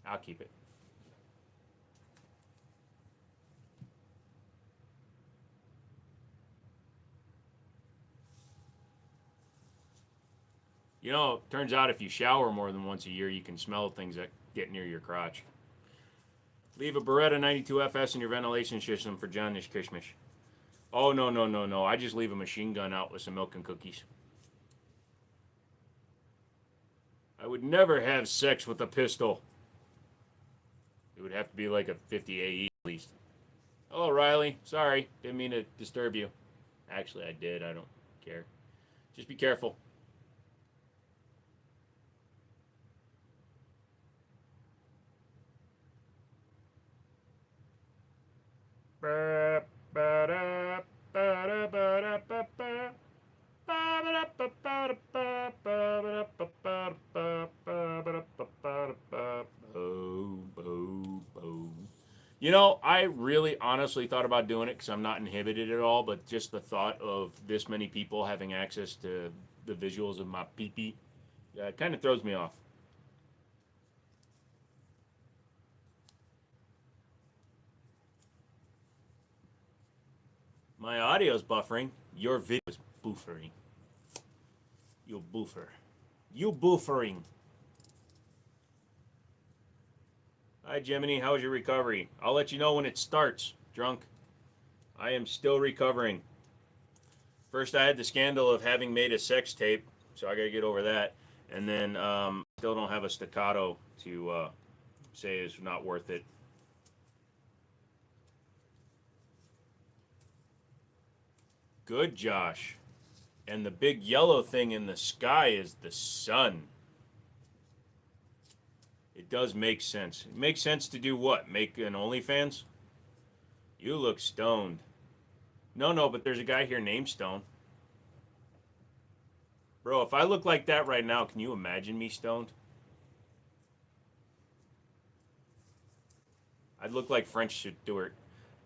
I'll keep it. You know, turns out if you shower more than once a year, you can smell things that get near your crotch. Leave a Beretta 92FS in your ventilation system for Johnish Kishmish. Oh, no, no, no, no. I just leave a machine gun out with some milk and cookies. I would never have sex with a pistol. It would have to be like a 50 AE at least. Hello, Riley. Sorry. Didn't mean to disturb you. Actually, I did. I don't care. Just be careful. You know, I really honestly thought about doing it because I'm not inhibited at all, but just the thought of this many people having access to the visuals of my pee-pee kind of throws me off. My audio's buffering. Your video is buffering. You boofer. You buffering. Hi, Jimmini. How's your recovery? I'll let you know when it starts, drunk. I am still recovering. First, I had the scandal of having made a sex tape, so I got to get over that. And then still don't have a staccato to say is not worth it. Good, Josh. And the big yellow thing in the sky is the sun. It does make sense. It makes sense to do what? Make an OnlyFans? You look stoned. No, but there's a guy here named Stone. Bro, if I look like that right now, can you imagine me stoned? I'd look like French Stewart.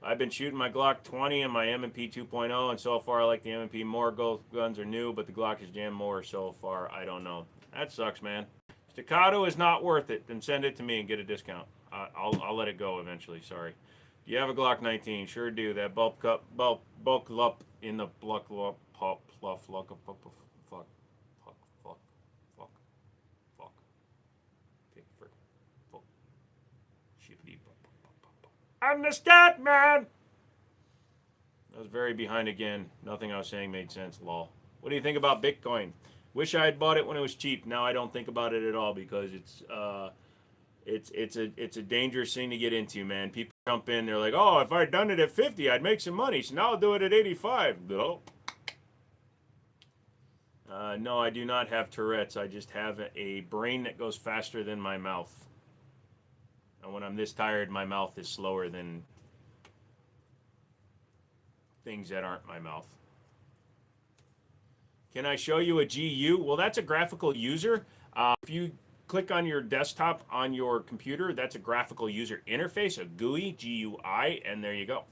I've been shooting my Glock 20 and my M&P 2.0, and so far I like the M&P more. Both guns are new, but the Glock is jammed more so far. I don't know. That sucks, man. Staccato is not worth it. Then send it to me and get a discount. I'll let it go eventually. Sorry. Do you have a Glock 19? Sure do. That bulk up in the pluck up pop fluff fuck fuck fuck fuck fuck fuck fuck fuck fuck shippity. I'm the scat man. I was very behind again. Nothing I was saying made sense. Lol. What do you think about Bitcoin? Wish I had bought it when it was cheap. Now I don't think about it at all because it's a dangerous thing to get into, man. People jump in, they're like, "Oh, if I'd done it at 50, I'd make some money. So now I'll do it at 85." No. No, I do not have Tourette's. I just have a brain that goes faster than my mouth. And when I'm this tired, my mouth is slower than things that aren't my mouth. Can I show you a GU? Well, that's a graphical user. If you click on your desktop on your computer, that's a graphical user interface, a GUI, GUI, and there you go.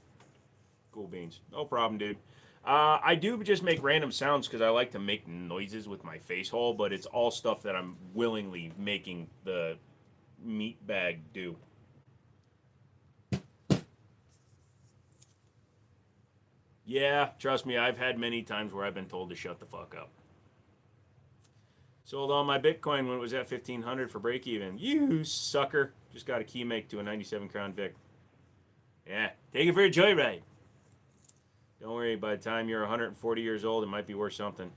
Cool beans. No problem, dude. I do just make random sounds because I like to make noises with my face hole, but it's all stuff that I'm willingly making the meat bag do. Yeah, trust me, I've had many times where I've been told to shut the fuck up. Sold all my Bitcoin when it was at 1,500 for break even. You sucker. Just got a key make to a 97 Crown Vic. Yeah, take it for a joyride. Don't worry, by the time you're 140 years old, it might be worth something.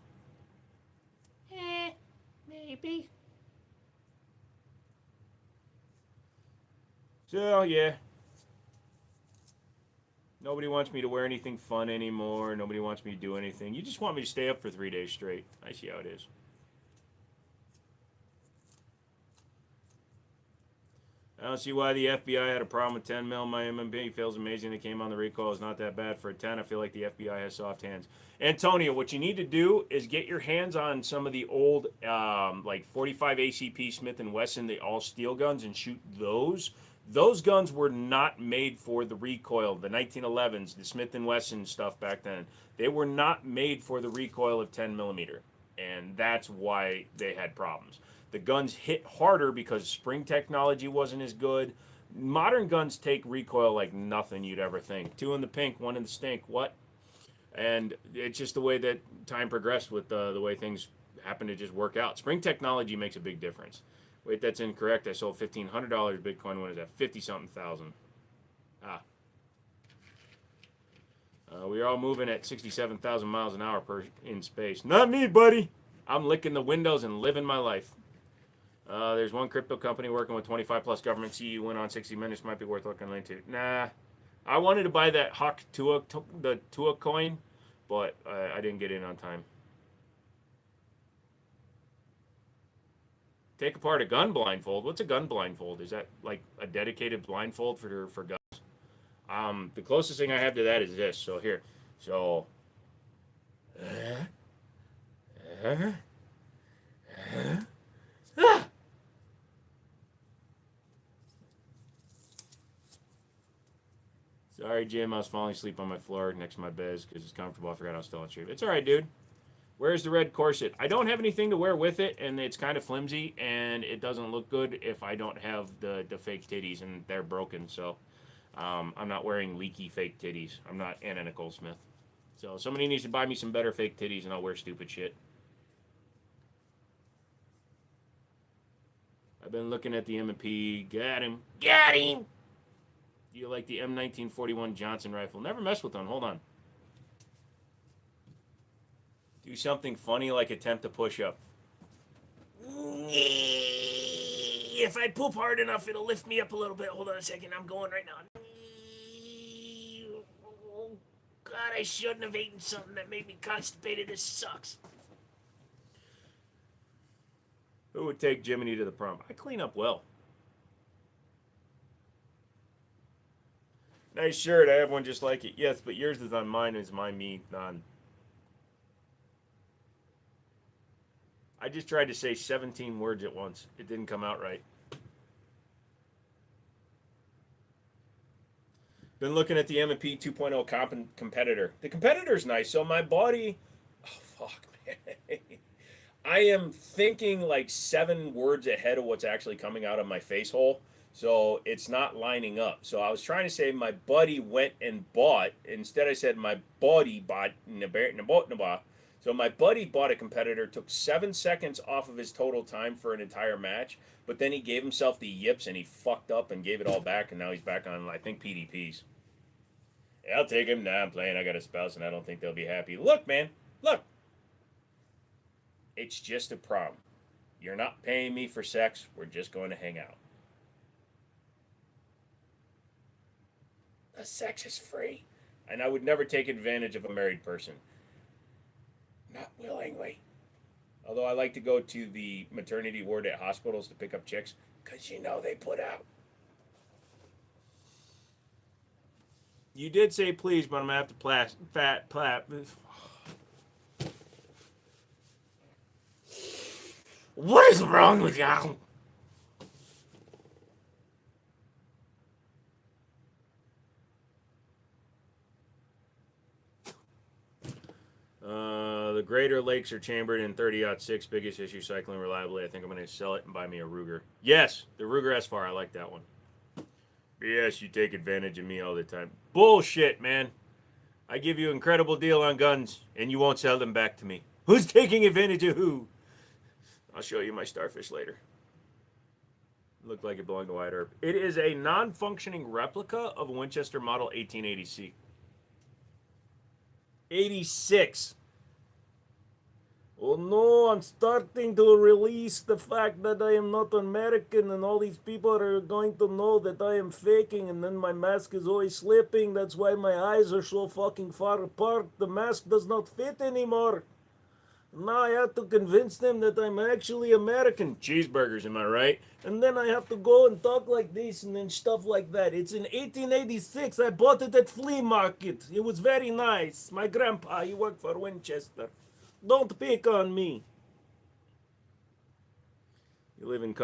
Maybe. So, yeah. Nobody wants me to wear anything fun anymore. Nobody wants me to do anything. You just want me to stay up for 3 days straight. I see how it is. I don't see why the FBI had a problem with 10 mil. My MMB feels amazing. It came on the recoil. It's not that bad for a 10. I feel like the FBI has soft hands. Antonio, what you need to do is get your hands on some of the old, like 45 ACP Smith & Wesson, the all-steel guns, and shoot those. Those guns were not made for the recoil. The 1911s, the Smith & Wesson stuff back then, they were not made for the recoil of 10 millimeter. And that's why they had problems. The guns hit harder because spring technology wasn't as good. Modern guns take recoil like nothing you'd ever think. 2 in the pink, 1 in the stink. What? And it's just the way that time progressed with the way things happen to just work out. Spring technology makes a big difference. Wait, that's incorrect. I sold $1,500 Bitcoin when it was at 50-something thousand. We're all moving at 67,000 miles an hour in space. Not me, buddy. I'm licking the windows and living my life. There's one crypto company working with 25 plus government CE went on 60 Minutes. Might be worth looking into. Nah. I wanted to buy that Hawk the Tua coin, but I didn't get in on time. Take apart a gun blindfold. What's a gun blindfold? Is that like a dedicated blindfold for guns? The closest thing I have to that is this. So here. So. Sorry, Jim. I was falling asleep on my floor next to my bed because it's comfortable. I forgot I was still on stream. It's all right, dude. Where's the red corset? I don't have anything to wear with it, and it's kind of flimsy, and it doesn't look good if I don't have the fake titties, and they're broken. So I'm not wearing leaky fake titties. I'm not Anna Nicole Smith. So somebody needs to buy me some better fake titties, and I'll wear stupid shit. I've been looking at the M&P. Got him. Got him! Do you like the M1941 Johnson rifle? Never messed with one. Hold on. Do something funny like attempt a push-up. If I poop hard enough, it'll lift me up a little bit. Hold on a second. I'm going right now. Oh, God, I shouldn't have eaten something that made me constipated. This sucks. Who would take Jimmini to the prom? I clean up well. Nice shirt. I have one just like it. Yes, but yours is on mine. Is my me on. I just tried to say 17 words at once. It didn't come out right. Been looking at the M&P 2.0 competitor. The competitor's nice. So my body... Oh, fuck, man. I am thinking like 7 words ahead of what's actually coming out of my face hole. So it's not lining up. So I was trying to say my buddy went and bought. Instead, I said my buddy bought. So my buddy bought a competitor, took 7 seconds off of his total time for an entire match, but then he gave himself the yips and he fucked up and gave it all back, and now he's back on, I think, PDPs. Yeah, I'll take him. Nah, I'm playing. I got a spouse and I don't think they'll be happy. Look, man. Look. It's just a problem. You're not paying me for sex. We're just going to hang out. The sex is free. And I would never take advantage of a married person. Not willingly. Although I like to go to the maternity ward at hospitals to pick up chicks, because you know they put out. You did say please, but I'm going to have to What is wrong with you? The Greater Lakes are chambered in 30-06, biggest issue, cycling reliably. I think I'm going to sell it and buy me a Ruger. Yes, the Ruger S-Far. I like that one. Yes, you take advantage of me all the time. Bullshit, man. I give you an incredible deal on guns, and you won't sell them back to me. Who's taking advantage of who? I'll show you my starfish later. Looked like it belonged to White Earp. It is a non-functioning replica of a Winchester Model 1880C. 86. Oh no, I'm starting to release the fact that I am not American, and all these people are going to know that I am faking, and then my mask is always slipping. That's why my eyes are so fucking far apart. The mask does not fit anymore. Now I have to convince them that I'm actually American. Cheeseburgers, am I right? And then I have to go and talk like this and then stuff like that. It's in 1886. I bought it at flea market. It was very nice. My grandpa, he worked for Winchester. Don't pick on me. You live in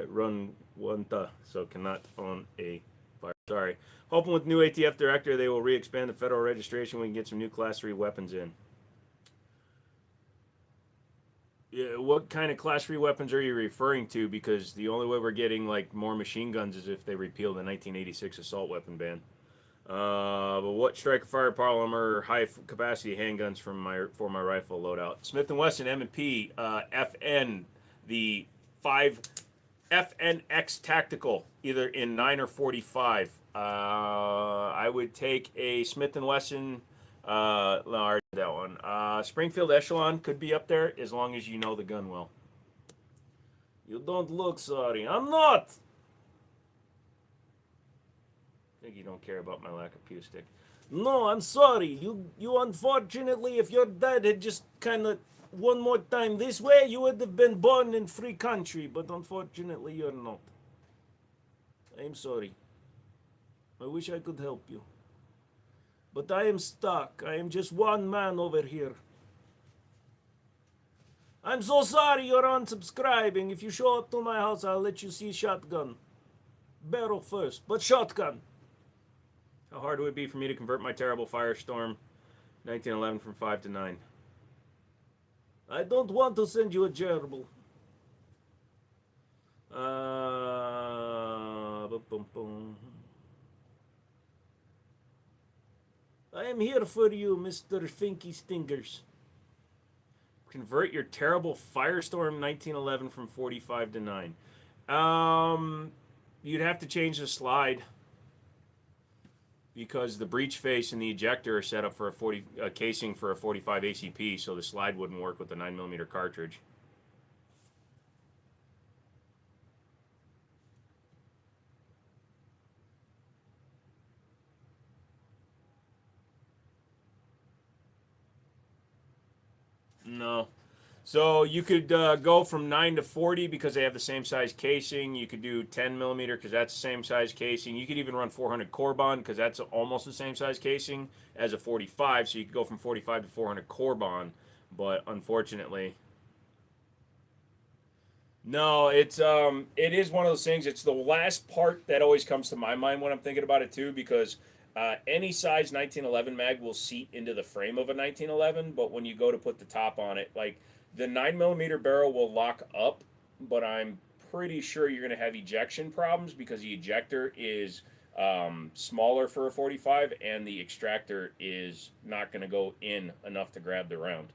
Run Wanta, so cannot own a fire. Sorry. Hoping with new ATF director, they will re-expand the federal registration. We can get some new Class 3 weapons in. Yeah, what kind of Class 3 weapons are you referring to? Because the only way we're getting like more machine guns is if they repeal the 1986 assault weapon ban. But what striker firepower high capacity handguns for my rifle loadout? Smith & Wesson M&P FN, the 5 FNX Tactical, either in 9 or 45. I would take a Smith & Wesson. No, that one. Springfield Echelon could be up there as long as you know the gun well. You don't look sorry. I'm not. I think you don't care about my lack of pew stick. No, I'm sorry. You unfortunately, if your dad had just kind of one more time this way, you would have been born in free country. But unfortunately, you're not. I'm sorry. I wish I could help you. But I am stuck. I am just one man over here. I'm so sorry you're unsubscribing. If you show up to my house, I'll let you see shotgun. Barrel first, but shotgun. How hard would it be for me to convert my terrible Firestorm 1911 from 5 to 9? I don't want to send you a gerbil. I am here for you, Mr. Finky Stingers. Convert your terrible Firestorm 1911 from 45 to 9. You'd have to change the slide because the breech face and the ejector are set up for a casing for a 45 ACP, so the slide wouldn't work with the 9mm cartridge. No. So you could go from 9 to 40 because they have the same size casing. You could do 10mm because that's the same size casing. You could even run 400 Corbon because that's almost the same size casing as a 45. So you could go from 45 to 400 Corbon. But unfortunately, no, it is one of those things. It's the last part that always comes to my mind when I'm thinking about it too, because any size 1911 mag will seat into the frame of a 1911, but when you go to put the top on it, like The 9mm barrel will lock up, but I'm pretty sure you're going to have ejection problems because the ejector is smaller for a 45 and the extractor is not going to go in enough to grab the round.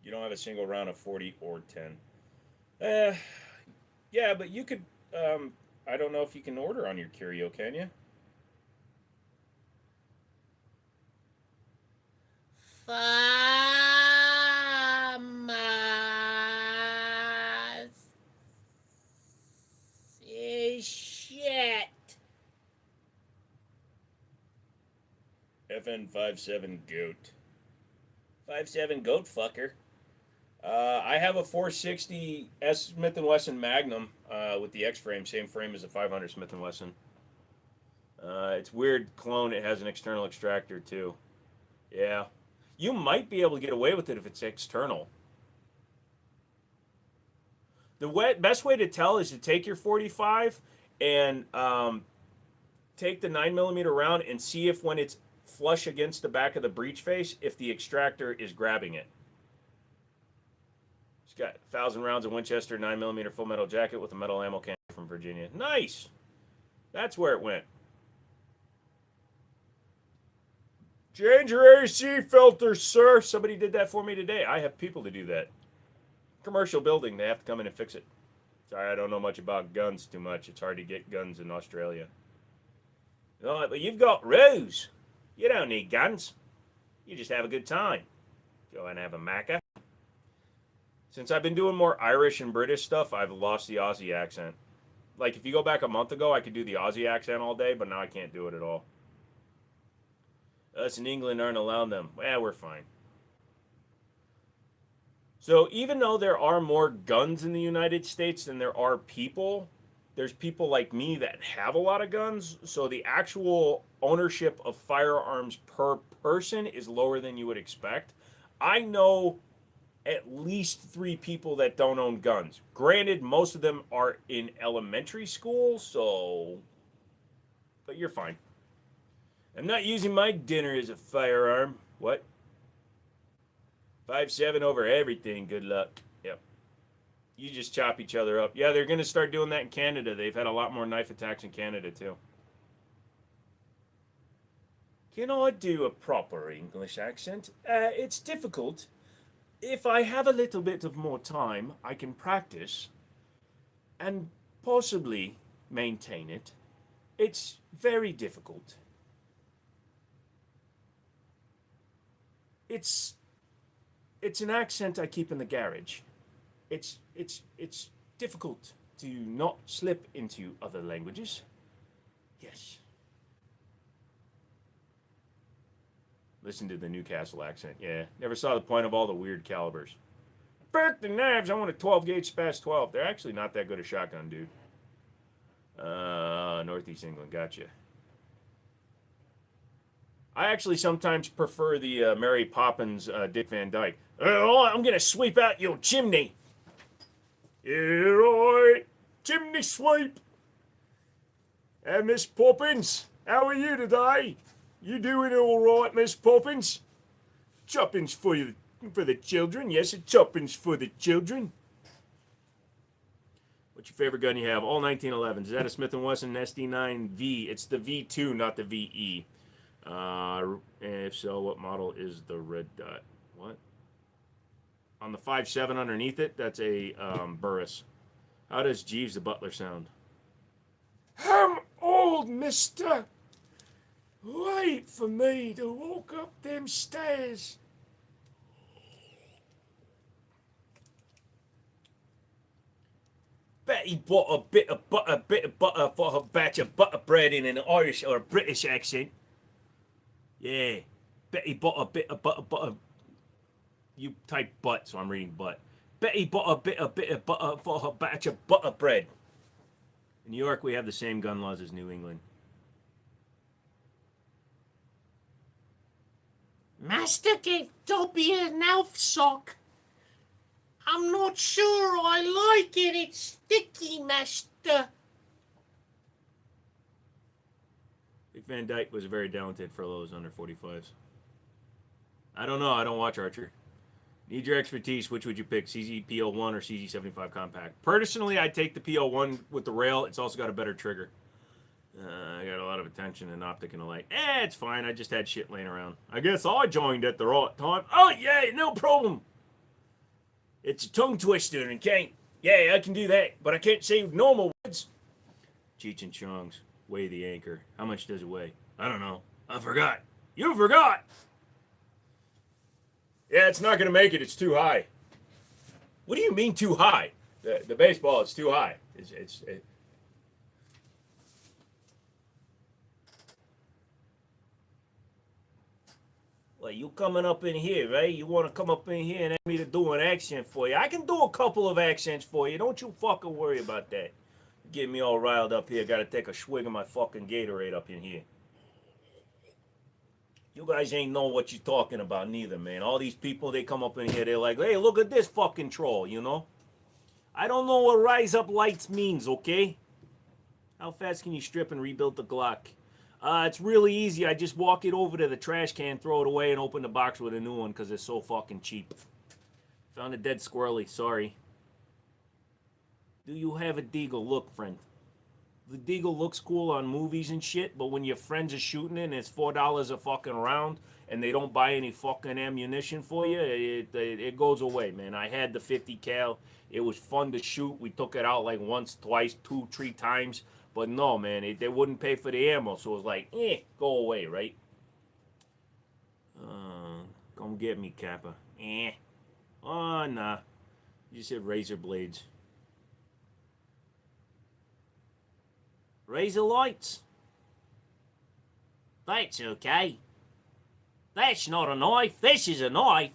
You don't have a single round of 40 or 10. Yeah, but you could. I don't know if you can order on your curio, can you? Shit. FN57 goat. 57 goat fucker. I have a 460 S Smith & Wesson Magnum with the X frame, same frame as a 500 Smith & Wesson. It's weird clone. It has an external extractor too. Yeah, you might be able to get away with it if it's external. The best way to tell is to take your 45 and take the 9mm round and see if when it's flush against the back of the breech face, if the extractor is grabbing it. It's got 1,000 rounds of Winchester 9mm full metal jacket with a metal ammo can from Virginia. Nice. That's where it went. Change your AC filters, sir. Somebody did that for me today. I have people to do that. Commercial building, they have to come in and fix it. Sorry, I don't know much about guns too much. It's hard to get guns in Australia. No, but you've got Rose. You don't need guns. You just have a good time. Go and have a macca. Since I've been doing more Irish and British stuff, I've lost the Aussie accent. Like, if you go back a month ago, I could do the Aussie accent all day, but now I can't do it at all. Us in England aren't allowed them. Well, we're fine. So even though there are more guns in the United States than there are people, there's people like me that have a lot of guns. So the actual ownership of firearms per person is lower than you would expect. I know at least 3 people that don't own guns. Granted, most of them are in elementary school, so... But you're fine. I'm not using my dinner as a firearm. What? 5.7 over everything. Good luck. Yep. You just chop each other up. Yeah, they're going to start doing that in Canada. They've had a lot more knife attacks in Canada, too. Can I do a proper English accent? It's difficult. If I have a little bit of more time, I can practice and possibly maintain it. It's very difficult. It's an accent I keep in the garage. It's difficult to not slip into other languages. Yes. Listen to the Newcastle accent. Yeah, never saw the point of all the weird calibers. Fuck the knives. I want a 12 gauge Spas 12. They're actually not that good a shotgun, dude. Northeast England. Gotcha. I actually sometimes prefer the Mary Poppins Dick Van Dyke. I'm going to sweep out your chimney. Yeah, right. Chimney sweep. Miss Poppins, how are you today? You doing all right, Miss Poppins? Choppings for the children. Yes, a choppings for the children. What's your favorite gun you have? All 1911s. Is that a Smith & Wesson SD9V? It's the V2, not the VE. If so, what model is the red dot? What? On the 5.7 underneath it, that's a Burris. How does Jeeves the Butler sound? I'm old, mister. Wait for me to walk up them stairs. Betty bought a bit of butter for her batch of butter bread in an Irish or a British accent. Yeah, Betty bought a bit of butter. You type butt, so I'm reading butt. Betty bought a bit of butter for her batch of butter bread. In New York, we have the same gun laws as New England. Master gave Dobby an elf sock. I'm not sure I like it. It's sticky, Master. Dick Van Dyke was very talented for those under 45s. I don't know. I don't watch Archer. Need your expertise. Which would you pick, CZ-PL1 or CZ-75 Compact? Personally, I'd take the PL1 with the rail. It's also got a better trigger. I got a lot of attention and optic and the light. It's fine. I just had shit laying around. I guess I joined at the right time. Oh, yeah, no problem. It's a tongue twister and can't. Yeah, I can do that, but I can't say normal words. Cheech and Chong's. Weigh the anchor. How much does it weigh? I don't know. I forgot. You forgot! Yeah, it's not going to make it. It's too high. What do you mean too high? The baseball is too high. Well, you coming up in here, right? You want to come up in here and ask me to do an accent for you. I can do a couple of accents for you. Don't you fucking worry about that. Get me all riled up here. Got to take a swig of my fucking Gatorade up in here. You guys ain't know what you're talking about neither, man. All these people, they come up in here, they're like, hey, look at this fucking troll, you know? I don't know what rise up lights means, okay? How fast can you strip and rebuild the Glock? It's really easy. I just walk it over to the trash can, throw it away, and open the box with a new one because it's so fucking cheap. Found a dead squirrely, sorry. Do you have a deagle? Look, friend. The deagle looks cool on movies and shit, but when your friends are shooting it and it's $4 a fucking round and they don't buy any fucking ammunition for you, it goes away, man. I had the 50 cal. It was fun to shoot. We took it out like once, twice, 2, 3 times. But no, man, they wouldn't pay for the ammo, so it was like, go away, right? Come get me, Kappa. Oh, nah. You said razor blades. Razor lights. That's okay. That's not a knife. This is a knife.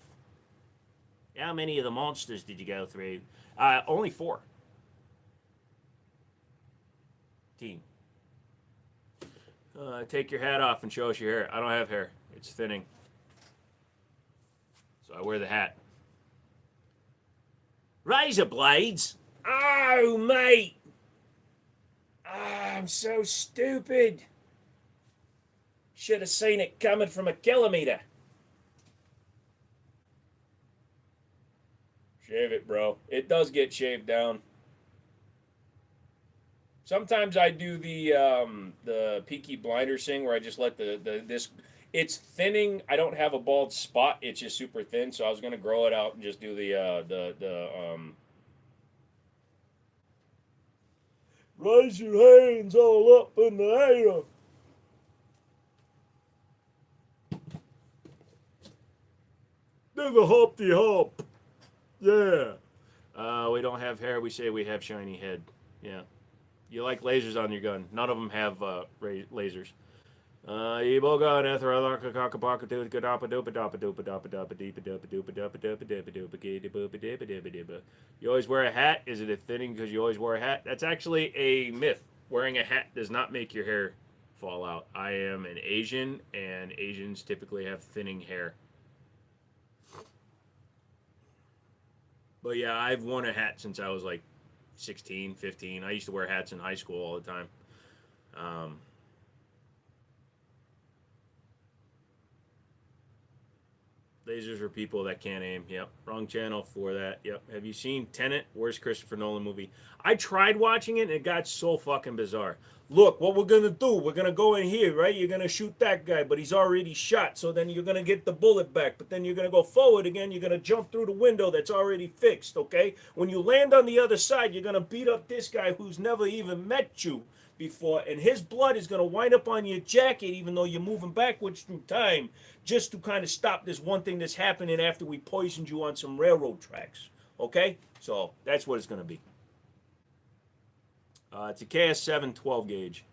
How many of the monsters did you go through? Only 4. Team. Take your hat off and show us your hair. I don't have hair. It's thinning. So I wear the hat. Razor blades? Oh, mate. I'm so stupid. Should have seen it coming from a kilometer. Shave it, bro. It does get shaved down. Sometimes I do the Peaky Blinders thing where I just let this. It's thinning. I don't have a bald spot. It's just super thin. So I was gonna grow it out and just do Raise your hands all up in the air. Do the Humpty Hump. Yeah. We don't have hair. We say we have shiny head. Yeah. You like lasers on your gun. None of them have lasers. You always wear a hat? Is it a thinning because you always wear a hat? That's actually a myth. Wearing a hat does not make your hair fall out. I am an Asian, and Asians typically have thinning hair. But yeah, I've worn a hat since I was like 16, 15. I used to wear hats in high school all the time. Lasers for people that can't aim. Yep. Wrong channel for that. Yep. Have you seen Tenet? Worst Christopher Nolan movie. I tried watching it and it got so fucking bizarre. Look, what we're going to do, we're going to go in here, right? You're going to shoot that guy, but he's already shot. So then you're going to get the bullet back. But then you're going to go forward again. You're going to jump through the window that's already fixed, okay? When you land on the other side, you're going to beat up this guy who's never even met you before. And his blood is going to wind up on your jacket, even though you're moving backwards through time, just to kind of stop this one thing that's happening after we poisoned you on some railroad tracks, okay? So that's what it's going to be. It's a KS7 12 gauge.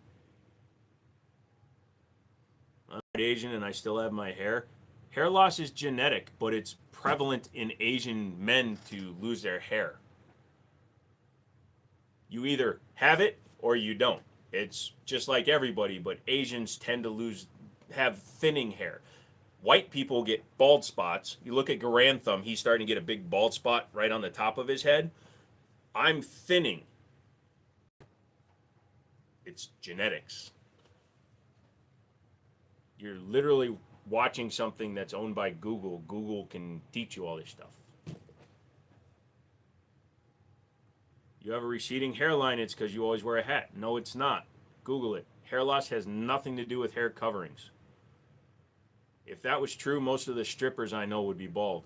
I'm Asian and I still have my hair. Hair loss is genetic, but it's prevalent in Asian men to lose their hair. You either have it or you don't. It's just like everybody, but Asians tend to have thinning hair. White people get bald spots. You look at Garantham, he's starting to get a big bald spot right on the top of his head. I'm thinning. It's genetics. You're literally watching something that's owned by Google, Google can teach you all this stuff. You have a receding hairline, it's because you always wear a hat. No, it's not. Google it. Hair loss has nothing to do with hair coverings. If that was true, most of the strippers I know would be bald.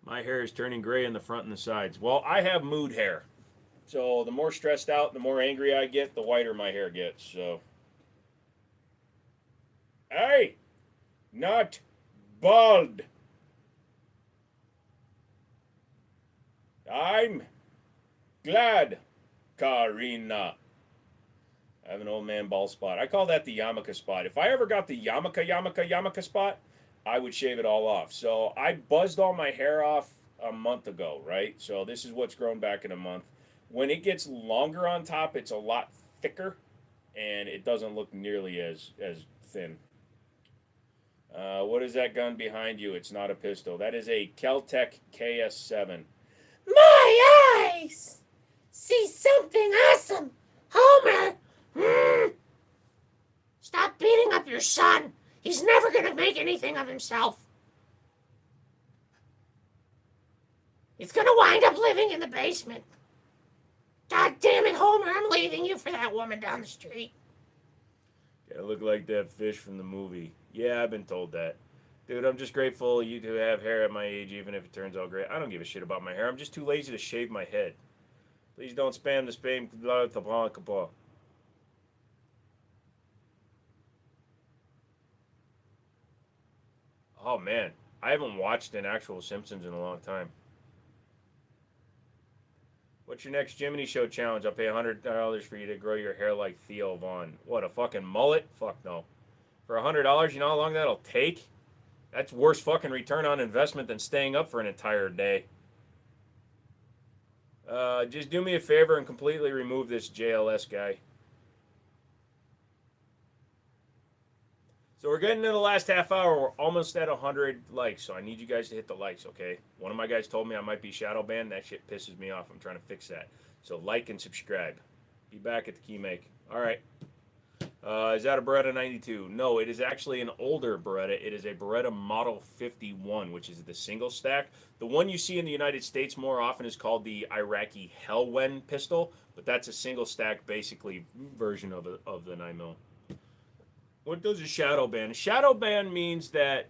My hair is turning gray in the front and the sides. Well, I have mood hair. So the more stressed out, the more angry I get, the whiter my hair gets. So, hey, not bald. I'm glad, Karina. I have an old man bald spot. I call that the yarmulke spot. If I ever got the yarmulke spot, I would shave it all off. So I buzzed all my hair off a month ago, right? So this is what's grown back in a month. When it gets longer on top, it's a lot thicker, and it doesn't look nearly as thin. What is that gun behind you? It's not a pistol. That is a Kel-Tec KS7. My eyes see something awesome. Homer, stop beating up your son. He's never going to make anything of himself. He's going to wind up living in the basement. God damn it, Homer, I'm leaving you for that woman down the street. Gotta look like that fish from the movie. Yeah, I've been told that. Dude, I'm just grateful you to have hair at my age, even if it turns out great. I don't give a shit about my hair. I'm just too lazy to shave my head. Please don't spam the spam. Oh, man. I haven't watched an actual Simpsons in a long time. What's your next Jimmini Show challenge? I'll pay $100 for you to grow your hair like Theo Vaughn. What, a fucking mullet? Fuck no. For $100, you know how long that'll take? That's worse fucking return on investment than staying up for an entire day. Just do me a favor and completely remove this JLS guy. So we're getting to the last half hour. We're almost at 100 likes, so I need you guys to hit the likes, okay? One of my guys told me I might be shadow banned. That shit pisses me off. I'm trying to fix that. So like and subscribe. Be back at the key make. All right. Is that a Beretta 92? No, it is actually an older Beretta. It is a Beretta Model 51, which is the single stack. The one you see in the United States more often is called the Iraqi Hellwen pistol, but that's a single stack, basically, version of the 9mm. What does a shadow ban? A shadow ban means that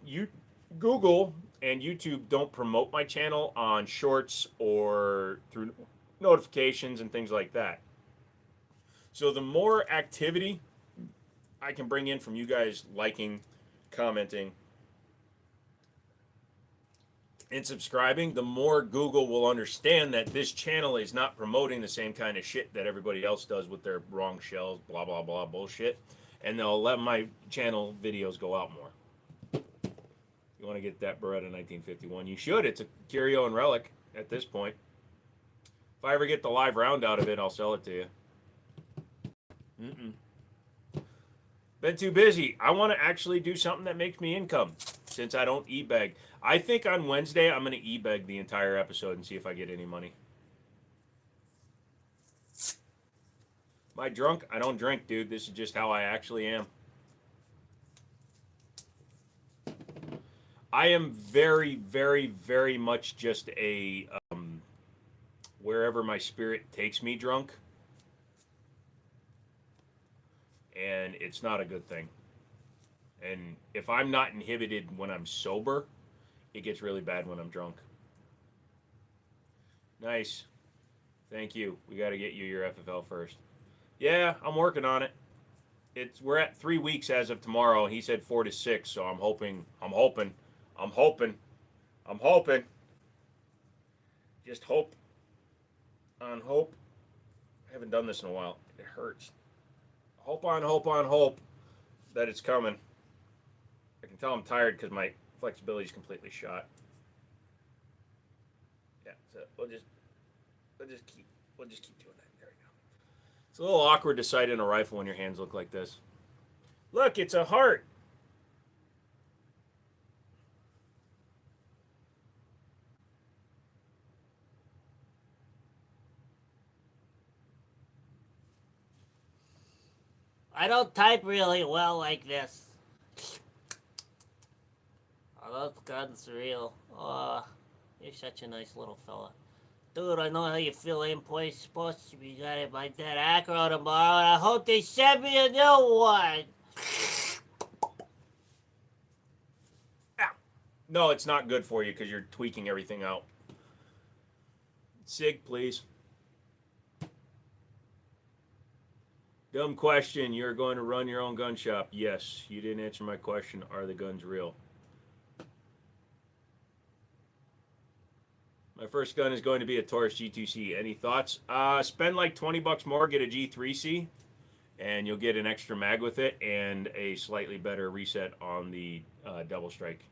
Google and YouTube don't promote my channel on shorts or through notifications and things like that. So the more activity I can bring in from you guys liking, commenting, and subscribing, the more Google will understand that this channel is not promoting the same kind of shit that everybody else does with their wrong shells, blah, blah, blah, bullshit. And they'll let my channel videos go out more. You want to get that Beretta 1951? You should. It's a curio and relic at this point. If I ever get the live round out of it, I'll sell it to you. Been too busy. I want to actually do something that makes me income since I don't e-bag. I think on Wednesday I'm going to e-bag the entire episode and see if I get any money. Am I drunk? I don't drink, dude. This is just how I actually am. I am very, very, very much just a wherever my spirit takes me drunk. And it's not a good thing. And if I'm not inhibited when I'm sober, it gets really bad when I'm drunk. Nice. Thank you. We got to get you your FFL first. Yeah, I'm working on it. We're at 3 weeks as of tomorrow. He said 4 to 6, so I'm hoping. Just hope on hope. I haven't done this in a while. It hurts. Hope on hope that it's coming. I can tell I'm tired because my flexibility is completely shot. Yeah, so we'll just keep doing that. There we go. It's a little awkward to sight in a rifle when your hands look like this. Look, it's a heart. I don't type really well like this. Are those guns real? Oh, you're such a nice little fella. Dude, I know how you feel. Invoice supposed to be got it by that Acro tomorrow, and I hope they send me a new one. No, it's not good for you because you're tweaking everything out. Sig, please. Dumb question. You're going to run your own gun shop. Yes. You didn't answer my question. Are the guns real? My first gun is going to be a Taurus G2C. Any thoughts? Spend like $20 more, get a G3C, and you'll get an extra mag with it and a slightly better reset on the double strike.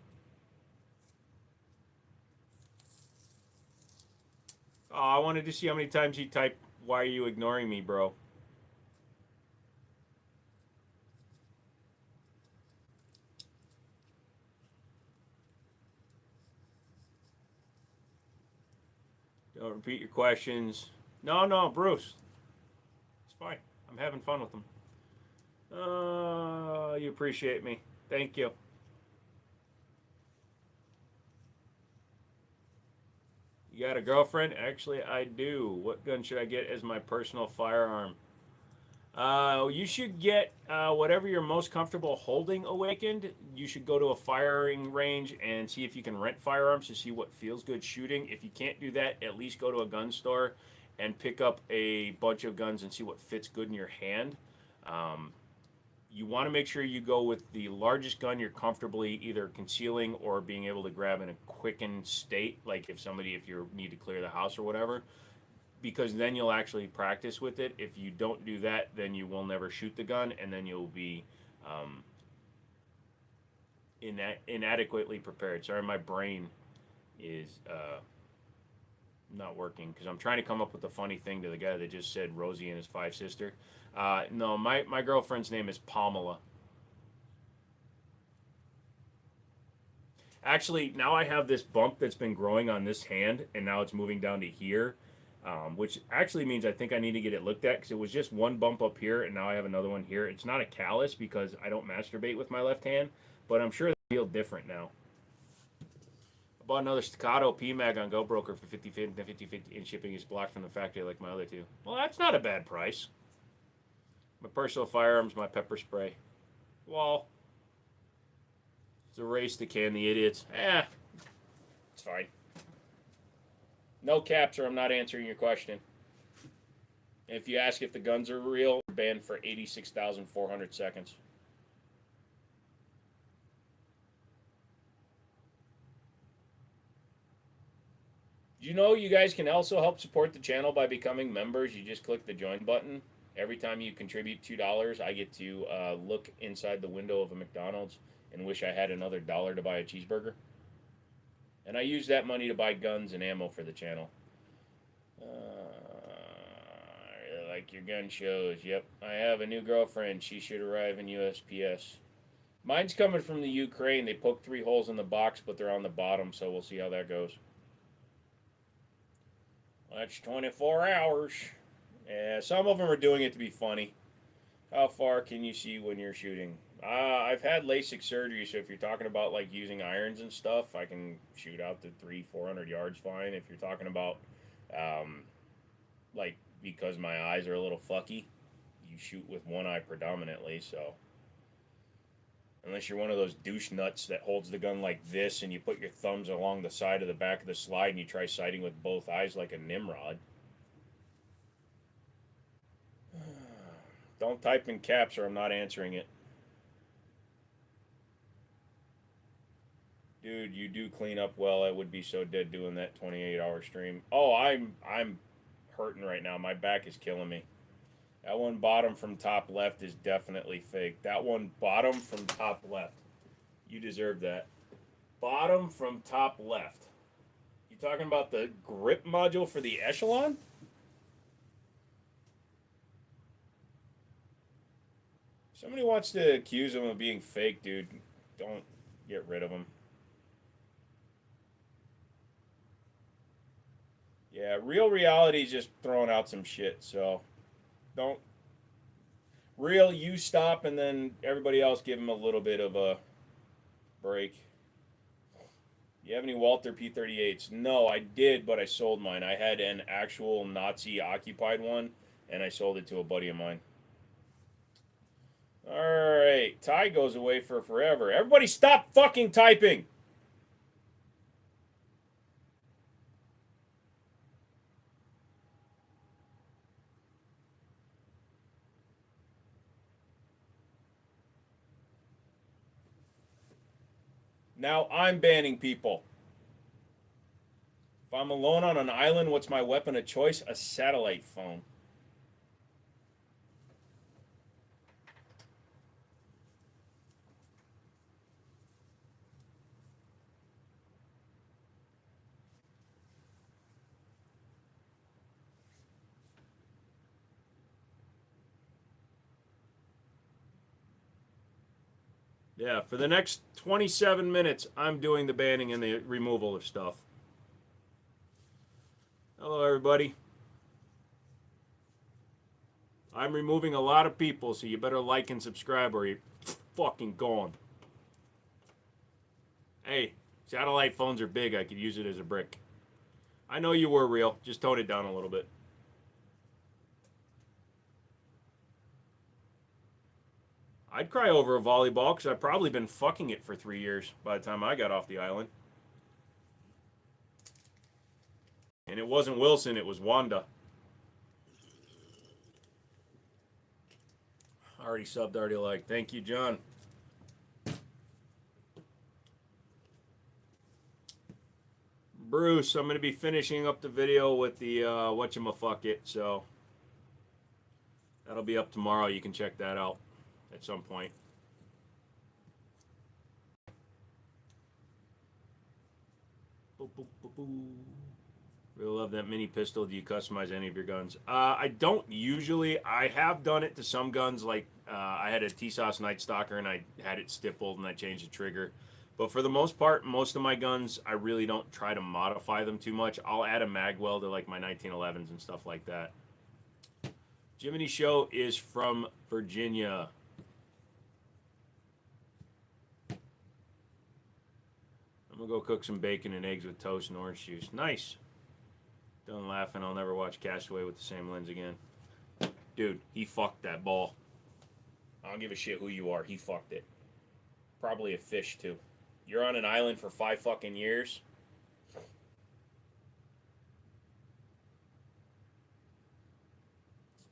Oh, I wanted to see how many times you type, "Why are you ignoring me, bro?" Don't repeat your questions. No, Bruce. It's fine. I'm having fun with them. You appreciate me. Thank you. You got a girlfriend? Actually, I do. What gun should I get as my personal firearm? You should get whatever you're most comfortable holding awakened. You should go to a firing range and see if you can rent firearms to see what feels good shooting. If you can't do that, at least go to a gun store and pick up a bunch of guns and see what fits good in your hand. You want to make sure you go with the largest gun you're comfortably either concealing or being able to grab in a quickened state, like if you need to clear the house or whatever, because then you'll actually practice with it. If you don't do that, then you will never shoot the gun, and then you'll be inadequately prepared. Sorry, my brain is not working because I'm trying to come up with a funny thing to the guy that just said Rosie and his 5 sister. No, my girlfriend's name is Pamela. Actually, now I have this bump that's been growing on this hand, and now it's moving down to here, which actually means I think I need to get it looked at because it was just one bump up here, and now I have another one here. It's not a callus because I don't masturbate with my left hand, but I'm sure they feel different now. I bought another Staccato PMag on GoBroker for 50/50, and shipping is blocked from the factory like my other two. Well, that's not a bad price. My personal firearms, my pepper spray. Well, it's a race to can the idiots. It's fine. No caps or I'm not answering your question. If you ask if the guns are real, you're banned for 86,400 seconds. You know you guys can also help support the channel by becoming members. You just click the join button. Every time you contribute $2, I get to look inside the window of a McDonald's and wish I had another dollar to buy a cheeseburger. And I use that money to buy guns and ammo for the channel. I really like your gun shows. Yep, I have a new girlfriend. She should arrive in USPS. Mine's coming from the Ukraine. They poked 3 holes in the box, but they're on the bottom, so we'll see how that goes. That's 24 hours. Yeah, some of them are doing it to be funny. How far can you see when you're shooting? I've had LASIK surgery, so if you're talking about like using irons and stuff, I can shoot out to 300-400 yards fine. If you're talking about like because my eyes are a little fucky, you shoot with one eye predominantly. So unless you're one of those douche nuts that holds the gun like this and you put your thumbs along the side of the back of the slide and you try sighting with both eyes like a Nimrod. Don't type in caps or I'm not answering it. Dude, you do clean up well. I would be so dead doing that 28-hour stream. Oh, I'm hurting right now. My back is killing me. That one bottom from top left is definitely fake. That one bottom from top left. You deserve that. Bottom from top left. You talking about the grip module for the Echelon? Somebody wants to accuse him of being fake, dude. Don't get rid of him. Yeah, Real Reality's just throwing out some shit, so don't. Real, you stop, and then everybody else give him a little bit of a break. You have any Walther P38s? No, I did, but I sold mine. I had an actual Nazi-occupied one, and I sold it to a buddy of mine. Alright, Ty goes away for forever. Everybody stop fucking typing! Now I'm banning people. If I'm alone on an island, what's my weapon of choice? A satellite phone. Yeah, for the next 27 minutes, I'm doing the banning and the removal of stuff. Hello, everybody. I'm removing a lot of people, so you better like and subscribe or you're fucking gone. Hey, satellite phones are big. I could use it as a brick. I know you were real. Just tone it down a little bit. I'd cry over a volleyball because I've probably been fucking it for 3 years by the time I got off the island. And it wasn't Wilson, it was Wanda. Already subbed, already liked. Thank you, John. Bruce, I'm going to be finishing up the video with the whatchamafuck-it, so that'll be up tomorrow. You can check that out at some point. Boop, boop, boop, boop. Really love that mini pistol. Do you customize any of your guns? I don't usually. I have done it to some guns, like I had a T-Sauce Night Stalker and I had it stippled and I changed the trigger. But for the most part, most of my guns, I really don't try to modify them too much. I'll add a mag weld to like my 1911s and stuff like that. Jimmini Show is from Virginia. I'm going to go cook some bacon and eggs with toast and orange juice. Nice. Done laughing. I'll never watch Castaway with the same lens again. Dude, he fucked that ball. I don't give a shit who you are. He fucked it. Probably a fish, too. You're on an island for 5 fucking years.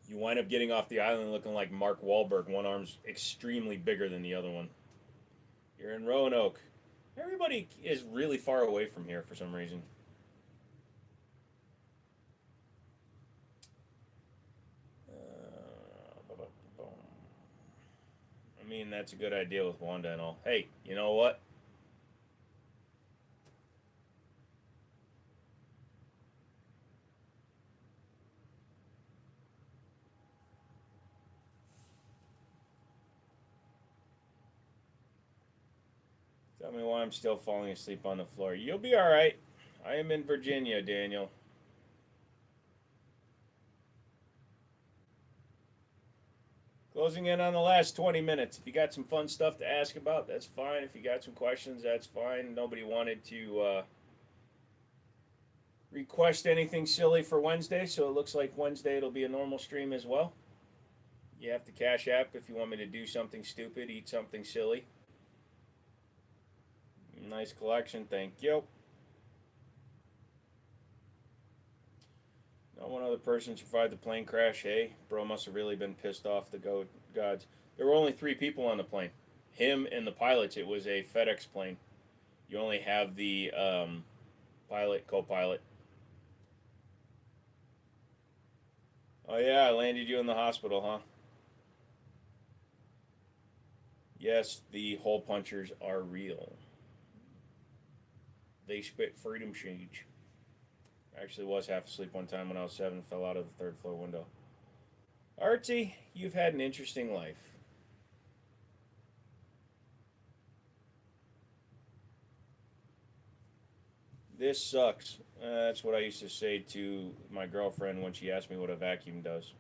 You wind up getting off the island looking like Mark Wahlberg. One arm's extremely bigger than the other one. You're in Roanoke. Everybody is really far away from here for some reason. I mean, that's a good idea with Wanda and all. Hey, you know what? Tell me why I'm still falling asleep on the floor. You'll be all right. I am in Virginia, Daniel. Closing in on the last 20 minutes. If you got some fun stuff to ask about, that's fine. If you got some questions, that's fine. Nobody wanted to request anything silly for Wednesday, so it looks like Wednesday it'll be a normal stream as well. You have to Cash App if you want me to do something stupid, eat something silly. Nice collection, thank you. Not one other person survived the plane crash. Hey, bro must have really been pissed off the gods. There were only 3 people on the plane. Him and the pilots. It was a FedEx plane. You only have the pilot, co-pilot. Oh yeah, I landed you in the hospital, huh? Yes, the hole punchers are real. They spit freedom shades. Actually was half asleep one time when I was 7, fell out of the 3rd floor window. Artsy, you've had an interesting life. This sucks. That's what I used to say to my girlfriend when she asked me what a vacuum does.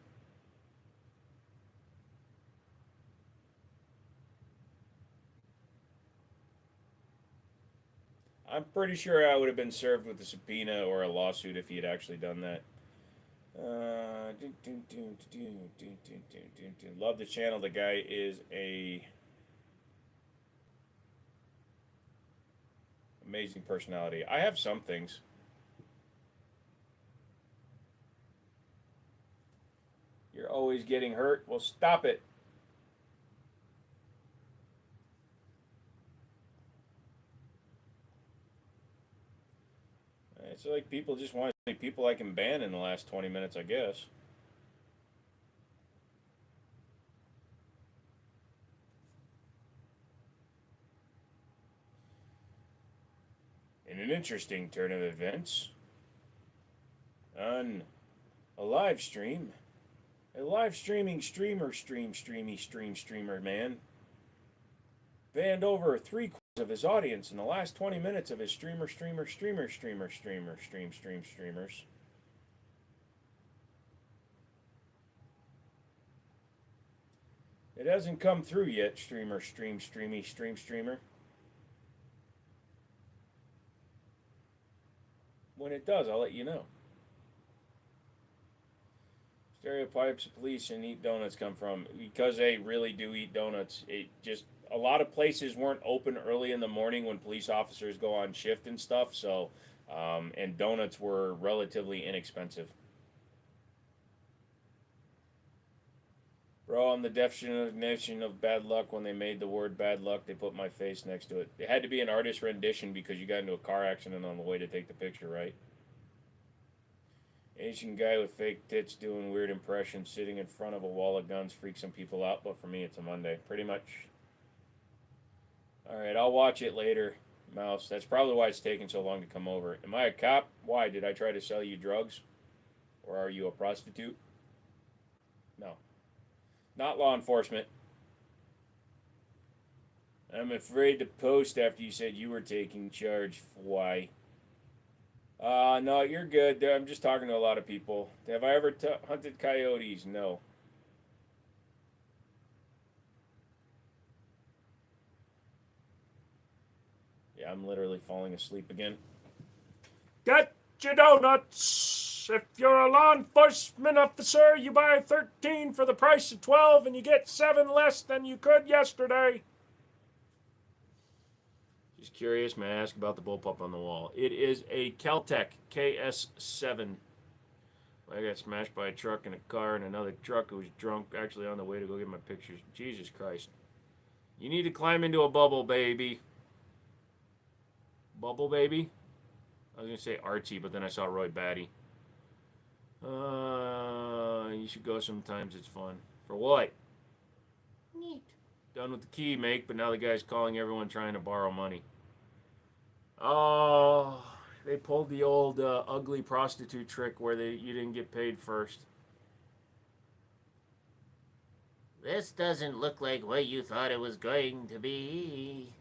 I'm pretty sure I would have been served with a subpoena or a lawsuit if he had actually done that. Love the channel. The guy is a amazing personality. I have some things. You're always getting hurt. Well, stop it. It's like people just want to see people I can ban in the last 20 minutes, I guess. In an interesting turn of events, on a live stream, a live streaming streamer man banned over 3/4 of his audience in the last 20 minutes of his streamers. It hasn't come through yet, streamer. When it does, I'll let you know. Stereotypes of police and eat donuts come from because they really do eat donuts. It just a lot of places weren't open early in the morning when police officers go on shift and stuff. So, and donuts were relatively inexpensive. Bro, I'm the definition of bad luck. When they made the word bad luck, they put my face next to it. It had to be an artist rendition because you got into a car accident on the way to take the picture, right? Asian guy with fake tits doing weird impressions sitting in front of a wall of guns freaks some people out, but for me it's a Monday. Pretty much. Alright, I'll watch it later, Mouse. That's probably why it's taking so long to come over. Am I a cop? Why? Did I try to sell you drugs? Or are you a prostitute? No. Not law enforcement. I'm afraid to post after you said you were taking charge. Why? No, you're good. I'm just talking to a lot of people. Have I ever hunted coyotes? No. Yeah, I'm literally falling asleep again. Get your donuts. If you're a law enforcement officer, you buy 13 for the price of 12 and you get 7 less than you could yesterday. Just curious, may I ask about the bullpup on the wall? It is a Caltech KS7. I got smashed by a truck and a car and another truck who was drunk, actually on the way to go get my pictures. Jesus Christ. You need to climb into a bubble, baby. Bubble, baby? I was going to say Archie, but then I saw Roy Batty. You should go sometimes. It's fun. For what? Neat. Done with the key, mate, but now the guy's calling everyone trying to borrow money. Oh, they pulled the old ugly prostitute trick where you didn't get paid first. This doesn't look like what you thought it was going to be.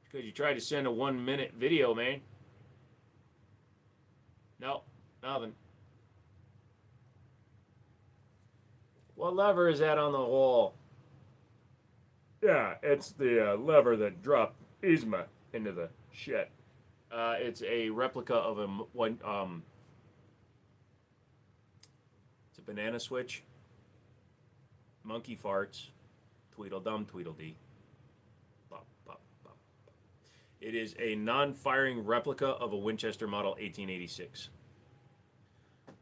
Because you tried to send a 1-minute video, man. No, nothing. What lever is that on the wall? Yeah, it's the lever that dropped Yzma into the shit. It's a replica of it's a banana switch. Monkey farts. Tweedledum, Tweedledee. Bop, bop, bop, bop. It is a non-firing replica of a Winchester Model 1886.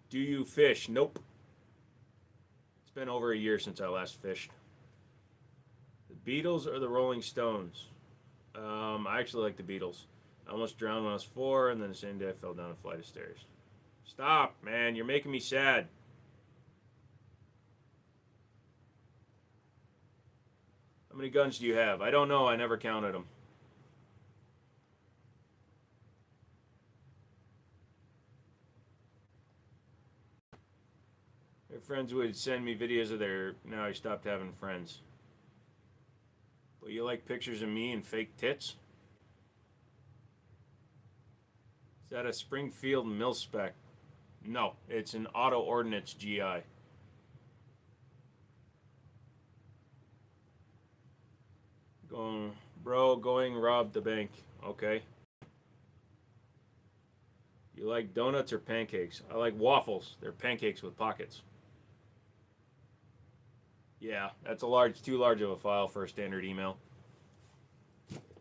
Do you fish? Nope. It's been over a year since I last fished. The Beatles or the Rolling Stones? I actually like the Beatles. I almost drowned when I was 4, and then the same day I fell down a flight of stairs. Stop, man. You're making me sad. How many guns do you have? I don't know. I never counted them. My friends would send me videos of their... Now I stopped having friends. But you like pictures of me and fake tits? Is that a Springfield mil-spec? No, it's an auto ordnance GI. Going rob the bank. Okay. You like donuts or pancakes? I like waffles. They're pancakes with pockets. Yeah, that's too large of a file for a standard email.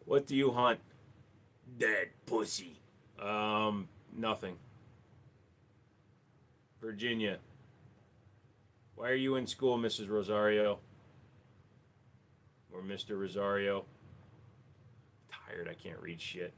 What do you hunt? Dead pussy. Nothing. Virginia. Why are you in school, Mrs. Rosario? Or Mr. Rosario? Tired, I can't read shit.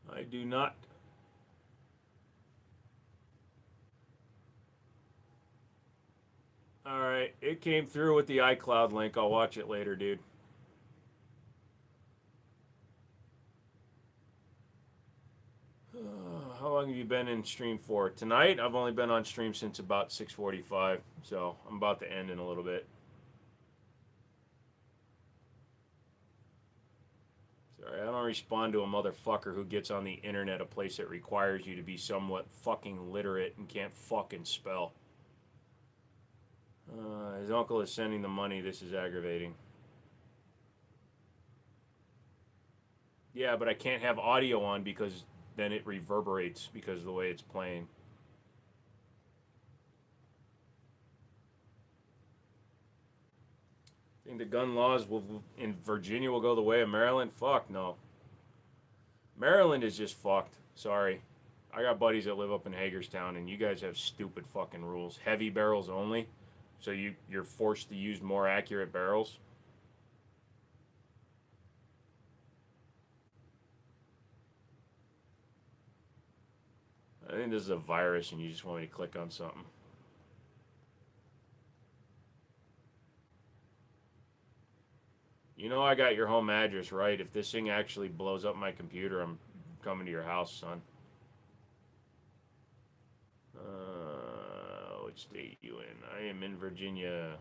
I do not. Alright, it came through with the iCloud link. I'll watch it later, dude. How long have you been in stream for? Tonight, I've only been on stream since about 6:45, so I'm about to end in a little bit. Sorry, I don't respond to a motherfucker who gets on the internet, a place that requires you to be somewhat fucking literate and can't fucking spell. His uncle is sending the money. This is aggravating. Yeah, but I can't have audio on because then it reverberates because of the way it's playing. Think the gun laws in Virginia will go the way of Maryland? Fuck no. Maryland is just fucked. Sorry. I got buddies that live up in Hagerstown, and you guys have stupid fucking rules. Heavy barrels only. So you're forced to use more accurate barrels. I think this is a virus, and you just want me to click on something. You know I got your home address, right? If this thing actually blows up my computer, I'm coming to your house, son. Which state you in? I am in Virginia.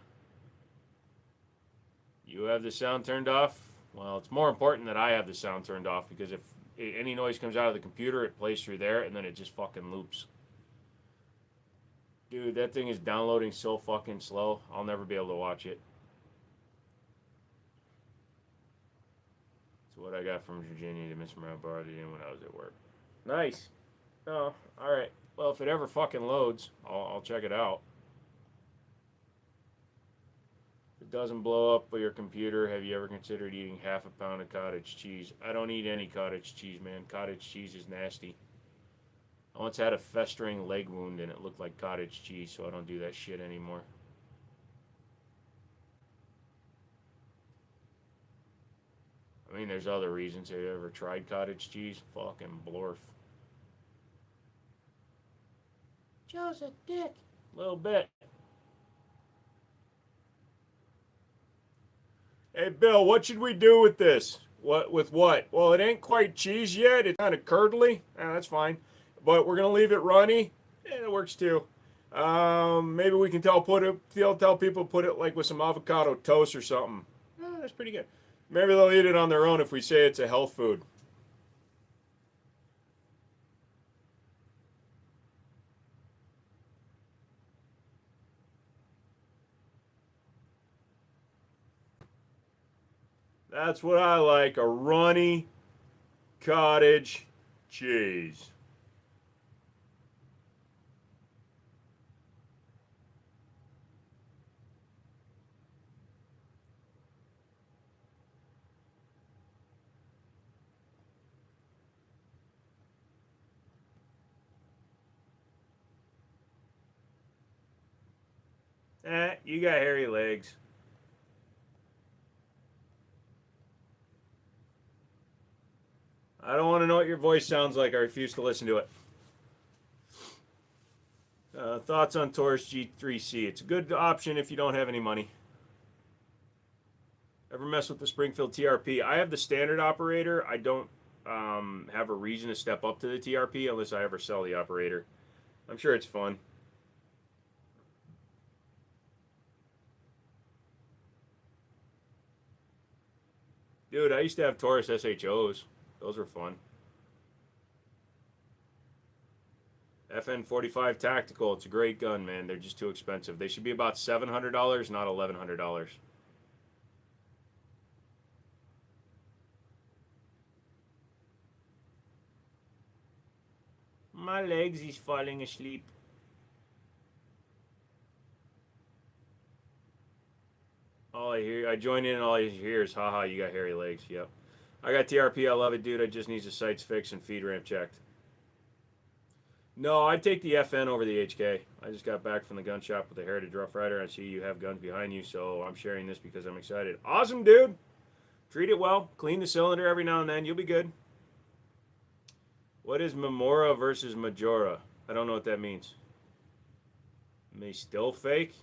You have the sound turned off? Well, it's more important that I have the sound turned off, because if any noise comes out of the computer, it plays through there, and then it just fucking loops. Dude, that thing is downloading so fucking slow, I'll never be able to watch it. That's what I got from Virginia to Miss Marabara when I was at work. Nice. Oh, alright. Well, if it ever fucking loads, I'll check it out. If it doesn't blow up your computer, have you ever considered eating half a pound of cottage cheese? I don't eat any cottage cheese, man. Cottage cheese is nasty. I once had a festering leg wound and it looked like cottage cheese, so I don't do that shit anymore. I mean, there's other reasons. Have you ever tried cottage cheese? Fucking blorf. Joe's a dick. A little bit. Hey, Bill, what should we do with this? With what? Well, it ain't quite cheese yet. It's kind of curdly. That's fine. But we're going to leave it runny. Yeah, it works too. Maybe we can tell people to put it like with some avocado toast or something. That's pretty good. Maybe they'll eat it on their own if we say it's a health food. That's what I like, a runny cottage cheese. You got hairy legs. I don't want to know what your voice sounds like. I refuse to listen to it. Thoughts on Taurus G3C? It's a good option if you don't have any money. Ever mess with the Springfield TRP? I have the standard operator. I don't have a reason to step up to the TRP unless I ever sell the operator. I'm sure it's fun. Dude, I used to have Taurus SHOs. Those were fun. FN-45 Tactical. It's a great gun, man. They're just too expensive. They should be about $700, not $1,100. My legs is falling asleep. All I hear, I join in and all I hear is, haha, you got hairy legs. Yep. I got TRP. I love it, dude. I just need the sights fixed and feed ramp checked. No, I'd take the FN over the HK. I just got back from the gun shop with the Heritage Rough Rider. I see you have guns behind you, so I'm sharing this because I'm excited. Awesome, dude. Treat it well. Clean the cylinder every now and then. You'll be good. What is Memora versus Majora? I don't know what that means. May still fake?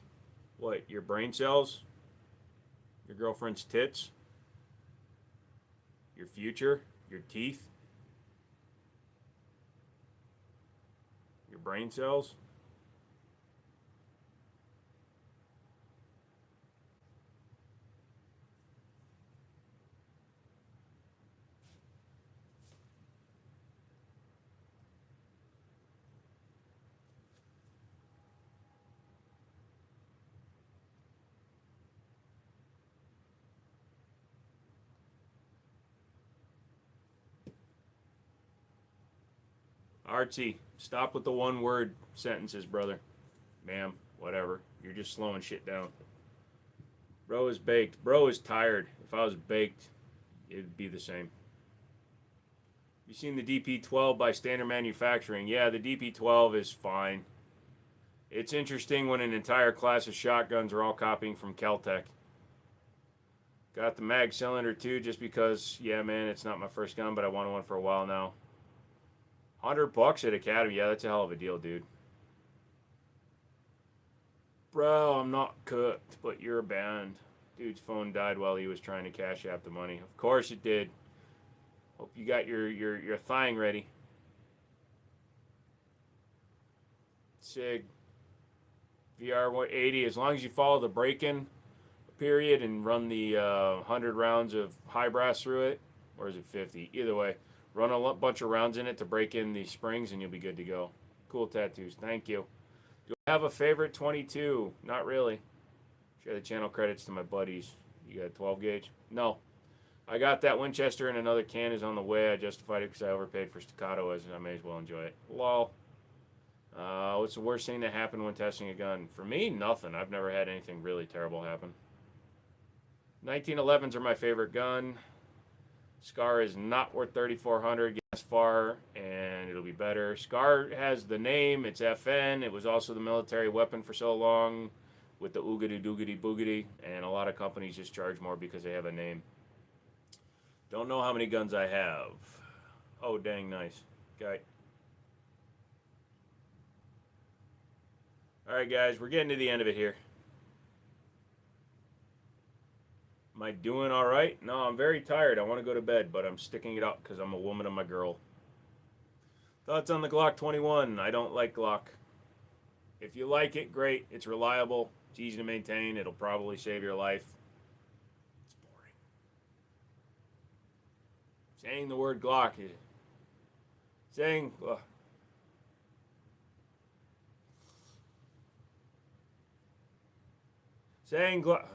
What, your brain cells? Your girlfriend's tits? Your future? Your teeth? Your brain cells? Artsy, stop with the one-word sentences, brother. Ma'am, whatever. You're just slowing shit down. Bro is baked. Bro is tired. If I was baked, it'd be the same. You seen the DP-12 by Standard Manufacturing? Yeah, the DP-12 is fine. It's interesting when an entire class of shotguns are all copying from Kel-Tec. Got the mag cylinder too, just because, yeah, man, it's not my first gun, but I wanted one for a while now. $100 at Academy. Yeah, that's a hell of a deal, dude. Bro, I'm not cooked, but you're banned. Dude's phone died while he was trying to cash out the money. Of course it did. Hope you got your thing ready. Sig. VR 180. As long as you follow the break-in period and run the 100 rounds of high brass through it, or is it 50? Either way. Run a bunch of rounds in it to break in the springs and you'll be good to go. Cool tattoos. Thank you. Do I have a favorite 22? Not really. Share the channel credits to my buddies. You got a 12 gauge? No. I got that Winchester and another can is on the way. I justified it because I overpaid for staccato as I may as well enjoy it. Lol. What's the worst thing that happened when testing a gun? For me, nothing. I've never had anything really terrible happen. 1911s are my favorite gun. Scar is not worth 3,400. Gas far, and it'll be better. Scar has the name. It's FN. It was also the military weapon for so long with the oogity doogity boogity, and a lot of companies just charge more because they have a name. Don't know how many guns I have. Oh, dang, nice. Okay. All right, guys, we're getting to the end of it here. Am I doing all right? No, I'm very tired. I want to go to bed, but I'm sticking it up because I'm a woman and my girl. Thoughts on the Glock 21? I don't like Glock. If you like it, great. It's reliable. It's easy to maintain. It'll probably save your life. It's boring. Saying the word Glock is... Saying... saying Glock...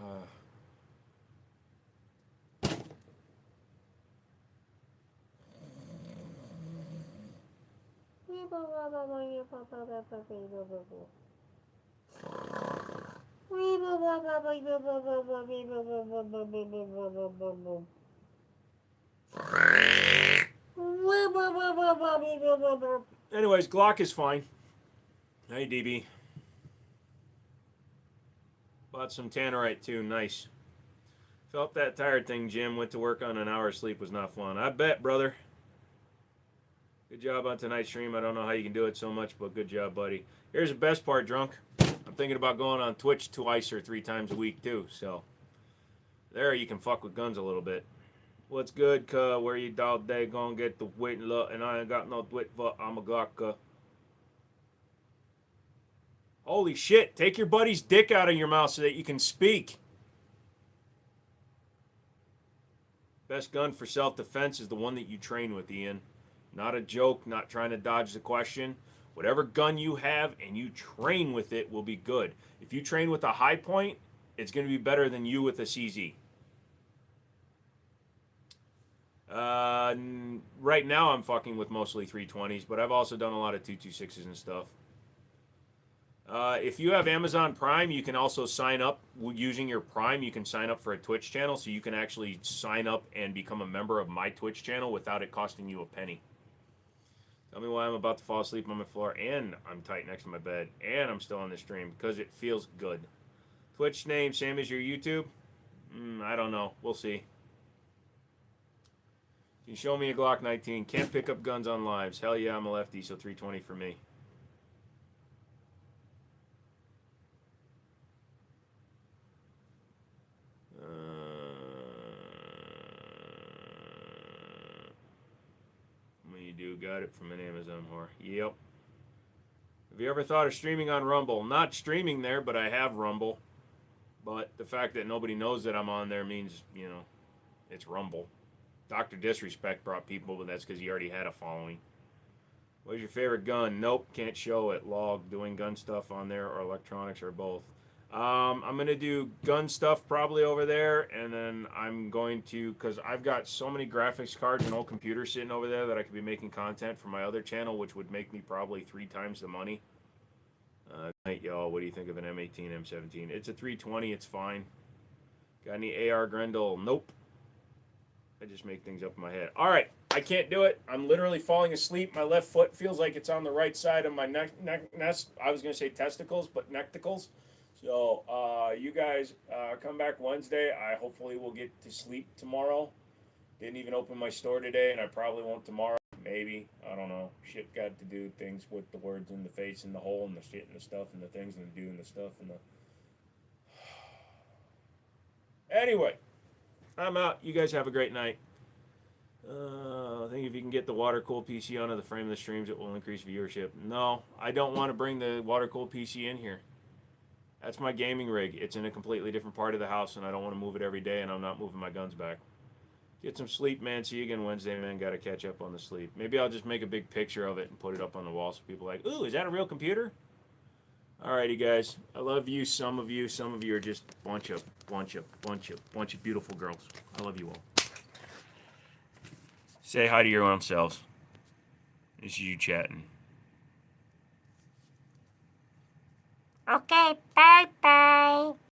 Anyways, Glock is fine. Hey, DB. Bought some Tannerite too. Nice. Felt that tired thing, Jim. Went to work on an hour of sleep. Was not fun. I bet, brother. Good job on tonight's stream. I don't know how you can do it so much, but good job, buddy. Here's the best part, drunk. I'm thinking about going on Twitch 2 or 3 times a week, too. So, there you can fuck with guns a little bit. What's good, cuh? Where you dog day gonna get the wit and luck? And I ain't got no wit for I'm a Glock, cuh. Holy shit. Take your buddy's dick out of your mouth so that you can speak. Best gun for self-defense is the one that you train with, Ian. Not a joke, not trying to dodge the question. Whatever gun you have and you train with it will be good. If you train with a high point, it's going to be better than you with a CZ. Right now I'm fucking with mostly 320s, but I've also done a lot of 226s and stuff. If you have Amazon Prime, you can also sign up using your Prime. You can sign up for a Twitch channel, so you can actually sign up and become a member of my Twitch channel without it costing you a penny. Tell me why I'm about to fall asleep on my floor, and I'm tight next to my bed, and I'm still on the stream, because it feels good. Twitch name, same as your YouTube? I don't know. We'll see. Can you show me a Glock 19? Can't pick up guns on lives. Hell yeah, I'm a lefty, so 320 for me. You do got it from an Amazon whore. Yep. Have you ever thought of streaming on Rumble? Not streaming there, but I have Rumble. But the fact that nobody knows that I'm on there means, you know, it's Rumble. Dr. Disrespect brought people, but that's because he already had a following. What's your favorite gun? Nope, can't show it. Log, doing gun stuff on there, or electronics, or both. I'm going to do gun stuff probably over there, and then I'm going to, because I've got so many graphics cards and old computers sitting over there that I could be making content for my other channel, which would make me probably 3 times the money. Night, y'all. What do you think of an M18, M17? It's a 320. It's fine. Got any AR Grendel? Nope. I just make things up in my head. All right. I can't do it. I'm literally falling asleep. My left foot feels like it's on the right side of my I was going to say testicles, but necticles. So, you guys come back Wednesday. I hopefully will get to sleep tomorrow. Didn't even open my store today, and I probably won't tomorrow. Maybe. I don't know. Shit got to do things with the words in the face and the hole and the shit and the stuff and the things and the doing the stuff and the... Anyway, I'm out. You guys have a great night. I think if you can get the water-cooled PC onto the frame of the streams, it will increase viewership. No, I don't want to bring the water-cooled PC in here. That's my gaming rig. It's in a completely different part of the house, and I don't want to move it every day, and I'm not moving my guns back. Get some sleep, man. See you again Wednesday, man. Got to catch up on the sleep. Maybe I'll just make a big picture of it and put it up on the wall so people are like, ooh, is that a real computer? Alrighty, guys. I love you. Some of you are just bunch of beautiful girls. I love you all. Say hi to your own selves. This is you chatting. Okay, bye-bye.